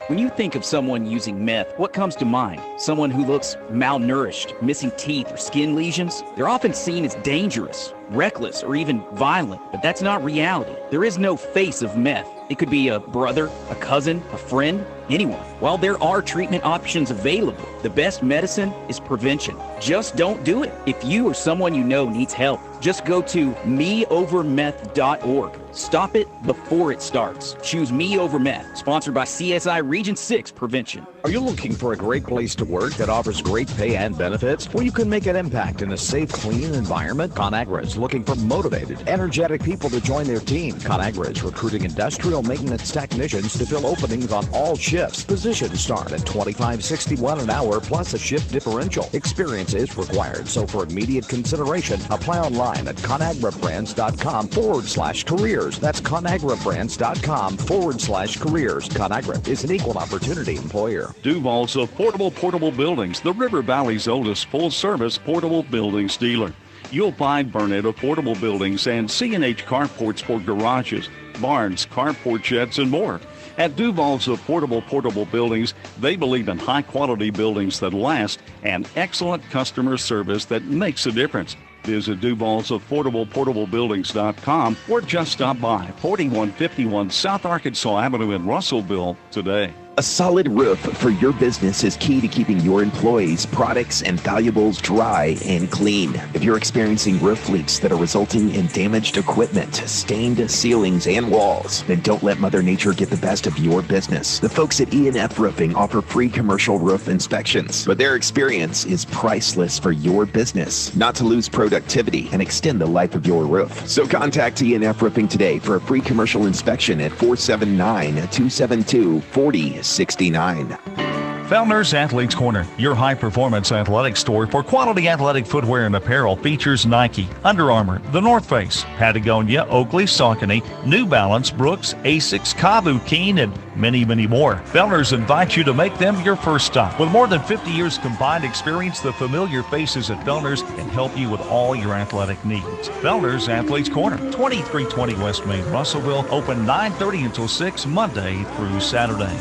When you think of someone using meth, what comes to mind? Someone who looks malnourished, missing teeth, or skin lesions? They're often seen as dangerous, reckless, or even violent, but that's not reality. There is no face of meth. It could be a brother, a cousin, a friend, anyone. While there are treatment options available, the best medicine is prevention. Just don't do it. If you or someone you know needs help, just go to meovermeth.org. Stop it before it starts. Choose Me Over Meth, sponsored by CSI Region 6 Prevention. Are you looking for a great place to work that offers great pay and benefits, where you can make an impact in a safe, clean environment? ConAgra is looking for motivated, energetic people to join their team. ConAgra is recruiting industrial maintenance technicians to fill openings on all shifts. Positions start at $25.61 an hour plus a shift differential. Experience is required, so for immediate consideration, apply online at ConAgraBrands.com/careers. That's ConAgraBrands.com/careers. ConAgra is an equal opportunity employer. Duval's Affordable Portable Buildings, the River Valley's oldest full-service portable buildings dealer. You'll find Burnett Affordable Buildings and C&H carports for garages, barns, carport sheds, and more. At Duval's Affordable Portable Buildings, they believe in high-quality buildings that last and excellent customer service that makes a difference. Visit Duval's AffordablePortableBuildings.com or just stop by 4151 South Arkansas Avenue in Russellville today. A solid roof for your business is key to keeping your employees, products, and valuables dry and clean. If you're experiencing roof leaks that are resulting in damaged equipment, stained ceilings, and walls, then don't let Mother Nature get the best of your business. The folks at E&F Roofing offer free commercial roof inspections, but their experience is priceless for your business, not to lose productivity and extend the life of your roof. So contact E&F Roofing today for a free commercial inspection at 479-272-4069. Fellner's Athletes Corner, your high-performance athletic store for quality athletic footwear and apparel, features Nike, Under Armour, The North Face, Patagonia, Oakley, Saucony, New Balance, Brooks, Asics, Kavu, Keen, and many, many more. Fellner's invites you to make them your first stop. With more than 50 years combined experience, the familiar faces at Fellner's can help you with all your athletic needs. Fellner's Athletes Corner, 2320 West Main, Russellville, open 9:30 until 6 Monday through Saturday.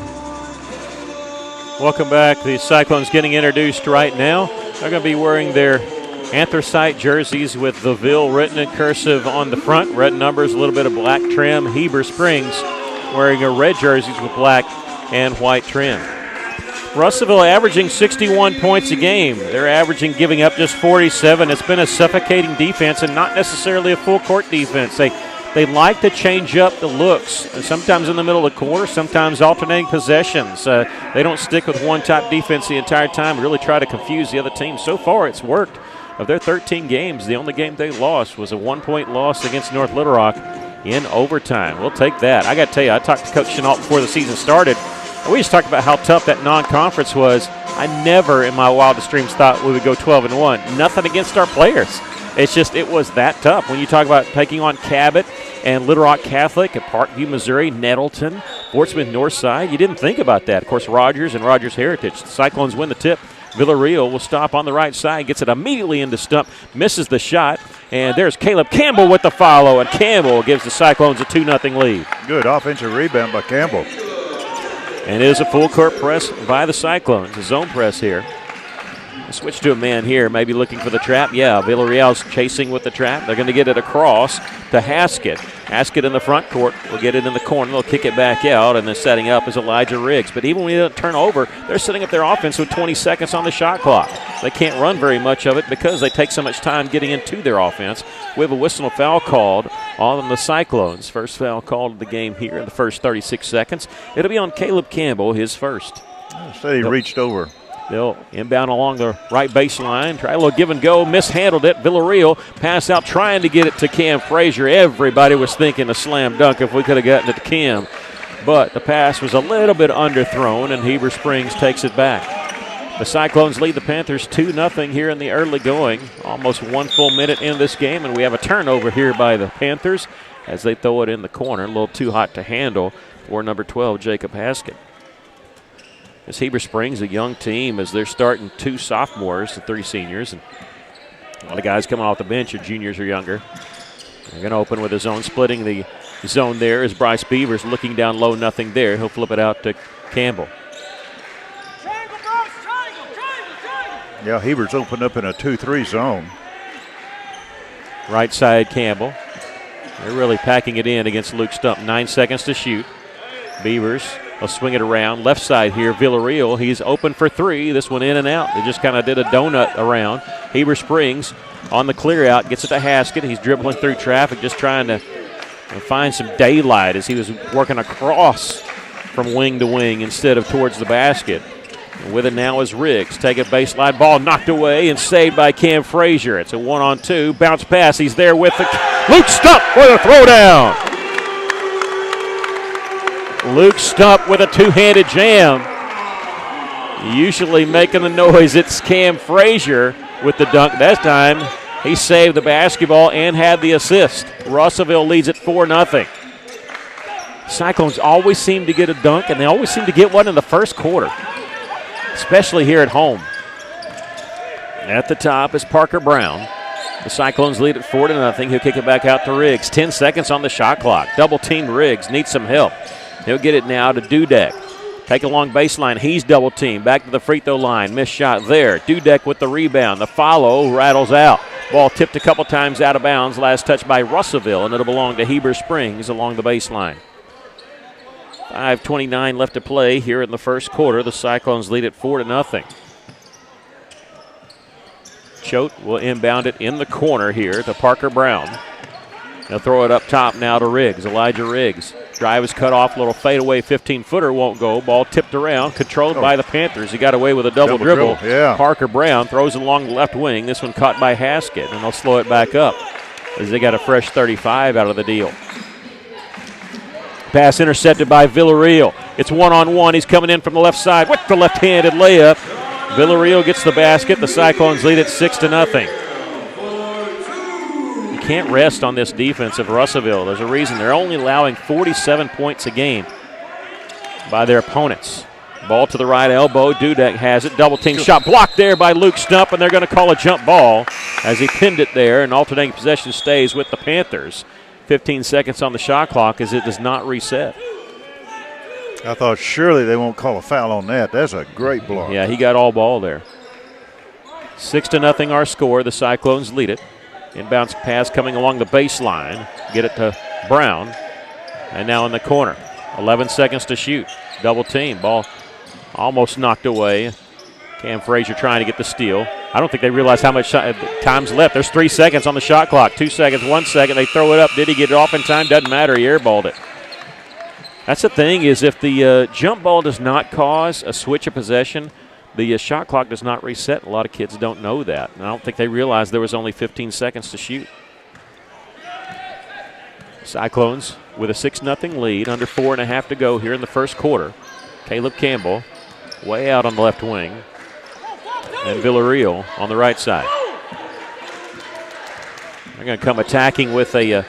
Welcome back. The Cyclones getting introduced right now. They're going to be wearing their anthracite jerseys with the Ville written in cursive on the front. Red numbers, a little bit of black trim. Heber Springs wearing a red jerseys with black and white trim. Russellville averaging 61 points a game. They're averaging giving up just 47. It's been a suffocating defense and not necessarily a full court defense. They like to change up the looks, sometimes in the middle of the quarter, sometimes alternating possessions. They don't stick with one type defense the entire time, really try to confuse the other team. So far, it's worked. Of their 13 games, the only game they lost was a 1-point loss against North Little Rock in overtime. We'll take that. I got to tell you, I talked to Coach Chenault before the season started. We just talked about how tough that non-conference was. I never in my wildest dreams thought we would go 12-1. Nothing against our players. It's just it was that tough. When you talk about taking on Cabot and Little Rock Catholic at Parkview, Missouri, Nettleton, Portsmouth Northside, you didn't think about that. Of course, Rogers and Rogers Heritage. The Cyclones win the tip. Villarreal will stop on the right side, gets it immediately into stump, misses the shot, and there's Caleb Campbell with the follow, and Campbell gives the Cyclones a 2-0 lead. Good offensive rebound by Campbell. And it is a full court press by the Cyclones, a zone press here. Switch to a man here, maybe looking for the trap. Yeah, Villarreal's chasing with the trap. They're going to get it across to Haskett. Haskett in the front court will get it in the corner. They'll kick it back out, and then setting up is Elijah Riggs. But even when they don't turn over, they're setting up their offense with 20 seconds on the shot clock. They can't run very much of it because they take so much time getting into their offense. We have a whistle and foul called on the Cyclones. First foul called of the game here in the first 36 seconds. It'll be on Caleb Campbell, his first. Instead he reached over. They'll inbound along the right baseline. Try a little give and go. Mishandled it. Villarreal pass out trying to get it to Cam Frazier. Everybody was thinking a slam dunk if we could have gotten it to Cam. But the pass was a little bit underthrown, and Heber Springs takes it back. The Cyclones lead the Panthers 2-0 here in the early going. Almost 1 full minute in this game, and we have a turnover here by the Panthers as they throw it in the corner. A little too hot to handle for number 12, Jacob Haskett. As Heber Springs, a young team, as they're starting 2 sophomores and 3 seniors. And a lot of guys coming off the bench are juniors or younger. They're going to open with a zone. Splitting the zone there is Bryce Beavers looking down low, nothing there. He'll flip it out to Campbell. Yeah, Heber's opened up in a 2-3 zone. Right side, Campbell. They're really packing it in against Luke Stump. 9 seconds to shoot. Beavers will swing it around. Left side here, Villarreal. He's open for 3. This one in and out. They just kind of did a donut around. Heber Springs on the clear out. Gets it to Haskett. He's dribbling through traffic, just trying to find some daylight as he was working across from wing to wing instead of towards the basket. With it now is Riggs. Take a baseline ball, knocked away and saved by Cam Frazier. It's a 1-on-2. Bounce pass. He's there with the Luke Stump for the throwdown. Luke Stump with a 2-handed jam. Usually making the noise. It's Cam Frazier with the dunk. That time he saved the basketball and had the assist. Russellville leads at 4-0. Cyclones always seem to get a dunk, and they always seem to get one in the first quarter, especially here at home. At the top is Parker Brown. The Cyclones lead at 4-0. He'll kick it back out to Riggs. 10 seconds on the shot clock. Double-teamed Riggs. Needs some help. He'll get it now to Dudek. Take a long baseline. He's double-teamed. Back to the free throw line. Missed shot there. Dudek with the rebound. The follow rattles out. Ball tipped a couple times out of bounds. Last touch by Russellville, and it'll belong to Heber Springs along the baseline. 5:29 left to play here in the first quarter. The Cyclones lead at 4-0. Choate will inbound it in the corner here to Parker Brown. They'll throw it up top now to Riggs. Elijah Riggs. Drive is cut off. Little fadeaway 15-footer won't go. Ball tipped around. Controlled by the Panthers. He got away with a double dribble. Yeah. Parker Brown throws it along the left wing. This one caught by Haskett, and they'll slow it back up as they got a fresh 35 out of the deal. Pass intercepted by Villarreal. It's 1-on-1. He's coming in from the left side with the left-handed layup. Villarreal gets the basket. The Cyclones lead at 6-0. You can't rest on this defense of Russellville. There's a reason they're only allowing 47 points a game by their opponents. Ball to the right elbow. Dudek has it. Double team shot blocked there by Luke Stump, and they're going to call a jump ball as he pinned it there, and alternating possession stays with the Panthers. 15 seconds on the shot clock as it does not reset. I thought surely they won't call a foul on that. That's a great block. Yeah, he got all ball there. 6-0 our score. The Cyclones lead it. Inbounds pass coming along the baseline. Get it to Brown. And now in the corner. 11 seconds to shoot. Double team. Ball almost knocked away. Cam Frazier trying to get the steal. I don't think they realize how much time's left. There's 3 seconds on the shot clock. 2 seconds, 1 second. They throw it up. Did he get it off in time? Doesn't matter. He airballed it. That's the thing, is if the jump ball does not cause a switch of possession, the shot clock does not reset. A lot of kids don't know that. And I don't think they realized there was only 15 seconds to shoot. Cyclones with a 6-0 lead. Under 4.5 to go here in the first quarter. Caleb Campbell way out on the left wing. And Villarreal on the right side. They're going to come attacking with a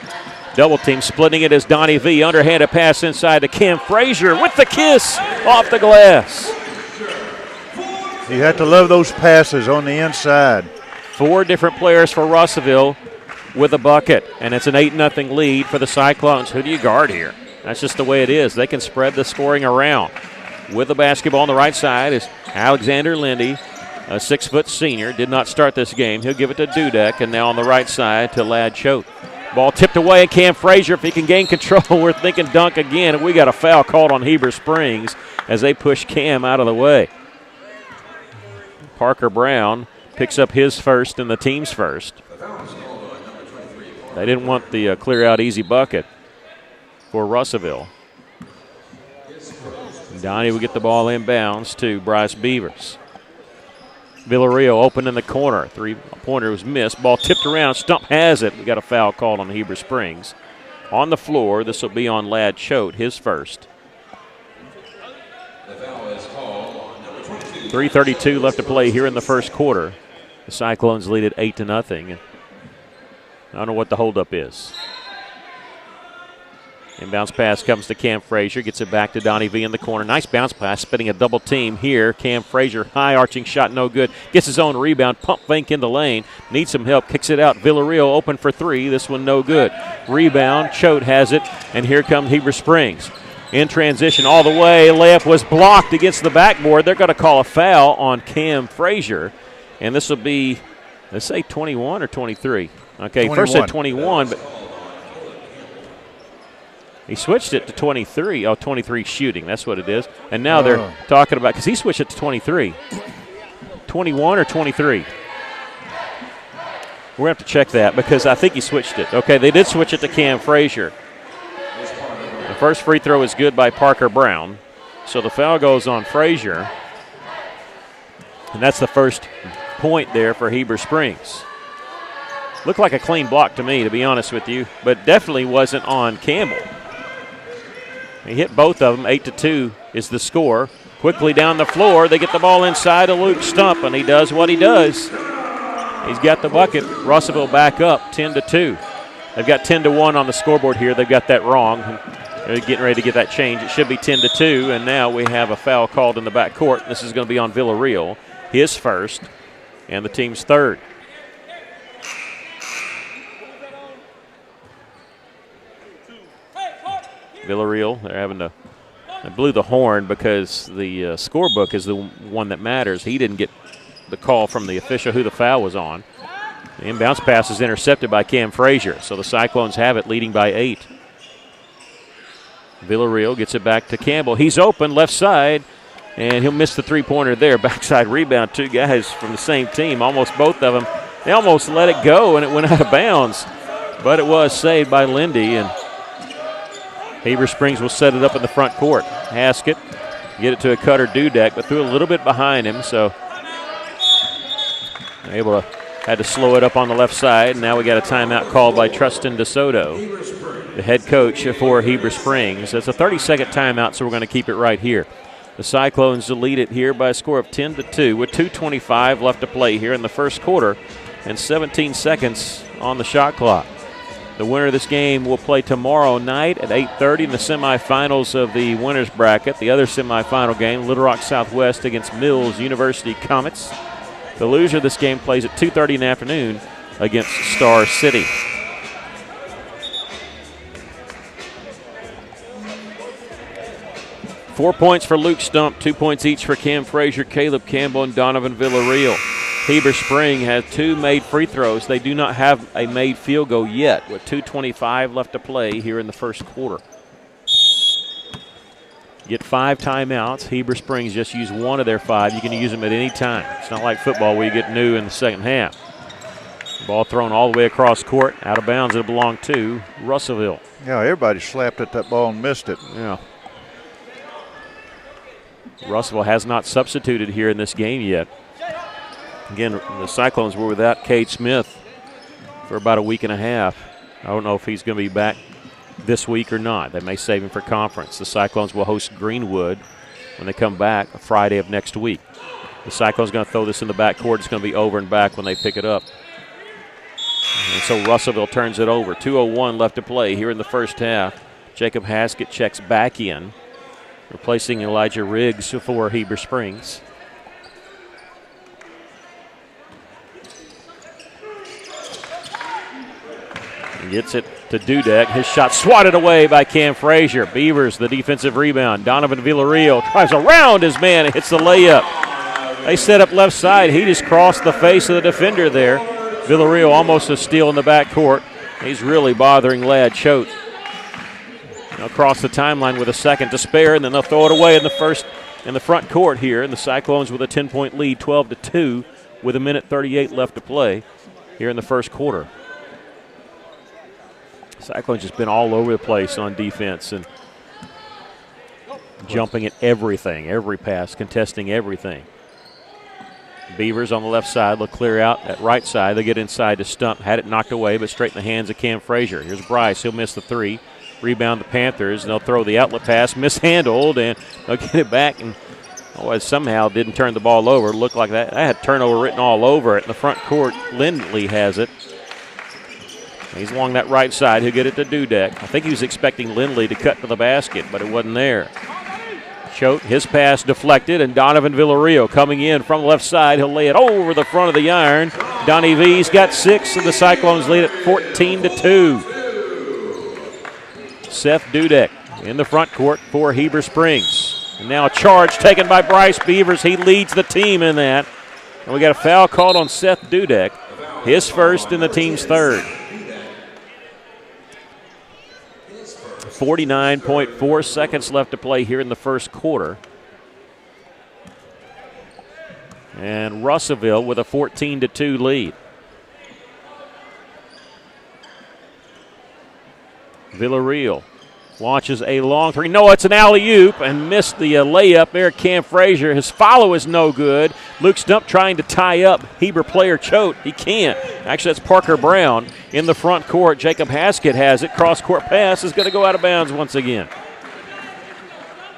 double team, splitting it as Donnie V. Underhanded pass inside to Cam Frazier with the kiss off the glass. You have to love those passes on the inside. 4 different players for Russellville with a bucket, and it's an 8-0 lead for the Cyclones. Who do you guard here? That's just the way it is. They can spread the scoring around. With the basketball on the right side is Alexander Lindy, a 6-foot senior. Did not start this game. He'll give it to Dudek, and now on the right side to Ladd Choate. Ball tipped away, and Cam Frazier, if he can gain control, we're thinking dunk again, and we got a foul called on Heber Springs as they push Cam out of the way. Parker Brown picks up his first and the team's first. They didn't want the clear-out easy bucket for Russellville. Donnie will get the ball inbounds to Bryce Beavers. Villarreal open in the corner. Three-pointer was missed. Ball tipped around. Stump has it. We got a foul called on Heber Springs. On the floor, this will be on Ladd Choate, his first. 3:32 left to play here in the first quarter. The Cyclones lead at 8-0. I don't know what the holdup is. Inbounds pass comes to Cam Frazier. Gets it back to Donnie V in the corner. Nice bounce pass, spitting a double team here. Cam Frazier, high arching shot, no good. Gets his own rebound. Pump fake in the lane. Needs some help. Kicks it out. Villarreal open for three. This one no good. Rebound. Choate has it. And here comes Heber Springs. In transition all the way. Layup was blocked against the backboard. They're going to call a foul on Cam Frazier. And this will be, let's say 21 or 23. Okay, 21. First said 21, but he switched it to 23. Oh, 23 shooting. That's what it is. And now they're talking about, because he switched it to 23. 21 or 23? We're going to have to check that because I think he switched it. Okay, they did switch it to Cam Frazier. The first free throw is good by Parker Brown. So the foul goes on Frazier. And that's the first point there for Heber Springs. Looked like a clean block to me, to be honest with you, but definitely wasn't on Campbell. He hit both of them. 8-2 is the score. Quickly down the floor, they get the ball inside of Luke Stump, and he does what he does. He's got the bucket. Russellville back up 10-2. They've got 10-1 on the scoreboard here. They've got that wrong. They're getting ready to get that change. It should be 10-2, and now we have a foul called in the backcourt. This is going to be on Villarreal, his first, and the team's third. Villarreal, they're having to, they blew the horn because the scorebook is the one that matters. He didn't get the call from the official who the foul was on. The inbounds pass is intercepted by Cam Frazier, so the Cyclones have it, leading by 8. Villarreal gets it back to Campbell. He's open, left side, and he'll miss the three-pointer there. Backside rebound, two guys from the same team, almost both of them. They almost let it go, and it went out of bounds, but it was saved by Lindy, and Heber Springs will set it up in the front court. Haskett get it to a Cutter Dudek, but threw a little bit behind him, so had to slow it up on the left side. And now we got a timeout called by Trustin DeSoto, the head coach for Heber Springs. It's a 30-second timeout, so we're going to keep it right here. The Cyclones lead it here by a score of 10-2 with 2:25 left to play here in the first quarter and 17 seconds on the shot clock. The winner of this game will play tomorrow night at 8:30 in the semifinals of the winners bracket. The other semifinal game, Little Rock Southwest against Mills University Comets. The loser of this game plays at 2:30 in the afternoon against Star City. Four points for Luke Stump, 2 points each for Cam Frazier, Caleb Campbell, and Donovan Villarreal. Heber Spring has 2 made free throws. They do not have a made field goal yet with 2:25 left to play here in the first quarter. Get 5 timeouts. Heber Springs just used 1 of their 5. You can use them at any time. It's not like football where you get new in the second half. Ball thrown all the way across court. Out of bounds. It'll belong to Russellville. Yeah, everybody slapped at that ball and missed it. Yeah. Russellville has not substituted here in this game yet. Again, the Cyclones were without Cade Smith for about a week and a half. I don't know if he's going to be back this week or not. They may save him for conference. The Cyclones will host Greenwood when they come back Friday of next week. The Cyclones going to throw this in the backcourt. It's going to be over and back when they pick it up. And so Russellville turns it over. 2:01 left to play here in the first half. Jacob Haskett checks back in, replacing Elijah Riggs for Heber Springs. He gets it to Dudek. His shot swatted away by Cam Frazier. Beavers, the defensive rebound. Donovan Villarreal drives around his man and hits the layup. They set up left side. He just crossed the face of the defender there. Villarreal almost a steal in the backcourt. He's really bothering Ladd Choate. Across the timeline with a second to spare, and then they'll throw it away in the front court here. And the Cyclones with a 10-point lead, 12-2, with 1:38 left to play here in the first quarter. Cyclones just been all over the place on defense, and jumping at everything, every pass, contesting everything. Beavers on the left side look clear out at right side. They get inside to Stump. Had it knocked away, but straight in the hands of Cam Frazier. Here's Bryce. He'll miss the three. Rebound the Panthers, and they'll throw the outlet pass. Mishandled, and they'll get it back. And somehow didn't turn the ball over. Looked like that had turnover written all over it. In the front court, Lindley has it. He's along that right side. He'll get it to Dudek. I think he was expecting Lindley to cut to the basket, but it wasn't there. Choate, his pass deflected, and Donovan Villarreal coming in from the left side. He'll lay it over the front of the iron. Donnie V's got 6, and the Cyclones lead at 14-2. Seth Dudek in the front court for Heber Springs. And now a charge taken by Bryce Beavers. He leads the team in that. And we got a foul called on Seth Dudek, his first and the team's third. 49.4 seconds left to play here in the first quarter. And Russellville with a 14-2 lead. Villarreal launches a long three. No, it's an alley-oop and missed the layup there. Cam Frazier. His follow is no good. Luke Stump trying to tie up Heber player Choate. He can't. Actually, that's Parker Brown in the front court. Jacob Haskett has it. Cross-court pass is going to go out of bounds once again.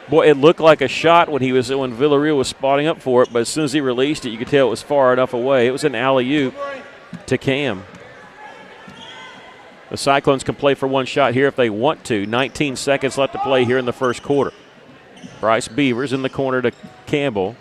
Boy, it looked like a shot when Villarreal was spotting up for it, but as soon as he released it, you could tell it was far enough away. It was an alley-oop to Cam. The Cyclones can play for one shot here if they want to. 19 seconds left to play here in the first quarter. Bryce Beavers in the corner to Campbell.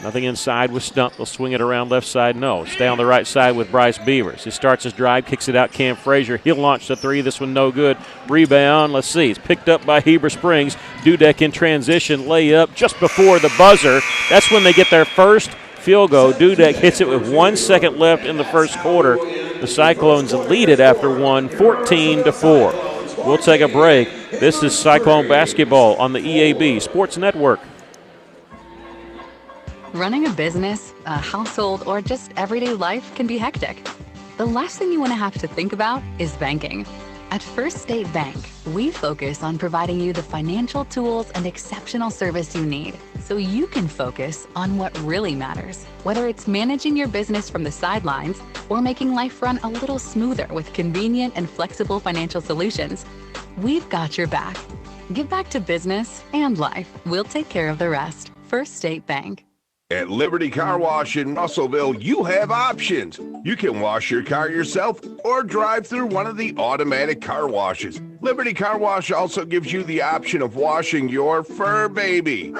Nothing inside with Stump. They'll swing it around left side. No. Stay on the right side with Bryce Beavers. He starts his drive, kicks it out. Cam Frazier. He'll launch the three. This one no good. Rebound. Let's see. It's picked up by Heber Springs. Dudek in transition. Layup just before the buzzer. That's when they get their first field goal. Dudek hits it with 1 second left in the first quarter. The Cyclones lead it after one, 14-4. We'll take a break. This is Cyclone basketball on the EAB Sports Network. Running a business, a household, or just everyday life can be hectic. The last thing you want to have to think about is banking. At First State Bank, we focus on providing you the financial tools and exceptional service you need so you can focus on what really matters. Whether it's managing your business from the sidelines or making life run a little smoother with convenient and flexible financial solutions, we've got your back. Give back to business and life. We'll take care of the rest. First State Bank. At Liberty Car Wash in Russellville, you have options. You can wash your car yourself or drive through one of the automatic car washes. Liberty Car Wash also gives you the option of washing your fur baby.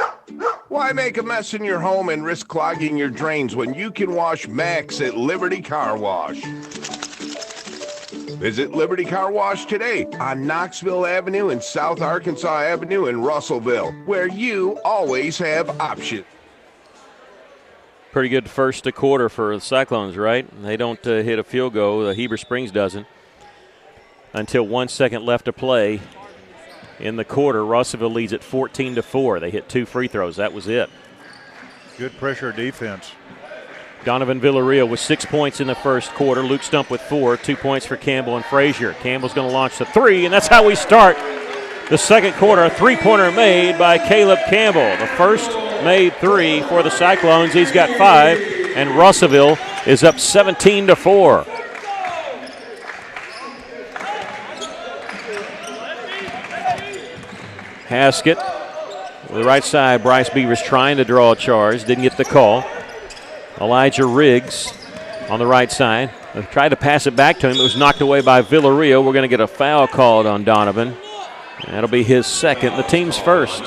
Why make a mess in your home and risk clogging your drains when you can wash Max at Liberty Car Wash? Visit Liberty Car Wash today on Knoxville Avenue and South Arkansas Avenue in Russellville, where you always have options. Pretty good first quarter for the Cyclones, right? They don't hit a field goal. Heber Springs doesn't. Until 1 second left to play in the quarter. Russellville leads at 14-4. They hit 2 free throws. That was it. Good pressure defense. Donovan Villarreal with 6 points in the first quarter. Luke Stump with 4. 2 points for Campbell and Frazier. Campbell's going to launch the three, and that's how we start the second quarter. A three-pointer made by Caleb Campbell. The first made 3 for the Cyclones. He's got 5, and Russellville is up 17-4. Haskett, to the right side. Bryce Beavers trying to draw a charge. Didn't get the call. Elijah Riggs on the right side. They tried to pass it back to him. It was knocked away by Villarreal. We're going to get a foul called on Donovan. That'll be his second, the team's first.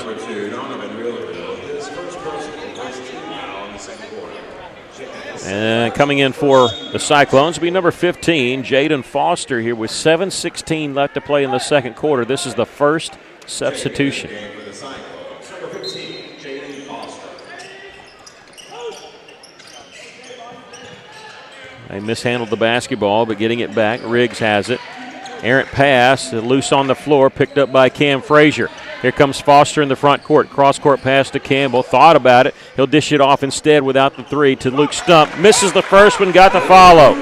And coming in for the Cyclones will be number 15, Jaden Foster, here with 7:16 left to play in the second quarter. This is the first substitution. They mishandled the basketball, but getting it back. Riggs has it. Errant pass, loose on the floor, picked up by Cam Frazier. Here comes Foster in the front court. Cross-court pass to Campbell. Thought about it. He'll dish it off instead without the three to Luke Stump. Misses the first one, got the follow.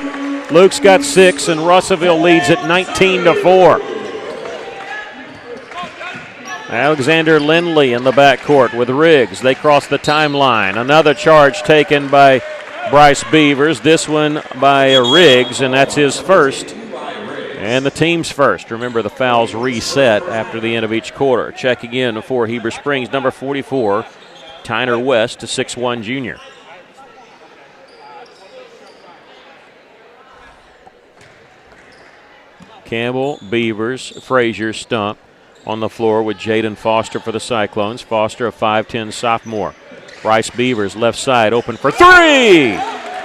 Luke's got 6, and Russellville leads at 19-4. Alexander Lindley in the backcourt with Riggs. They cross the timeline. Another charge taken by Bryce Beavers. This one by Riggs, and that's his first. And the team's first. Remember, the fouls reset after the end of each quarter. Checking in for Heber Springs, number 44, Tyner West, a 6'1 junior. Campbell, Beavers, Frazier, Stump on the floor with Jaden Foster for the Cyclones. Foster, a 5'10 sophomore. Bryce Beavers, left side, open for three!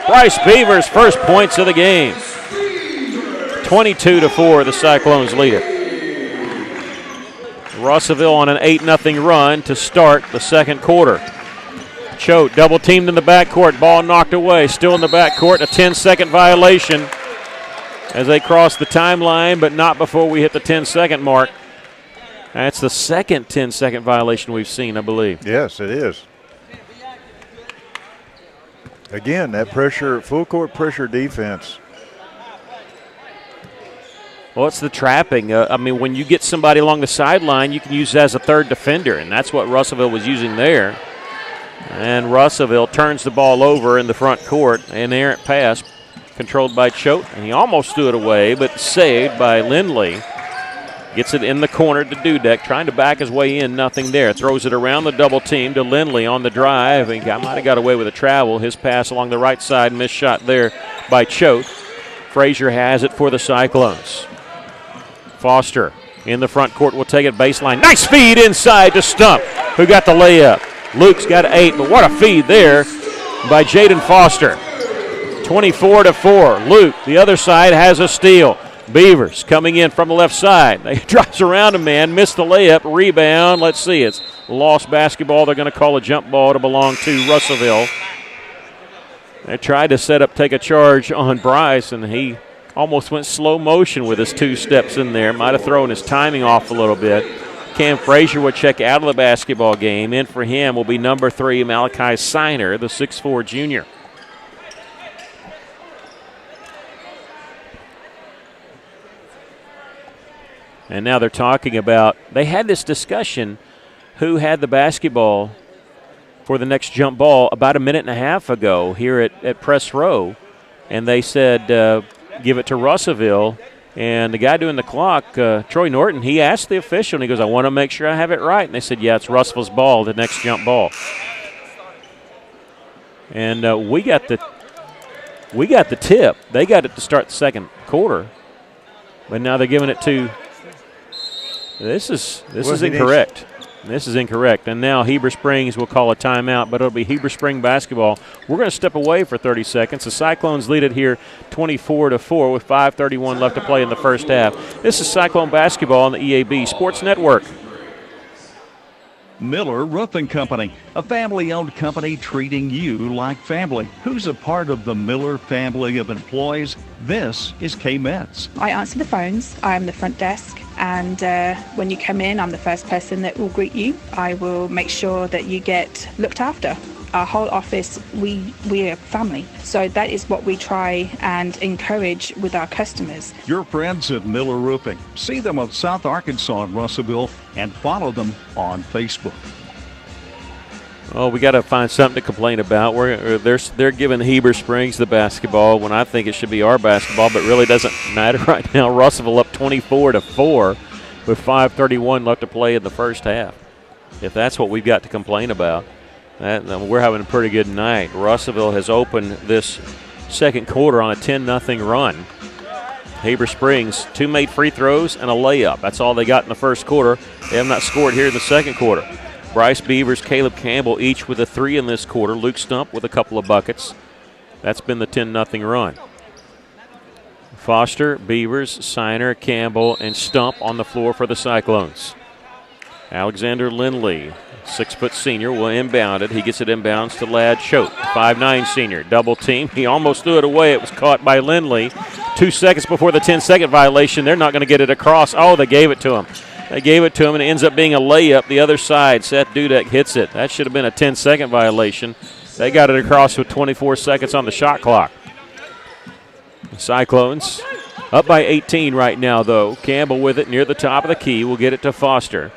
Bryce Beavers' first points of the game. 22-4, the Cyclones lead it. Russellville on an 8-0 run to start the second quarter. Choate double teamed in the backcourt, ball knocked away, still in the backcourt, a 10-second violation as they cross the timeline, but not before we hit the 10-second mark. That's the second 10-second violation we've seen, I believe. Yes, it is. Again, that pressure, full court pressure defense. Well, it's the trapping. I mean, when you get somebody along the sideline, you can use as a third defender, and that's what Russellville was using there. And Russellville turns the ball over in the front court. An errant pass controlled by Choate, and he almost threw it away, but saved by Lindley. Gets it in the corner to Dudek, trying to back his way in, nothing there. Throws it around the double team to Lindley on the drive. He might have got away with a travel. His pass along the right side, missed shot there by Choate. Frazier has it for the Cyclones. Foster in the front court will take it baseline. Nice feed inside to Stump, who got the layup. Luke's got 8, but what a feed there by Jaden Foster. 24-4. Luke, the other side, has a steal. Beavers coming in from the left side. They drops around a man, missed the layup, rebound. Let's see, it's lost basketball. They're going to call a jump ball to belong to Russellville. They tried to take a charge on Bryce, and he almost went slow motion with his 2 steps in there. Might have thrown his timing off a little bit. Cam Frazier will check out of the basketball game. In for him will be number 3, Malachi Siner, the 6'4 junior. And now they're talking about, they had this discussion, who had the basketball for the next jump ball about a minute and a half ago here at Press Row. And they said, give it to Russellville. And the guy doing the clock, Troy Norton, he asked the official, and he goes, I want to make sure I have it right. And they said, yeah, it's Russellville's ball, the next jump ball. And we got the tip. They got it to start the second quarter. But now they're giving it to – this is incorrect. This is incorrect. And now Heber Springs will call a timeout, but it'll be Heber Spring basketball. We're going to step away for 30 seconds. The Cyclones lead it here 24-4 with 5:31 left to play in the first half. This is Cyclone basketball on the EAB Sports Network. Miller Roofing Company, a family-owned company treating you like family. Who's a part of the Miller family of employees? This is K-Mets. I answer the phones. I am the front desk. And when you come in, I'm the first person that will greet you. I will make sure that you get looked after. Our whole office, we're a family. So that is what we try and encourage with our customers. Your friends at Miller Roofing. See them on South Arkansas and Russellville, and follow them on Facebook. Oh, we got to find something to complain about. They're giving Heber Springs the basketball when I think it should be our basketball, but really doesn't matter right now. Russellville up 24-4 with 5:31 left to play in the first half. If that's what we've got to complain about, we're having a pretty good night. Russellville has opened this second quarter on a 10-0 run. Heber Springs, 2 made free throws and a layup. That's all they got in the first quarter. They have not scored here in the second quarter. Bryce Beavers, Caleb Campbell each with a 3 in this quarter. Luke Stump with a couple of buckets. That's been the 10-0 run. Foster, Beavers, Siner, Campbell, and Stump on the floor for the Cyclones. Alexander Lindley, 6' senior, will inbound it. He gets it inbounds to Ladd Choate, 5'9 senior. Double team. He almost threw it away. It was caught by Lindley. 2 seconds before the 10-second violation. They're not going to get it across. Oh, they gave it to him. They gave it to him, and it ends up being a layup. The other side, Seth Dudek hits it. That should have been a 10-second violation. They got it across with 24 seconds on the shot clock. Cyclones up by 18 right now, though. Campbell with it near the top of the key. Will get it to Foster.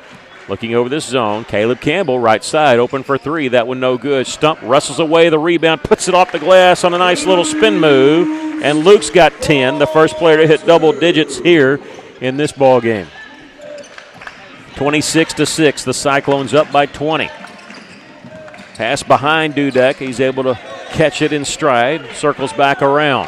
Looking over this zone, Caleb Campbell, right side, open for three. That one no good. Stump wrestles away the rebound, puts it off the glass on a nice little spin move. And Luke's got 10, the first player to hit double digits here in this ball game. 26-6, the Cyclones up by 20. Pass behind Dudek. He's able to catch it in stride, circles back around.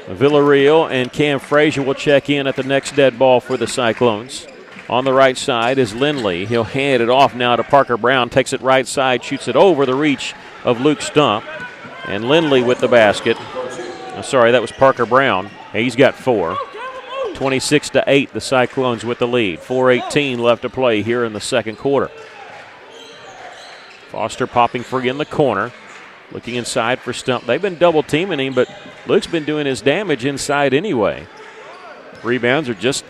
Villarreal and Cam Frazier will check in at the next dead ball for the Cyclones. On the right side is Lindley. He'll hand it off now to Parker Brown. Takes it right side, shoots it over the reach of Luke Stump. And Lindley with the basket. Sorry, that was Parker Brown. He's got 4. 26-8, the Cyclones with the lead. 4:18 left to play here in the second quarter. Foster popping free in the corner. Looking inside for Stump. They've been double teaming him, but Luke's been doing his damage inside anyway. Rebounds are just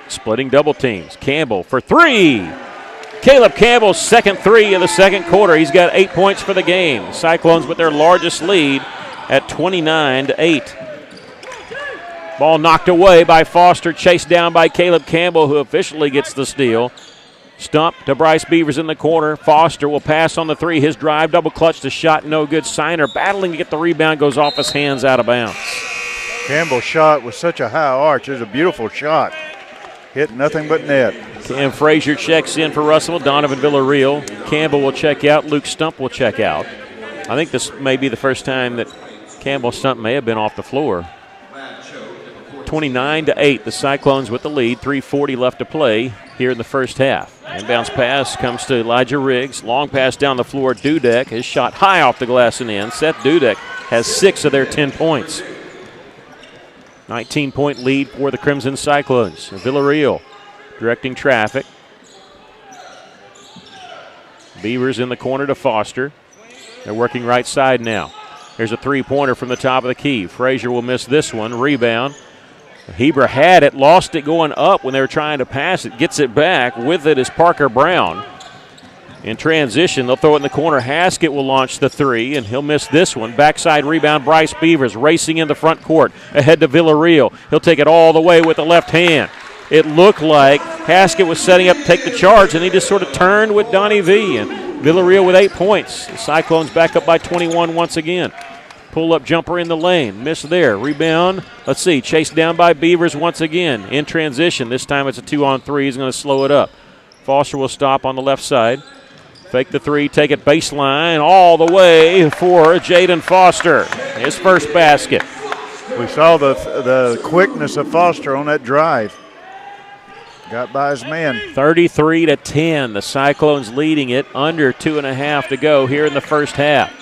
splitting double teams. Campbell for three. Caleb Campbell's second three of the second quarter. He's got 8 points for the game. Cyclones with their largest lead at 29-8. Ball knocked away by Foster, chased down by Caleb Campbell, who officially gets the steal. Stump to Bryce Beavers in the corner. Foster will pass on the three. His drive, double clutch, the shot, no good. Signer battling to get the rebound, goes off his hands, out of bounds. Campbell's shot was such a high arch. It was a beautiful shot. Hit nothing but net. Cam Frazier checks in for Russell. Donovan Villarreal. Campbell will check out. Luke Stump will check out. I think this may be the first time that Campbell Stump may have been off the floor. 29-8, the Cyclones with the lead. 3:40 left to play here in the first half. Inbounds pass comes to Elijah Riggs. Long pass down the floor. Dudek. His shot high off the glass and in. Seth Dudek has 6 of their 10 points. 19-point lead for the Crimson Cyclones. Villarreal directing traffic. Beavers in the corner to Foster. They're working right side now. Here's a three-pointer from the top of the key. Frazier will miss this one. Rebound. Heber had it, lost it going up when they were trying to pass it. Gets it back. With it is Parker Brown. In transition, they'll throw it in the corner. Haskett will launch the three, and he'll miss this one. Backside rebound, Bryce Beavers racing in the front court. Ahead to Villarreal. He'll take it all the way with the left hand. It looked like Haskett was setting up to take the charge, and he just sort of turned with Donnie V. And Villarreal with 8 points. The Cyclones back up by 21 once again. Pull-up jumper in the lane. Miss there. Rebound. Let's see. Chased down by Beavers once again. In transition. This time it's a 2-on-3. He's going to slow it up. Foster will stop on the left side. Fake the three. Take it baseline. All the way for Jaden Foster. His first basket. We saw the quickness of Foster on that drive. Got by his man. 33-10. The Cyclones leading it. Under 2.5 to go here in the first half.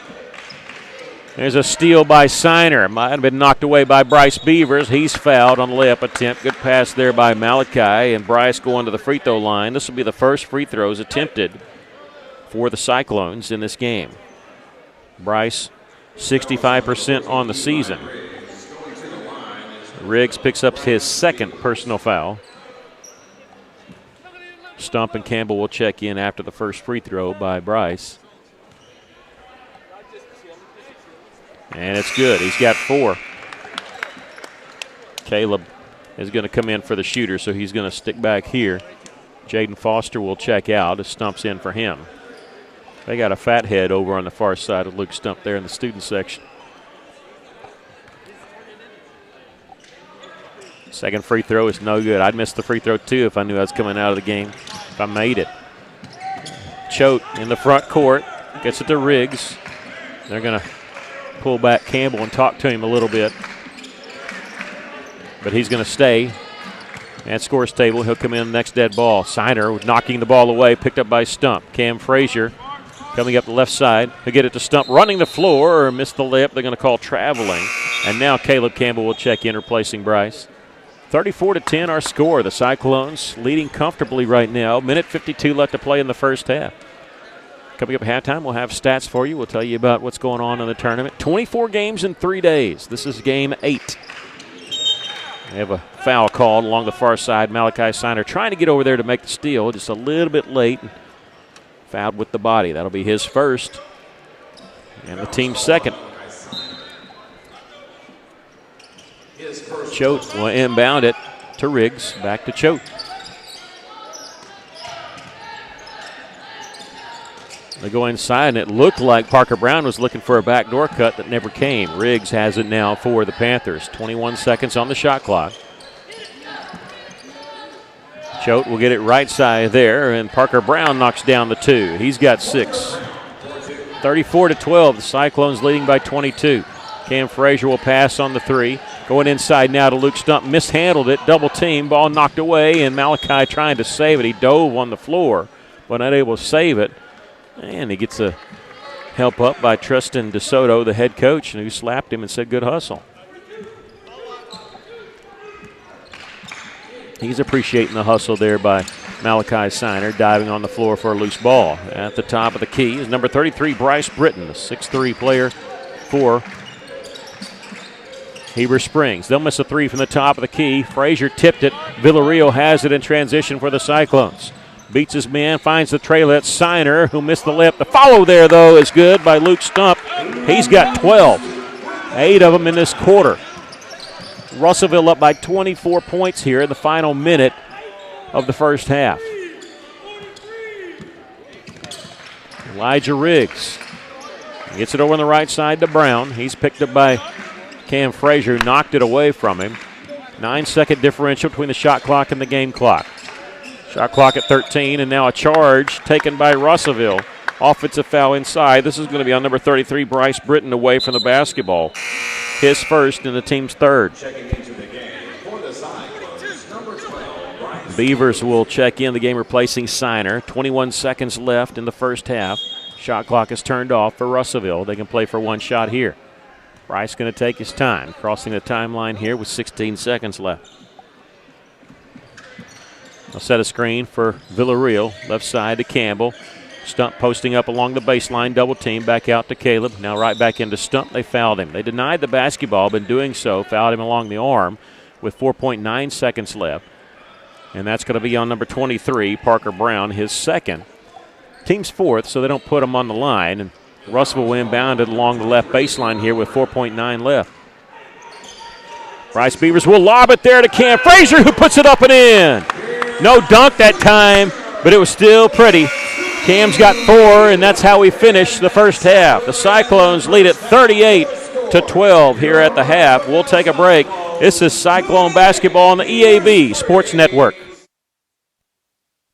There's a steal by Signer. Might have been knocked away by Bryce Beavers. He's fouled on the layup attempt. Good pass there by Malachi, and Bryce going to the free throw line. This will be the first free throws attempted for the Cyclones in this game. Bryce, 65% on the season. Riggs picks up his second personal foul. Stump and Campbell will check in after the first free throw by Bryce. And it's good. He's got 4. Caleb is going to come in for the shooter, so he's going to stick back here. Jaden Foster will check out as Stump's in for him. They got a fat head over on the far side of Luke Stump there in the student section. Second free throw is no good. I'd miss the free throw too if I knew I was coming out of the game, if I made it. Choate in the front court, gets it to Riggs. They're going to pull back Campbell and talk to him a little bit. But he's going to stay at scores table. He'll come in next dead ball. Signer knocking the ball away, picked up by Stump. Cam Frazier coming up the left side. He'll get it to Stump, running the floor, or missed the layup. They're going to call traveling. And now Caleb Campbell will check in, replacing Bryce. 34-10 our score. The Cyclones leading comfortably right now. Minute 52 left to play in the first half. Coming up at halftime, we'll have stats for you. We'll tell you about what's going on in the tournament. 24 games in 3 days. This is game 8. They have a foul called along the far side. Malachi Signer trying to get over there to make the steal. Just a little bit late. Fouled with the body. That'll be his first. And the team's second. Choate will inbound it to Riggs. Back to Choate. They go inside, and it looked like Parker Brown was looking for a backdoor cut that never came. Riggs has it now for the Panthers. 21 seconds on the shot clock. Choate will get it right side there, and Parker Brown knocks down the 2. He's got 6. 34-12, the Cyclones leading by 22. Cam Frazier will pass on the 3. Going inside now to Luke Stump. Mishandled it, double team, ball knocked away, and Malachi trying to save it. He dove on the floor, but not able to save it. And he gets a help up by Tristan DeSoto, the head coach, who slapped him and said, good hustle. He's appreciating the hustle there by Malachi Siner, diving on the floor for a loose ball. At the top of the key is number 33, Bryce Britton, the 6'3 player for Heber Springs. They'll miss a 3 from the top of the key. Frazier tipped it. Villarreal has it in transition for the Cyclones. Beats his man, finds the trailer. That's Siner, who missed the layup. The follow there, though, is good by Luke Stump. He's got 12. 8 of them in this quarter. Russellville up by 24 points here in the final minute of the first half. Elijah Riggs gets it over on the right side to Brown. He's picked up by Cam Frazier, knocked it away from him. 9-second differential between the shot clock and the game clock. Shot clock at 13, and now a charge taken by Russellville. Offensive foul inside. This is going to be on number 33, Bryce Britton, away from the basketball. His first and the team's third. Beavers will check in the game, replacing Siner. 21 seconds left in the first half. Shot clock is turned off for Russellville. They can play for one shot here. Bryce going to take his time, crossing the timeline here with 16 seconds left. They'll set a screen for Villarreal, left side to Campbell. Stump posting up along the baseline, double team, back out to Caleb. Now right back into Stump. They fouled him. They denied the basketball, but in doing so, fouled him along the arm with 4.9 seconds left. And that's going to be on number 23, Parker Brown, his second. Team's fourth, so they don't put him on the line. And Russell will inbound it along the left baseline here with 4.9 left. Bryce Beavers will lob it there to Cam Frazier, who puts it up and in. No dunk that time, but it was still pretty. Cam's got 4, and that's how we finish the first half. The Cyclones lead at 38-12 here at the half. We'll take a break. This is Cyclone basketball on the EAB Sports Network.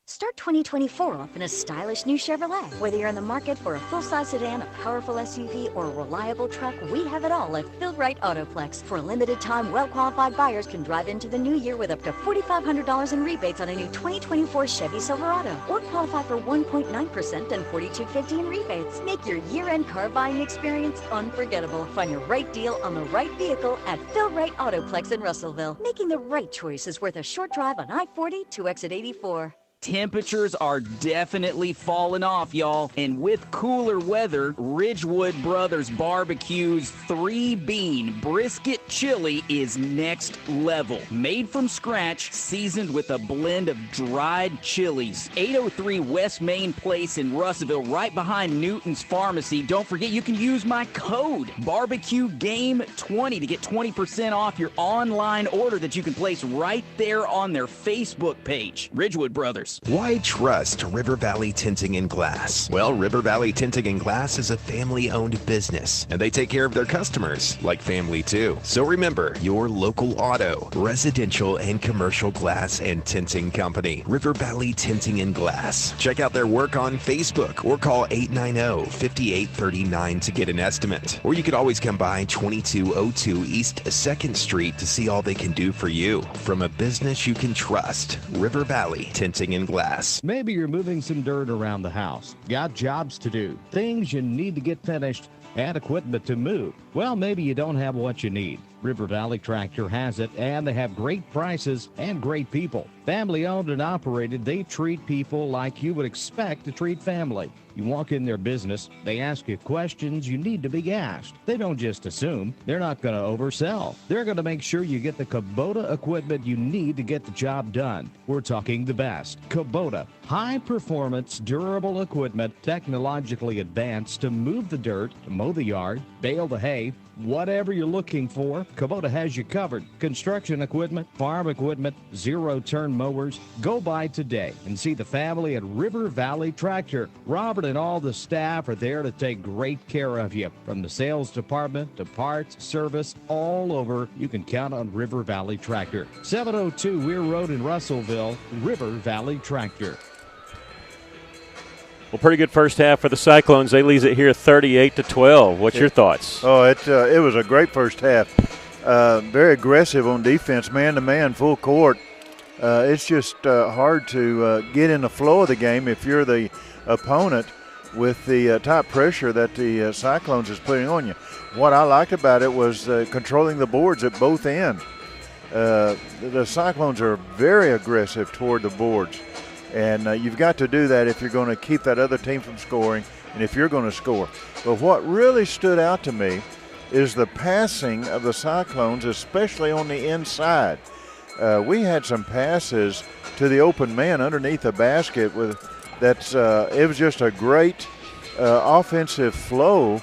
Start 2024 off in a stylish new Chevrolet. Whether you're in the market for a full-size sedan, a powerful SUV, or a reliable truck, we have it all at Phil Wright Autoplex. For a limited time, well-qualified buyers can drive into the new year with up to $4,500 in rebates on a new 2024 Chevy Silverado, or qualify for 1.9% and $4,250 in rebates. Make your year-end car buying experience unforgettable. Find your right deal on the right vehicle at Phil Wright Autoplex in Russellville. Making the right choice is worth a short drive on I-40 to exit 84. Temperatures are definitely falling off, y'all. And with cooler weather, Ridgewood Brothers Barbecue's 3-bean brisket chili is next level. Made from scratch, seasoned with a blend of dried chilies. 803 West Main Place in Russellville, right behind Newton's Pharmacy. Don't forget, you can use my code BarbecueGame20 to get 20% off your online order that you can place right there on their Facebook page. Ridgewood Brothers. Why trust River Valley Tinting and Glass? Well, River Valley Tinting and Glass is a family-owned business, and they take care of their customers like family too. So remember, your local auto, residential, and commercial glass and tinting company, River Valley Tinting and Glass. Check out their work on Facebook or call 890-5839 to get an estimate. Or you could always come by 2202 East 2nd Street to see all they can do for you. From a business you can trust, River Valley Tinting and Glass. Maybe you're moving some dirt around the house. Got jobs to do, things you need to get finished, and equipment to move. Well, maybe you don't have what you need. River Valley Tractor has it, and they have great prices and great people. Family owned and operated, they treat people like you would expect to treat family. You walk in their business, they ask you questions you need to be asked. They don't just assume. They're not going to oversell. They're going to make sure you get the Kubota equipment you need to get the job done. We're talking the best. Kubota, high-performance, durable equipment, technologically advanced to move the dirt, to mow the yard, bale the hay. Whatever you're looking for, Kubota has you covered. Construction equipment, farm equipment, zero-turn mowers. Go by today and see the family at River Valley Tractor. Robert and all the staff are there to take great care of you. From the sales department to parts, service, all over, you can count on River Valley Tractor. 702 Weir Road in Russellville, River Valley Tractor. Well, pretty good first half for the Cyclones. They lead it here 38-12. What's your thoughts? Oh, it was a great first half. Very aggressive on defense, man-to-man, full court. It's just hard to get in the flow of the game if you're the opponent with the top pressure that the Cyclones is putting on you. What I liked about it was controlling the boards at both ends. The Cyclones are very aggressive toward the boards. And you've got to do that if you're going to keep that other team from scoring and if you're going to score. But what really stood out to me is the passing of the Cyclones, especially on the inside. We had some passes to the open man underneath the basket. It was just a great offensive flow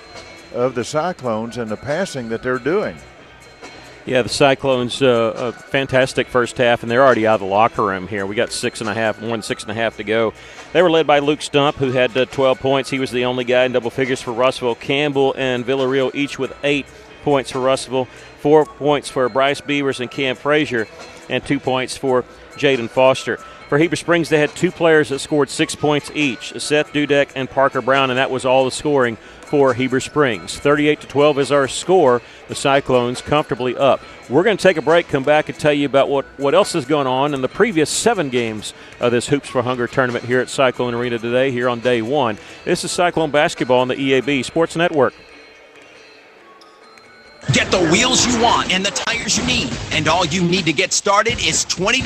of the Cyclones and the passing that they're doing. Yeah, the Cyclones, a fantastic first half, and they're already out of the locker room here. We got 6.5 to go. They were led by Luke Stump, who had 12 points. He was the only guy in double figures for Russellville. Campbell and Villarreal each with 8 points for Russellville, 4 points for Bryce Beavers and Cam Frazier, and 2 points for Jaden Foster. For Heber Springs, they had 2 players that scored 6 points each, Seth Dudek and Parker Brown, and that was all the scoring for Heber Springs. 38-12 is our score. The Cyclones comfortably up. We're going to take a break, come back and tell you about what else is going on in the previous 7 games of this Hoops for Hunger tournament here at Cyclone Arena today, here on day 1. This is Cyclone Basketball on the EAB Sports Network. Get the wheels you want and the tires you need. And all you need to get started is $20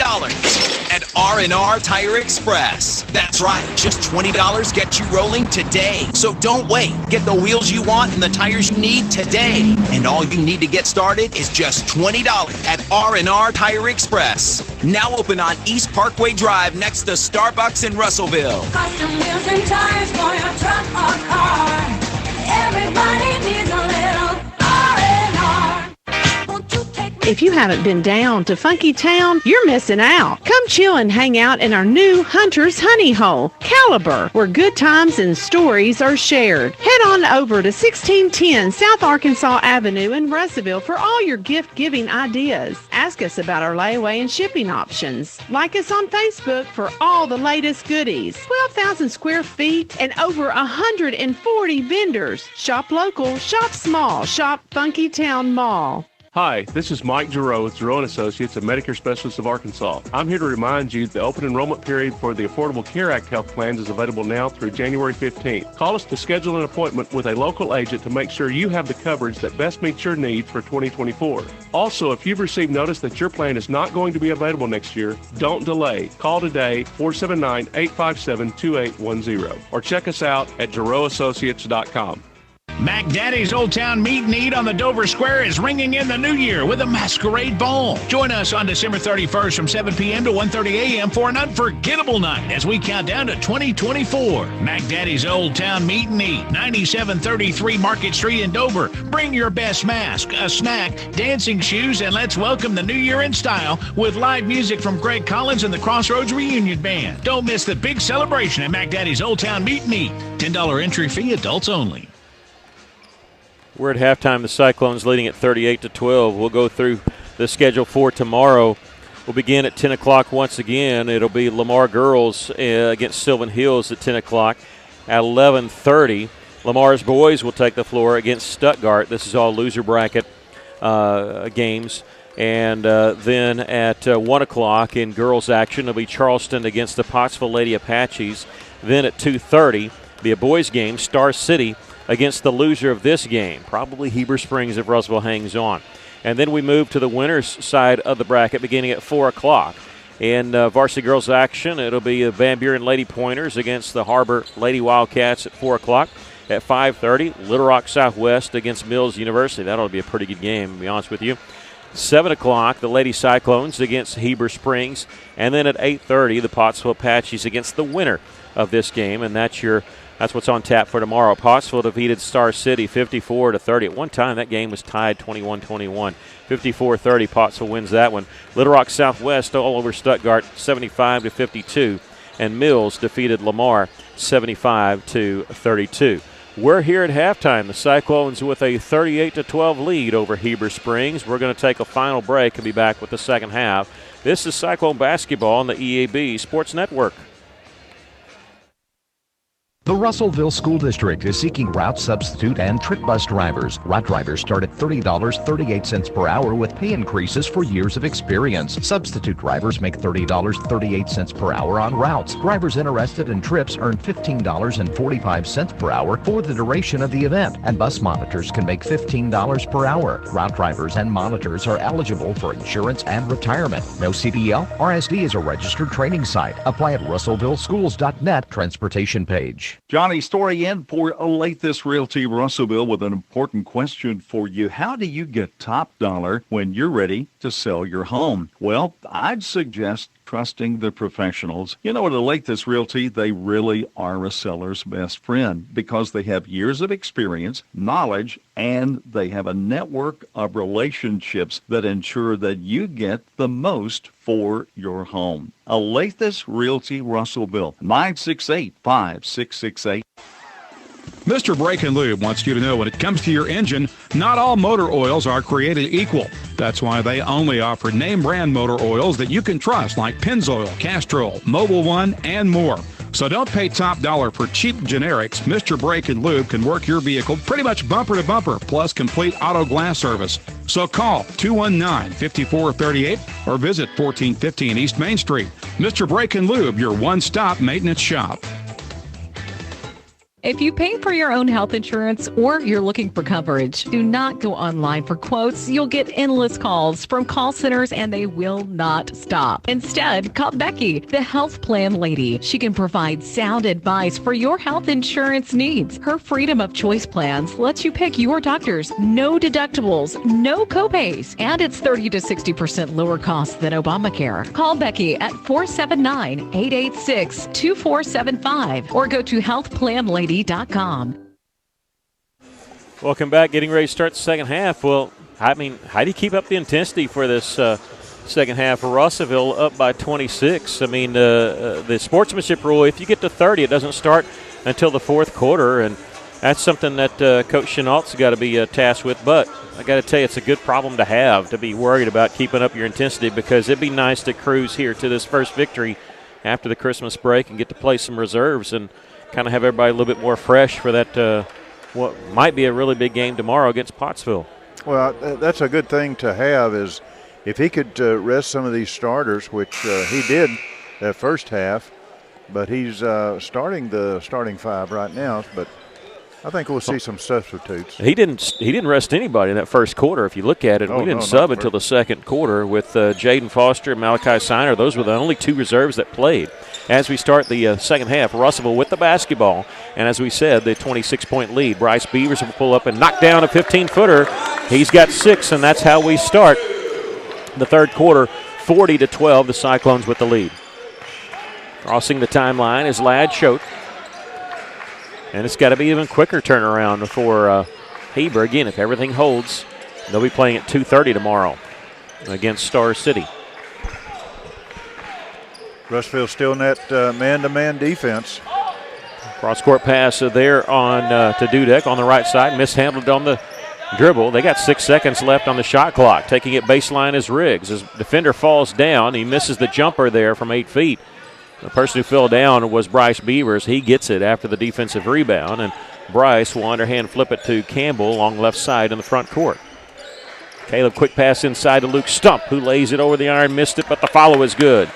at R&R Tire Express. That's right, just $20 gets you rolling today. So don't wait. Get the wheels you want and the tires you need today. And all you need to get started is just $20 at R&R Tire Express. Now open on East Parkway Drive next to Starbucks in Russellville. Custom wheels and tires for your truck or car. Everybody needs a little R&R. Won't you take me? If you haven't been down to Funky Town, you're missing out. Come chill and hang out in our new Hunter's Honey Hole, Caliber, where good times and stories are shared. Head on over to 1610 South Arkansas Avenue in Russellville for all your gift-giving ideas. Ask us about our layaway and shipping options. Like us on Facebook for all the latest goodies. 12,000 square feet and over 140 vendors. Shop local, shop small, shop Funky Town Mall. Hi, this is Mike Giroux with Giroux & Associates, a Medicare Specialist of Arkansas. I'm here to remind you the open enrollment period for the Affordable Care Act health plans is available now through January 15th. Call us to schedule an appointment with a local agent to make sure you have the coverage that best meets your needs for 2024. Also, if you've received notice that your plan is not going to be available next year, don't delay. Call today, 479-857-2810, or check us out at GirouxAssociates.com. Mac Daddy's Old Town Meet and Eat on the Dover Square is ringing in the new year with a Masquerade Ball. Join us on December 31st from 7 p.m. to 1:30 a.m. for an unforgettable night as we count down to 2024. Mac Daddy's Old Town Meet and Eat, 9733 Market Street in Dover. Bring your best mask, a snack, dancing shoes, and let's welcome the new year in style with live music from Greg Collins and the Crossroads Reunion Band. Don't miss the big celebration at Mac Daddy's Old Town Meet and Eat. $10 entry fee, adults only. We're at halftime. The Cyclones leading at 38-12. We'll go through the schedule for tomorrow. We'll begin at 10 o'clock once again. It'll be Lamar Girls against Sylvan Hills at 10 o'clock. At 11:30, Lamar's boys will take the floor against Stuttgart. This is all loser bracket games. And then at 1 o'clock in girls action, it'll be Charleston against the Pottsville Lady Apaches. Then at 2:30, be a boys game, Star City against the loser of this game, probably Heber Springs if Russellville hangs on. And then we move to the winners side of the bracket beginning at 4 o'clock. In varsity girls action, it'll be the Van Buren Lady Pointers against the Harbor Lady Wildcats at 4 o'clock. At 5:30, Little Rock Southwest against Mills University. That ought to be a pretty good game, to be honest with you. 7 o'clock, the Lady Cyclones against Heber Springs. And then at 8:30, the Pottsville Apaches against the winner of this game. And that's your That's what's on tap for tomorrow. Pottsville defeated Star City 54-30. At one time, that game was tied 21-21. 54-30, Pottsville wins that one. Little Rock Southwest all over Stuttgart 75-52. And Mills defeated Lamar 75-32. We're here at halftime. The Cyclones with a 38-12 lead over Heber Springs. We're going to take a final break and be back with the second half. This is Cyclone basketball on the EAB Sports Network. The Russellville School District is seeking route substitute and trip bus drivers. Route drivers start at $30.38 per hour with pay increases for years of experience. Substitute drivers make $30.38 per hour on routes. Drivers interested in trips earn $15.45 per hour for the duration of the event, and bus monitors can make $15 per hour. Route drivers and monitors are eligible for insurance and retirement. No CDL. RSD is a registered training site. Apply at russellvilleschools.net transportation page. Johnny Story in for Alathus Realty Russellville with an important question for you. How do you get top dollar when you're ready to sell your home? Well, I'd suggest trusting the professionals. You know, at Alathus Realty, they really are a seller's best friend because they have years of experience, knowledge, and they have a network of relationships that ensure that you get the most for your home. Alathus Realty Russellville, 968-5668. Mr. Brake and Lube wants you to know when it comes to your engine, not all motor oils are created equal. That's why they only offer name brand motor oils that you can trust, like Pennzoil, Castrol, Mobil One, and more. So don't pay top dollar for cheap generics. Mr. Brake and Lube can work your vehicle pretty much bumper to bumper, plus complete auto glass service. So call 219-5438 or visit 1415 East Main Street. Mr. Brake and Lube, your one-stop maintenance shop. If you pay for your own health insurance or you're looking for coverage, do not go online for quotes. You'll get endless calls from call centers and they will not stop. Instead, call Becky, the health plan lady. She can provide sound advice for your health insurance needs. Her freedom of choice plans lets you pick your doctors, no deductibles, no copays, and it's 30 to 60% lower cost than Obamacare. Call Becky at 479-886-2475 or go to healthplanlady.com. Welcome back. Getting ready to start the second half. Well, I mean, how do you keep up the intensity for this second half? For Russellville up by 26. I mean, the sportsmanship rule, if you get to 30, it doesn't start until the fourth quarter, and that's something that Coach Chenault's got to be tasked with. But I got to tell you, it's a good problem to have, to be worried about keeping up your intensity, because it'd be nice to cruise here to this first victory after the Christmas break and get to play some reserves and kind of have everybody a little bit more fresh for that what might be a really big game tomorrow against Pottsville. Well, that's a good thing to have, is if he could rest some of these starters, which he did that first half, but he's starting the starting five right now, but I think we'll see some substitutes. He didn't rest anybody in that first quarter. If you look at it, we didn't sub until the second quarter with Jaden Foster and Malachi Siner. Those were the only two reserves that played. As we start the second half, Russellville with the basketball, and as we said, the 26-point lead. Bryce Beavers will pull up and knock down a 15-footer. He's got 6, and that's how we start the third quarter. 40-12, the Cyclones with the lead. Crossing the timeline is Ladd Choate. And it's got to be even quicker turnaround for Heber. Again, if everything holds, they'll be playing at 2:30 tomorrow against Star City. Russellville still in that man-to-man defense. Cross-court pass there on to Dudek on the right side. Mishandled on the dribble. They got 6 seconds left on the shot clock. Taking it baseline is Riggs. His defender falls down. He misses the jumper there from 8 feet. The person who fell down was Bryce Beavers. He gets it after the defensive rebound, and Bryce will underhand flip it to Campbell along left side in the front court. Caleb, quick pass inside to Luke Stump, who lays it over the iron, missed it, but the follow is good.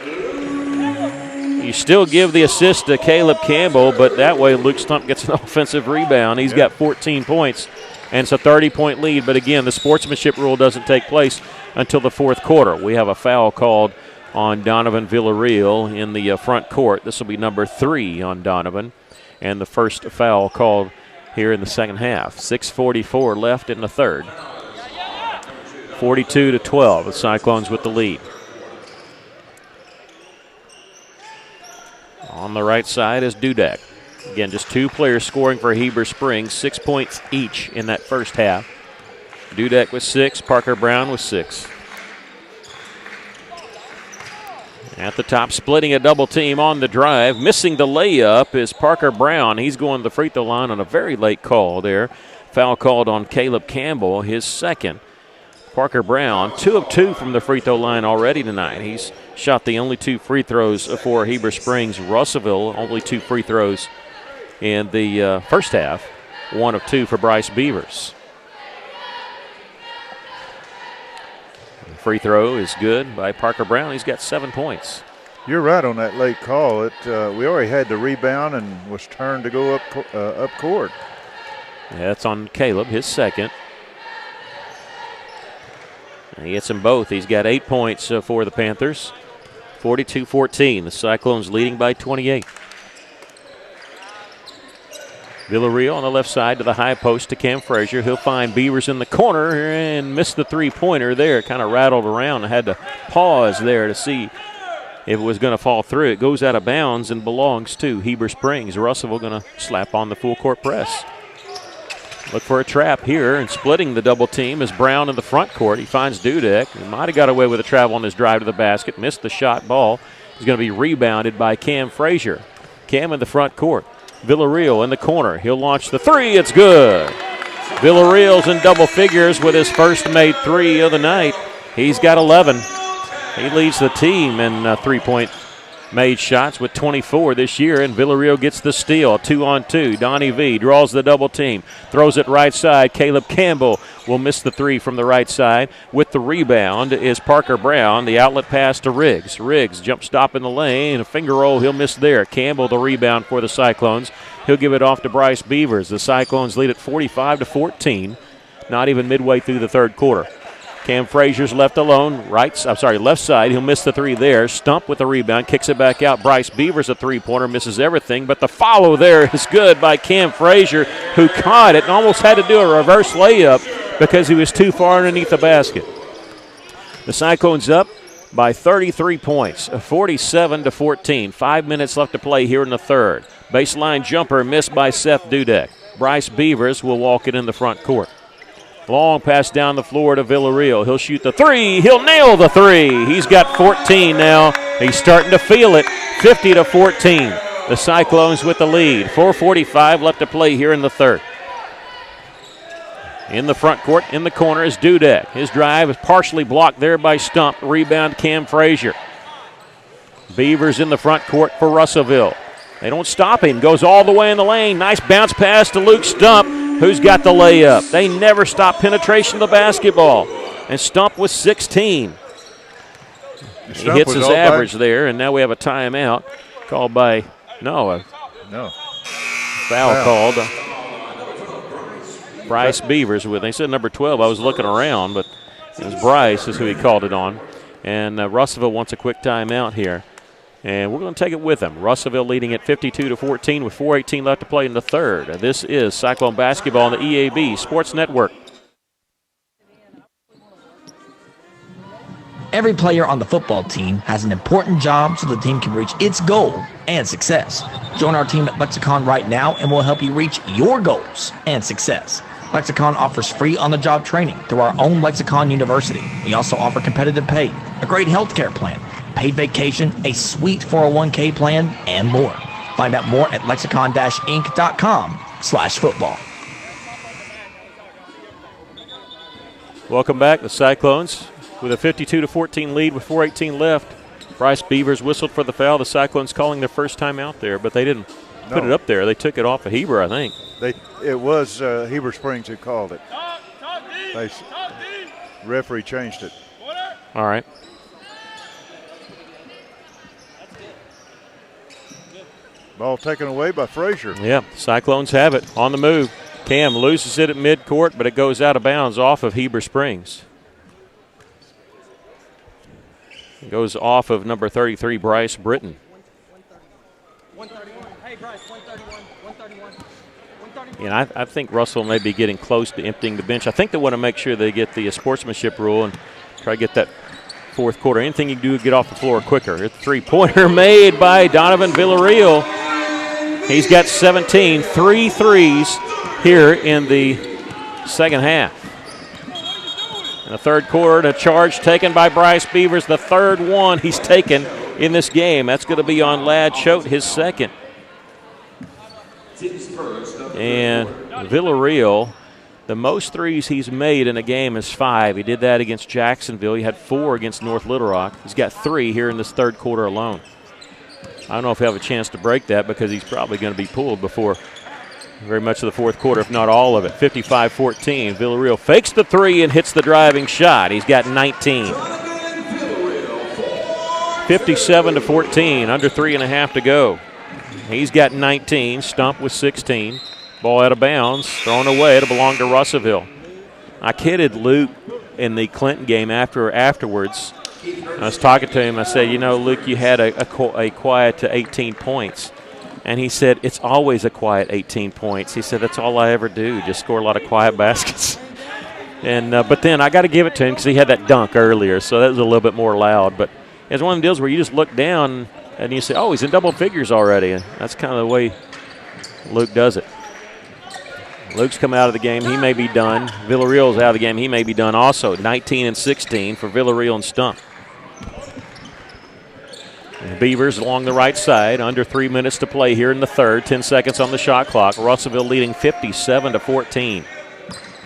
You still give the assist to Caleb Campbell, but that way Luke Stump gets an offensive rebound. He's got 14 points, and it's a 30-point lead. But again, the sportsmanship rule doesn't take place until the fourth quarter. We have a foul called on Donovan Villarreal in the front court. This will be number 3 on Donovan, and the first foul called here in the second half. 6:44 left in the third. 42-12, the Cyclones with the lead. On the right side is Dudek. Again, just 2 players scoring for Heber Springs, 6 points each in that first half. Dudek with 6, Parker Brown with 6. At the top, splitting a double team on the drive. Missing the layup is Parker Brown. He's going to the free throw line on a very late call there. Foul called on Caleb Campbell, his second. Parker Brown, 2 of 2 from the free throw line already tonight. He's shot the only 2 free throws for Heber Springs. Russellville, only 2 free throws in the first half. 1 of 2 for Bryce Beavers. The free throw is good by Parker Brown. He's got 7 points. You're right on that late call. We already had the rebound and was turned to go up court. Yeah, that's on Caleb, his second. And he gets them both. He's got 8 points for the Panthers. 42-14. The Cyclones leading by 28. Villarreal on the left side to the high post to Cam Frazier. He'll find Beavers in the corner and missed the three-pointer there. Kind of rattled around. I had to pause there to see if it was going to fall through. It goes out of bounds and belongs to Heber Springs. Russellville going to slap on the full court press. Look for a trap here, and splitting the double team is Brown in the front court. He finds Dudek. He might have got away with a travel on his drive to the basket. Missed the shot ball. He's going to be rebounded by Cam Frazier. Cam in the front court. Villarreal in the corner. He'll launch the three. It's good. Villarreal's in double figures with his first made 3 of the night. He's got 11. He leads the team in three-point made shots with 24 this year, and Villarreal gets the steal. 2-on-2. Donnie V draws the double team. Throws it right side. Caleb Campbell will miss the 3 from the right side. With the rebound is Parker Brown. The outlet pass to Riggs. Riggs jump stop in the lane. A finger roll he'll miss there. Campbell the rebound for the Cyclones. He'll give it off to Bryce Beavers. The Cyclones lead at 45-14. Not even midway through the third quarter. Cam Frazier's left alone, left side. He'll miss the 3 there. Stump with the rebound, kicks it back out. Bryce Beavers a three-pointer, misses everything, but the follow there is good by Cam Frazier, who caught it and almost had to do a reverse layup because he was too far underneath the basket. The Cyclones up by 33 points, 47-14. 5 minutes left to play here in the third. Baseline jumper missed by Seth Dudek. Bryce Beavers will walk it in the front court. Long pass down the floor to Villarreal. He'll shoot the 3. He'll nail the 3. He's got 14 now. He's starting to feel it. 50-14. The Cyclones with the lead. 4:45 left to play here in the third. In the front court, in the corner is Dudek. His drive is partially blocked there by Stump. Rebound Cam Frazier. Beavers in the front court for Russellville. They don't stop him. Goes all the way in the lane. Nice bounce pass to Luke Stump, who's got the layup. They never stop penetration of the basketball. And Stump with 16. He hits his average there, and now we have a timeout called by, foul called. Bryce Beavers with, they said number 12. I was looking around, but it was Bryce is who he called it on. And Russellville wants a quick timeout here. And we're going to take it with them. Russellville leading at 52-14 with 4:18 left to play in the third. This is Cyclone Basketball on the EAB Sports Network. Every player on the football team has an important job so the team can reach its goal and success. Join our team at Lexicon right now and we'll help you reach your goals and success. Lexicon offers free on-the-job training through our own Lexicon University. We also offer competitive pay, a great healthcare plan, paid vacation, a sweet 401k plan, and more. Find out more at lexicon-inc.com/football. Welcome back. The Cyclones with a 52-14 lead with 4:18 left. Bryce Beavers whistled for the foul. The Cyclones calling their first time out there, but they didn't put it up there. They took it off of Heber, I think. It was Heber Springs who called it. Referee changed it. All right. Ball taken away by Frazier. Yeah, Cyclones have it on the move. Cam loses it at midcourt, but it goes out of bounds off of Heber Springs. It goes off of number 33, Bryce Britton. 131. Hey, Bryce, 131. 131. And I think Russell may be getting close to emptying the bench. I think they want to make sure they get the sportsmanship rule and try to get that fourth quarter. Anything you can do to get off the floor quicker. A three-pointer made by Donovan Villarreal. He's got 17, 3 threes here in the second half. In the third quarter, a charge taken by Bryce Beavers, the third one he's taken in this game. That's going to be on Ladd Choate, his second. And Villarreal, the most threes he's made in a game is 5. He did that against Jacksonville. He had 4 against North Little Rock. He's got 3 here in this third quarter alone. I don't know if he'll have a chance to break that because he's probably going to be pulled before very much of the fourth quarter, if not all of it. 55-14. Villarreal fakes the 3 and hits the driving shot. He's got 19. 57-14, under 3.5 to go. He's got 19. Stump with 16. Ball out of bounds, thrown away. It'll belong to Russellville. I kidded Luke in the Clinton game afterwards. I was talking to him. I said, you know, Luke, you had a quiet to 18 points. And he said, it's always a quiet 18 points. He said, that's all I ever do, just score a lot of quiet baskets. And but then I got to give it to him because he had that dunk earlier, so that was a little bit more loud. But it's one of the deals where you just look down and you say, oh, he's in double figures already. And that's kind of the way Luke does it. Luke's come out of the game. He may be done. Villarreal's out of the game. He may be done also. 19-16 for Villarreal and Stump. And Beavers along the right side. Under 3 minutes to play here in the third. 10 seconds on the shot clock. Russellville leading 57-14.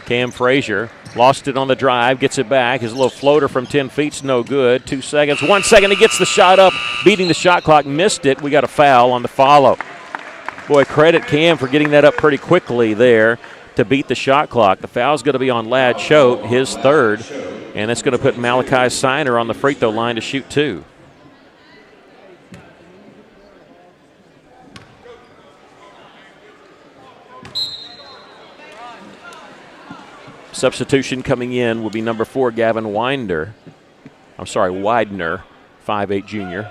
Cam Frazier lost it on the drive. Gets it back. His little floater from 10 feet's no good. 2 seconds. 1 second. He gets the shot up. Beating the shot clock. Missed it. We got a foul on the follow. Boy, credit Cam for getting that up pretty quickly there to beat the shot clock. The foul's going to be on Ladd Choate, his third, and it's going to put Malachi Siner on the free throw line to shoot 2. Substitution coming in will be number 4, Gavin Widener, 5'8" junior.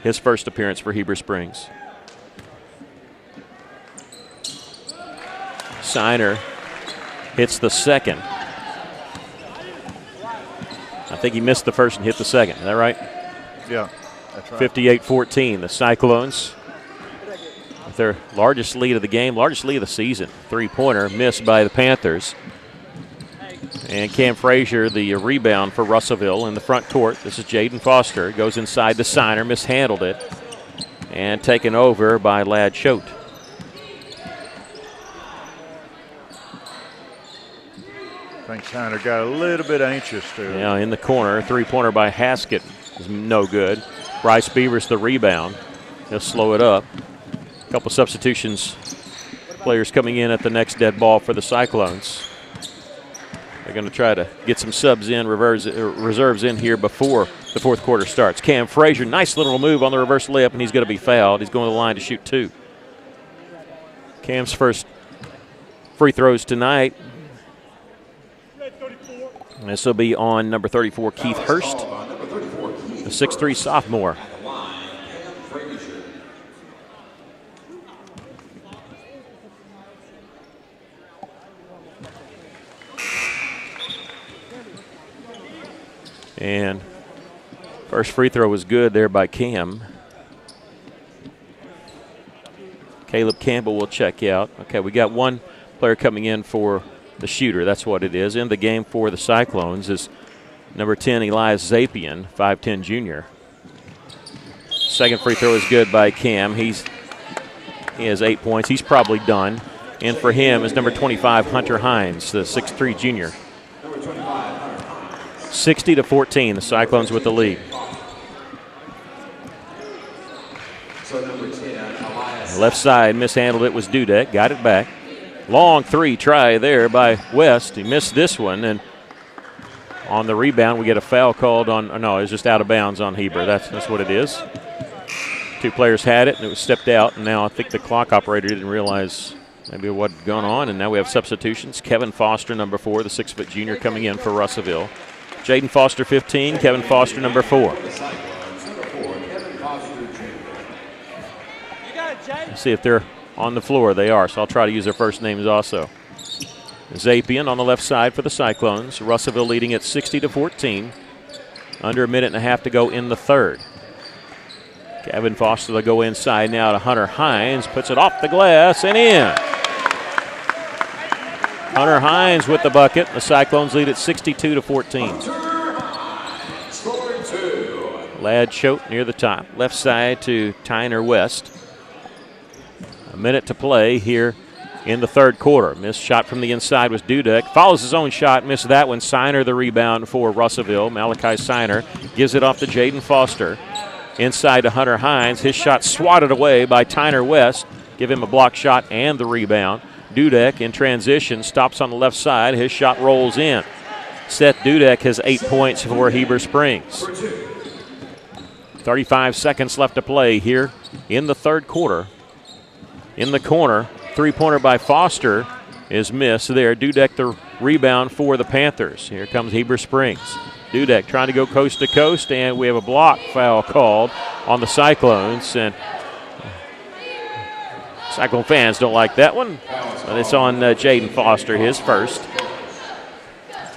His first appearance for Heber Springs. Siner hits the second. I think he missed the first and hit the second. Is that right? Yeah, that's right. 58-14. The Cyclones with their largest lead of the game, largest lead of the season. 3-pointer missed by the Panthers. And Cam Frazier, the rebound for Russellville in the front court. This is Jaden Foster. Goes inside to Siner, mishandled it. And taken over by Ladd Choate. I think Siner got a little bit anxious too. Yeah, in the corner. 3-pointer by Haskett is no good. Bryce Beavers the rebound. He'll slow it up. A couple substitutions. Players coming in at the next dead ball for the Cyclones. They're going to try to get some subs in, reserves in here before the fourth quarter starts. Cam Frazier, nice little move on the reverse layup, and he's going to be fouled. He's going to the line to shoot 2. Cam's first free throws tonight. This will be on number 34, Keith Hurst, a 6'3" sophomore. And first free throw was good there by Cam. Caleb Campbell will check out. Okay, we got one player coming in for the shooter. That's what it is. In the game for the Cyclones is number 10, Elias Zapian, 5'10" junior. Second free throw is good by Cam. He has 8 points. He's probably done. And for him is number 25, Hunter Hines, the 6'3" junior. 60-14, the Cyclones with the lead. Left side mishandled it was Dudek, got it back. Long 3 try there by West. He missed this one, and on the rebound we get a foul called on, no, it was just out of bounds on Heber. That's what it is. 2 players had it, and it was stepped out, and now I think the clock operator didn't realize maybe what had gone on, and now we have substitutions. Kevin Foster, number 4, the 6' junior, coming in for Russellville. Jaden Foster, 15, Kevin Foster, number 4. Let's see if they're on the floor. They are, so I'll try to use their first names also. Zapian on the left side for the Cyclones. Russellville leading at 60-14. Under a minute and a half to go in the third. Kevin Foster will go inside now to Hunter Hines. Puts it off the glass and in. Hunter Hines with the bucket. The Cyclones lead at 62-14. Ladd Choate near the top. Left side to Tyner West. A minute to play here in the third quarter. Missed shot from the inside was Dudek. Follows his own shot, missed that one. Siner the rebound for Russellville. Malachi Siner gives it off to Jaden Foster. Inside to Hunter Hines. His shot swatted away by Tyner West. Give him a block shot and the rebound. Dudek in transition stops on the left side. His shot rolls in. Seth Dudek has 8 points for Heber Springs. 35 seconds left to play here in the third quarter. In the corner, three-pointer by Foster is missed there. Dudek the rebound for the Panthers. Here comes Heber Springs. Dudek trying to go coast to coast, and we have a block foul called on the Cyclones. And Cyclone fans don't like that one, but it's on Jaden Foster, his first.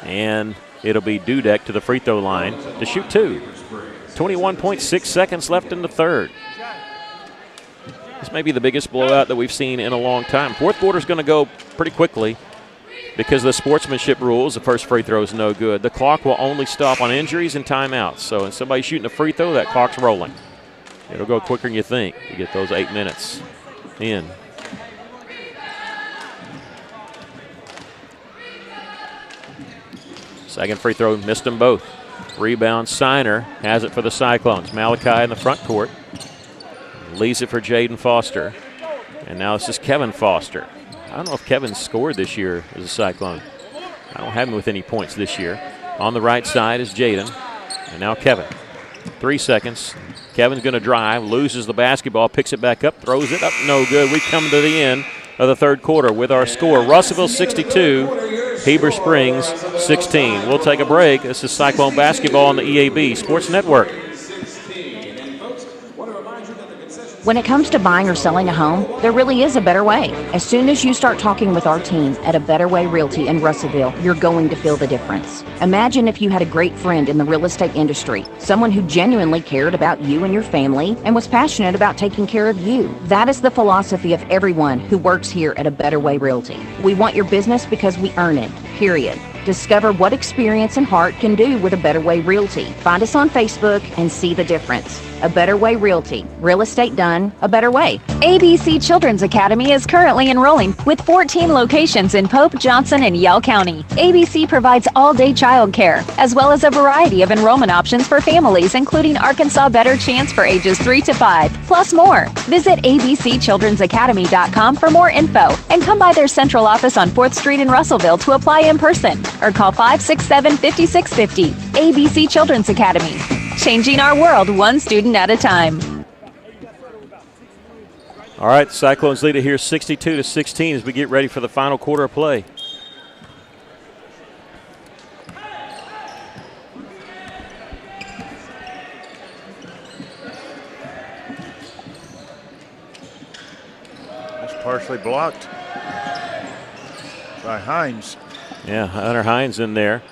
And it'll be Dudek to the free throw line to shoot two. 21.6 seconds left in the third. This may be the biggest blowout that we've seen in a long time. Fourth quarter's going to go pretty quickly because of the sportsmanship rules. The first free throw is no good. The clock will only stop on injuries and timeouts. So if somebody's shooting a free throw, that clock's rolling. It'll go quicker than you think to get those 8 minutes in. Second free throw, missed them both. Rebound, Siner has it for the Cyclones. Malachi in the front court. Leaves it for Jaden Foster. And now this is Kevin Foster. I don't know if Kevin's scored this year as a Cyclone. I don't have him with any points this year. On the right side is Jaden. And now Kevin. 3 seconds. Kevin's going to drive, loses the basketball, picks it back up, throws it up, no good. We come to the end of the third quarter with our score. Russellville 62, Heber Springs 16. We'll take a break. This is Cyclone Basketball on the EAB Sports Network. When it comes to buying or selling a home, there really is a better way. As soon as you start talking with our team at A Better Way Realty in Russellville, you're going to feel the difference. Imagine if you had a great friend in the real estate industry, someone who genuinely cared about you and your family and was passionate about taking care of you. That is the philosophy of everyone who works here at A Better Way Realty. We want your business because we earn it, period. Discover what experience and heart can do with A Better Way Realty. Find us on Facebook and see the difference. A Better Way Realty. Real estate done a better way. ABC Children's Academy is currently enrolling with 14 locations in Pope, Johnson, and Yell County. ABC provides all-day child care, as well as a variety of enrollment options for families, including Arkansas Better Chance for ages 3 to 5, plus more. Visit abcchildrensacademy.com for more info, and come by their central office on 4th Street in Russellville to apply in person, or call 567-5650. ABC Children's Academy. Changing our world one student at a time. All right, the Cyclones lead it here 62-16 as we get ready for the final quarter of play. That's partially blocked by Hines. Yeah, Hunter Hines in there.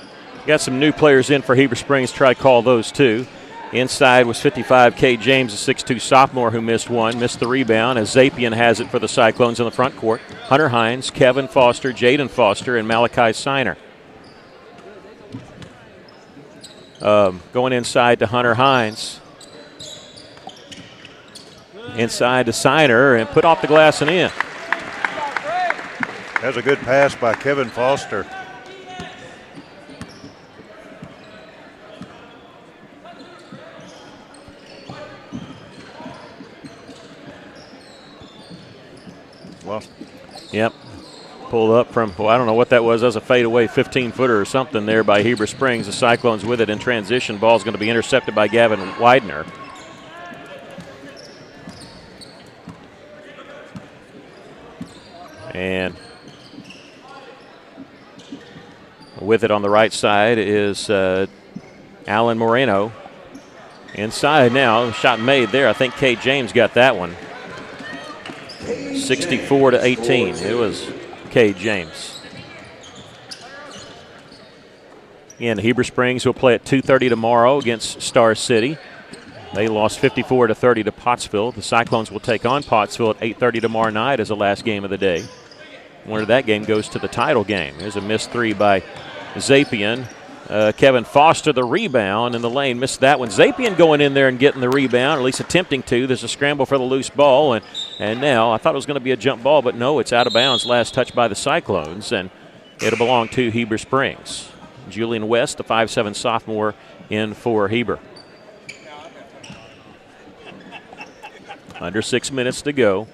Got some new players in for Heber Springs. Try to call those two. Inside was 55, Kate James, a 6'2 sophomore who missed one. Missed the rebound as Zapian has it for the Cyclones in the front court. Hunter Hines, Kevin Foster, Jaden Foster, and Malachi Siner. Going inside to Hunter Hines. Inside to Siner and put off the glass and in. That's a good pass by Kevin Foster. Well, yep. Pulled up from, well, I don't know what that was. That was a fadeaway 15-footer or something there by Heber Springs. The Cyclones with it in transition. Ball's going to be intercepted by Gavin Widener. And with it on the right side is Alan Moreno. Inside now, shot made there. I think Kate James got that one. 64-18. It was Kate James. Again, Heber Springs will play at 2:30 tomorrow against Star City. They lost 54-30 to Pottsville. The Cyclones will take on Pottsville at 8:30 tomorrow night as the last game of the day. Winner of that game goes to the title game. There's a missed three by Zapian. Kevin Foster, the rebound in the lane, missed that one. Zapian going in there and getting the rebound, or at least attempting to. There's a scramble for the loose ball, and now I thought it was going to be a jump ball, but no, it's out of bounds. Last touch by the Cyclones, and it'll belong to Heber Springs. Julian West, the 5'7" sophomore, in for Heber. Under 6 minutes to go.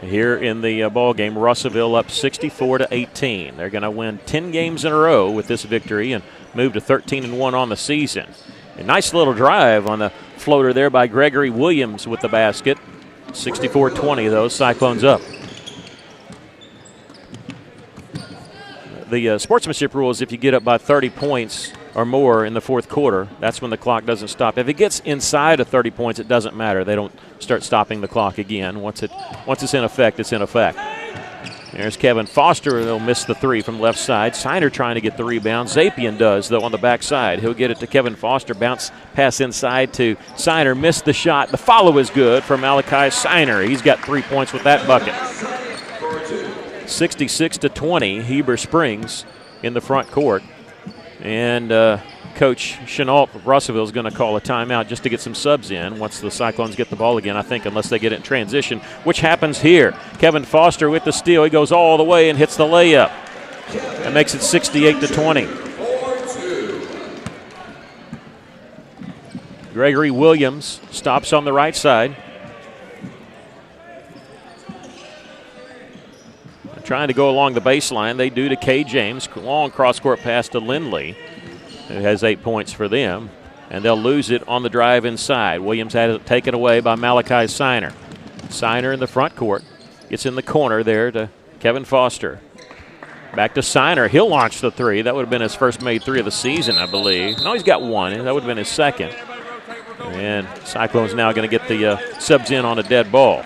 Here in the ball game, Russellville up 64-18. They're going to win 10 games in a row with this victory and move to 13-1 on the season. A nice little drive on the floater there by Gregory Williams with the basket. 64-20, though. Cyclones up. The sportsmanship rule is if you get up by 30 points or more in the fourth quarter, that's when the clock doesn't stop. If it gets inside of 30 points, it doesn't matter. They don't start stopping the clock again. Once it's in effect, it's in effect. There's Kevin Foster. They'll miss the three from left side. Siner trying to get the rebound. Zapian does, though, on the backside. He'll get it to Kevin Foster. Bounce pass inside to Siner. Missed the shot. The follow is good for Malachi Siner. He's got 3 points with that bucket. 66-20, Heber Springs in the front court. And Coach Chenault of Russellville is going to call a timeout just to get some subs in once the Cyclones get the ball again, I think, unless they get it in transition, which happens here. Kevin Foster with the steal. He goes all the way and hits the layup. That makes it 68-20. Gregory Williams stops on the right side. Trying to go along the baseline. They do to Kay James. Long cross-court pass to Lindley, who has 8 points for them. And they'll lose it on the drive inside. Williams had it taken away by Malachi Siner. Siner in the front court. Gets in the corner there to Kevin Foster. Back to Siner. He'll launch the three. That would have been his first made three of the season, I believe. No, he's got one. That would have been his second. And Cyclones now going to get the subs in on a dead ball.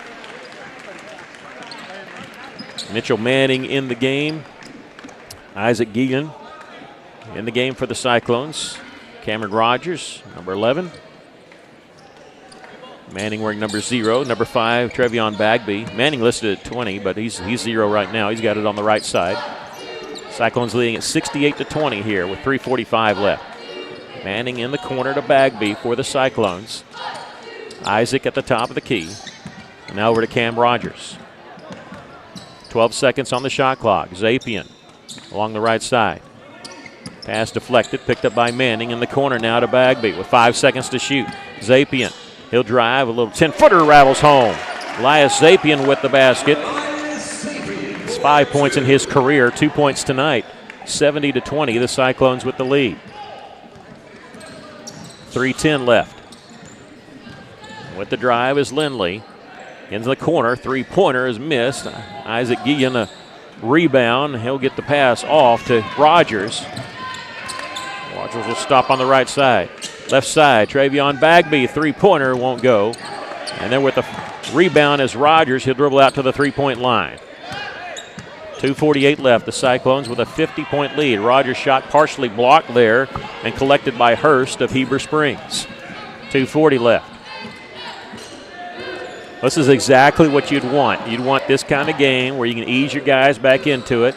Mitchell Manning in the game. Isaac Geegan in the game for the Cyclones. Cameron Rogers, number 11. Manning wearing number 0. Number 5, Trevion Bagby. Manning listed at 20, but he's 0 right now. He's got it on the right side. Cyclones leading at 68-20 here with 3:45 left. Manning in the corner to Bagby for the Cyclones. Isaac at the top of the key. And now over to Cam Rogers. 12 seconds on the shot clock. Zapian along the right side. Pass deflected, picked up by Manning in the corner now to Bagby with 5 seconds to shoot. Zapian, he'll drive, a little 10-footer rattles home. Elias Zapian with the basket. It's 5 points in his career, 2 points tonight. 70-20, the Cyclones with the lead. 3:10 left. With the drive is Lindley. Into the corner, three-pointer is missed. Isaac Guillen a rebound. He'll get the pass off to Rogers. Rogers will stop on the right side. Left side, Trevion Bagby, three-pointer won't go. And then with the rebound is Rogers. He'll dribble out to the three-point line. 2:48 left. The Cyclones with a 50-point lead. Rogers' shot partially blocked there and collected by Hurst of Heber Springs. 2:40 left. This is exactly what you'd want. You'd want this kind of game where you can ease your guys back into it,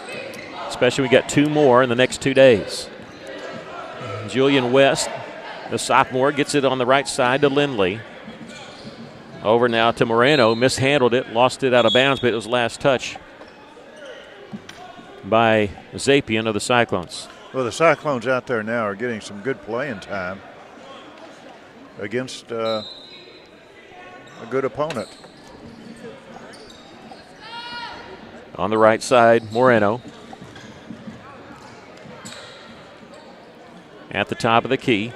especially we got 2 more in the next 2 days. Julian West, the sophomore, gets it on the right side to Lindley. Over now to Moreno. Mishandled it, lost it out of bounds, but it was last touch by Zapian of the Cyclones. Well, the Cyclones out there now are getting some good playing time against a good opponent. On the right side, Moreno. At the top of the key.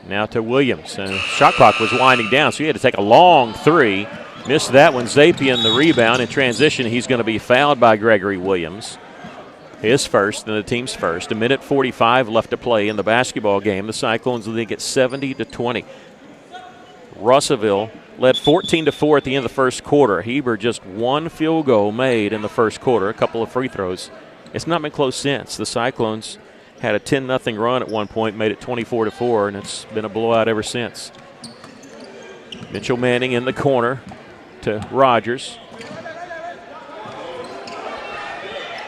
Now to Williams. And shot clock was winding down, so he had to take a long three. Missed that one. Zapian the rebound. In transition, he's going to be fouled by Gregory Williams. His first and the team's first. 1:45 left to play in the basketball game. The Cyclones lead at 70-20. Russellville led 14-4 at the end of the first quarter. Heber just 1 field goal made in the first quarter, a couple of free throws. It's not been close since. The Cyclones had a 10-0 run at one point, made it 24-4, and it's been a blowout ever since. Mitchell Manning in the corner to Rogers.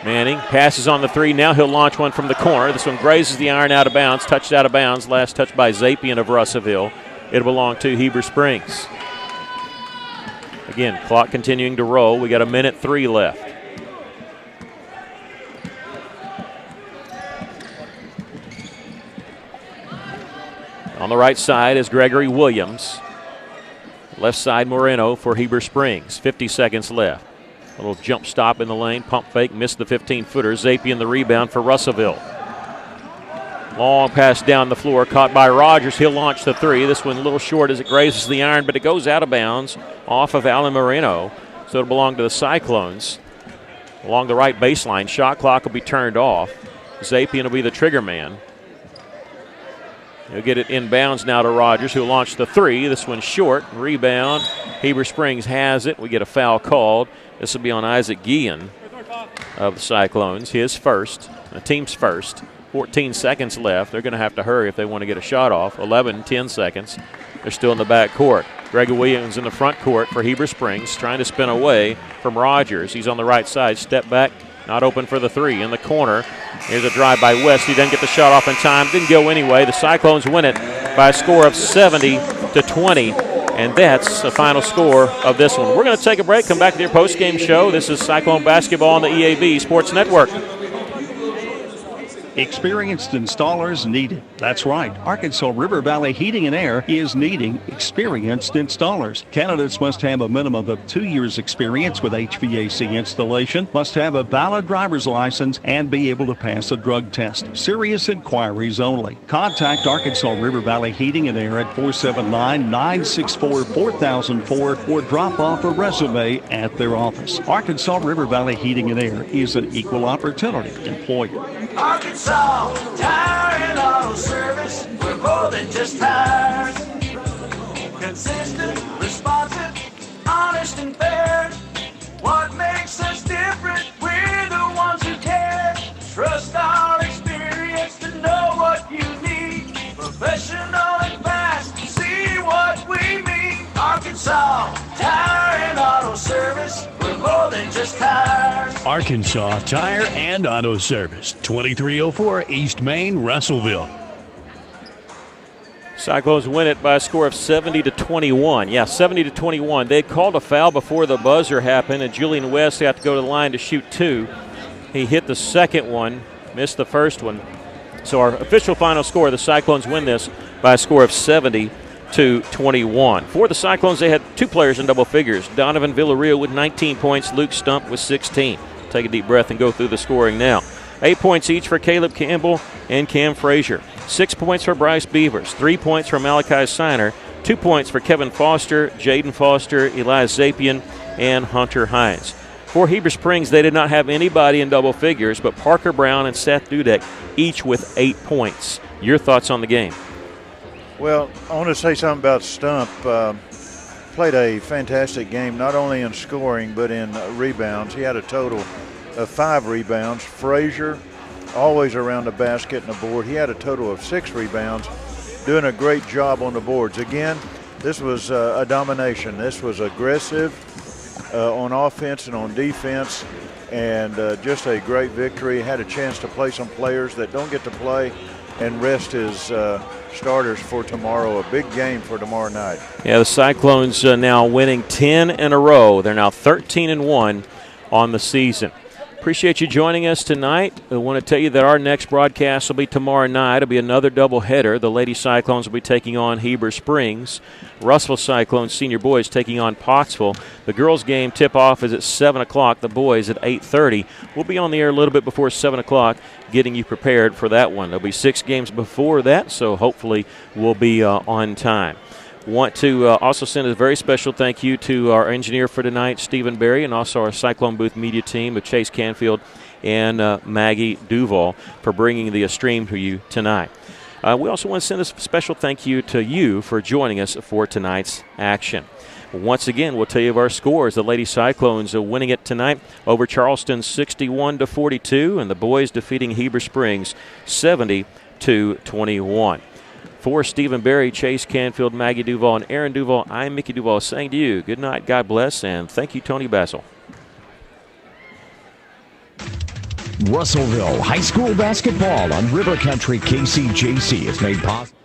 Manning passes on the three. Now he'll launch one from the corner. This one grazes the iron out of bounds, touched out of bounds. Last touch by Zapien of Russellville. It'll belong to Heber Springs. Again, clock continuing to roll. We got 1:03 left. On the right side is Gregory Williams. Left side Moreno for Heber Springs. 50 seconds left. A little jump stop in the lane. Pump fake. Missed the 15-footer. Zapien the rebound for Russellville. Long pass down the floor. Caught by Rogers. He'll launch the three. This one a little short as it grazes the iron, but it goes out of bounds off of Alan Moreno. So it'll belong to the Cyclones. Along the right baseline. Shot clock will be turned off. Zapien will be the trigger man. He'll get it inbounds now to Rogers, who'll launch the three. This one's short. Rebound. Heber Springs has it. We get a foul called. This will be on Isaac Guillen of the Cyclones. His first, the team's first. 14 seconds left. They're going to have to hurry if they want to get a shot off. 10 seconds. They're still in the back court. Greg Williams in the front court for Heber Springs, trying to spin away from Rogers. He's on the right side. Step back. Not open for the three. In the corner. Here's a drive by West. He doesn't get the shot off in time. Didn't go anyway. The Cyclones win it by a score of 70-20. And that's the final score of this one. We're going to take a break. Come back to your post-game show. This is Cyclone Basketball on the EAB Sports Network. Experienced installers needed. That's right. Arkansas River Valley Heating and Air is needing experienced installers. Candidates must have a minimum of 2 years experience with HVAC installation, must have a valid driver's license, and be able to pass a drug test. Serious inquiries only. Contact Arkansas River Valley Heating and Air at 479-964-4004 or drop off a resume at their office. Arkansas River Valley Heating and Air is an equal opportunity employer. Arkansas Tire and Auto Service, we're more than just tires. Consistent, responsive, honest and fair. What makes us different? We're the ones who care. Trust our experience to know what you need. Professional and fast, see what we mean. Arkansas Tire and Auto Service, we're more than just tires. Arkansas Tire and Auto Service, 2304 East Main, Russellville. Cyclones win it by a score of 70-21. Yeah, 70-21. They had called a foul before the buzzer happened, and Julian West had to go to the line to shoot two. He hit the second one, missed the first one. So our official final score, the Cyclones win this by a score of 70-21. For the Cyclones, they had two players in double figures. Donovan Villarreal with 19 points, Luke Stump with 16. Take a deep breath and go through the scoring now. 8 points each for Caleb Campbell and Cam Frazier. 6 points for Bryce Beavers. 3 points for Malachi Siner. 2 points for Kevin Foster, Jaden Foster, Elias Zapien, and Hunter Hines. For Heber Springs, they did not have anybody in double figures, but Parker Brown and Seth Dudek each with 8 points. Your thoughts on the game? Well, I want to say something about Stump. Played a fantastic game, not only in scoring but in rebounds. He had a total of 5 rebounds. Frazier, always around the basket and the board. He had a total of 6 rebounds, doing a great job on the boards. Again, this was a domination. This was aggressive on offense and on defense, and just a great victory. Had a chance to play some players that don't get to play and rest his starters for tomorrow. A big game for tomorrow night. Yeah, the Cyclones now winning 10 in a row. They're now 13-1 on the season. Appreciate you joining us tonight. I want to tell you that our next broadcast will be tomorrow night. It'll be another doubleheader. The Lady Cyclones will be taking on Heber Springs. Russell Cyclones senior boys taking on Pottsville. The girls' game tip-off is at 7 o'clock. The boys at 8:30. We'll be on the air a little bit before 7 o'clock getting you prepared for that one. There'll be 6 games before that, so hopefully we'll be on time. Want to also send a very special thank you to our engineer for tonight, Stephen Berry, and also our Cyclone Booth media team of Chase Canfield and Maggie Duval for bringing the stream to you tonight. We also want to send a special thank you to you for joining us for tonight's action. Once again, we'll tell you of our scores. The Lady Cyclones are winning it tonight over Charleston 61-42, and the boys defeating Heber Springs 70-21. For Stephen Berry, Chase Canfield, Maggie Duval, and Aaron Duval, I'm Mickey Duval saying to you, good night, God bless, and thank you, Tony Bassel. Russellville High School basketball on River Country KCJC is made possible.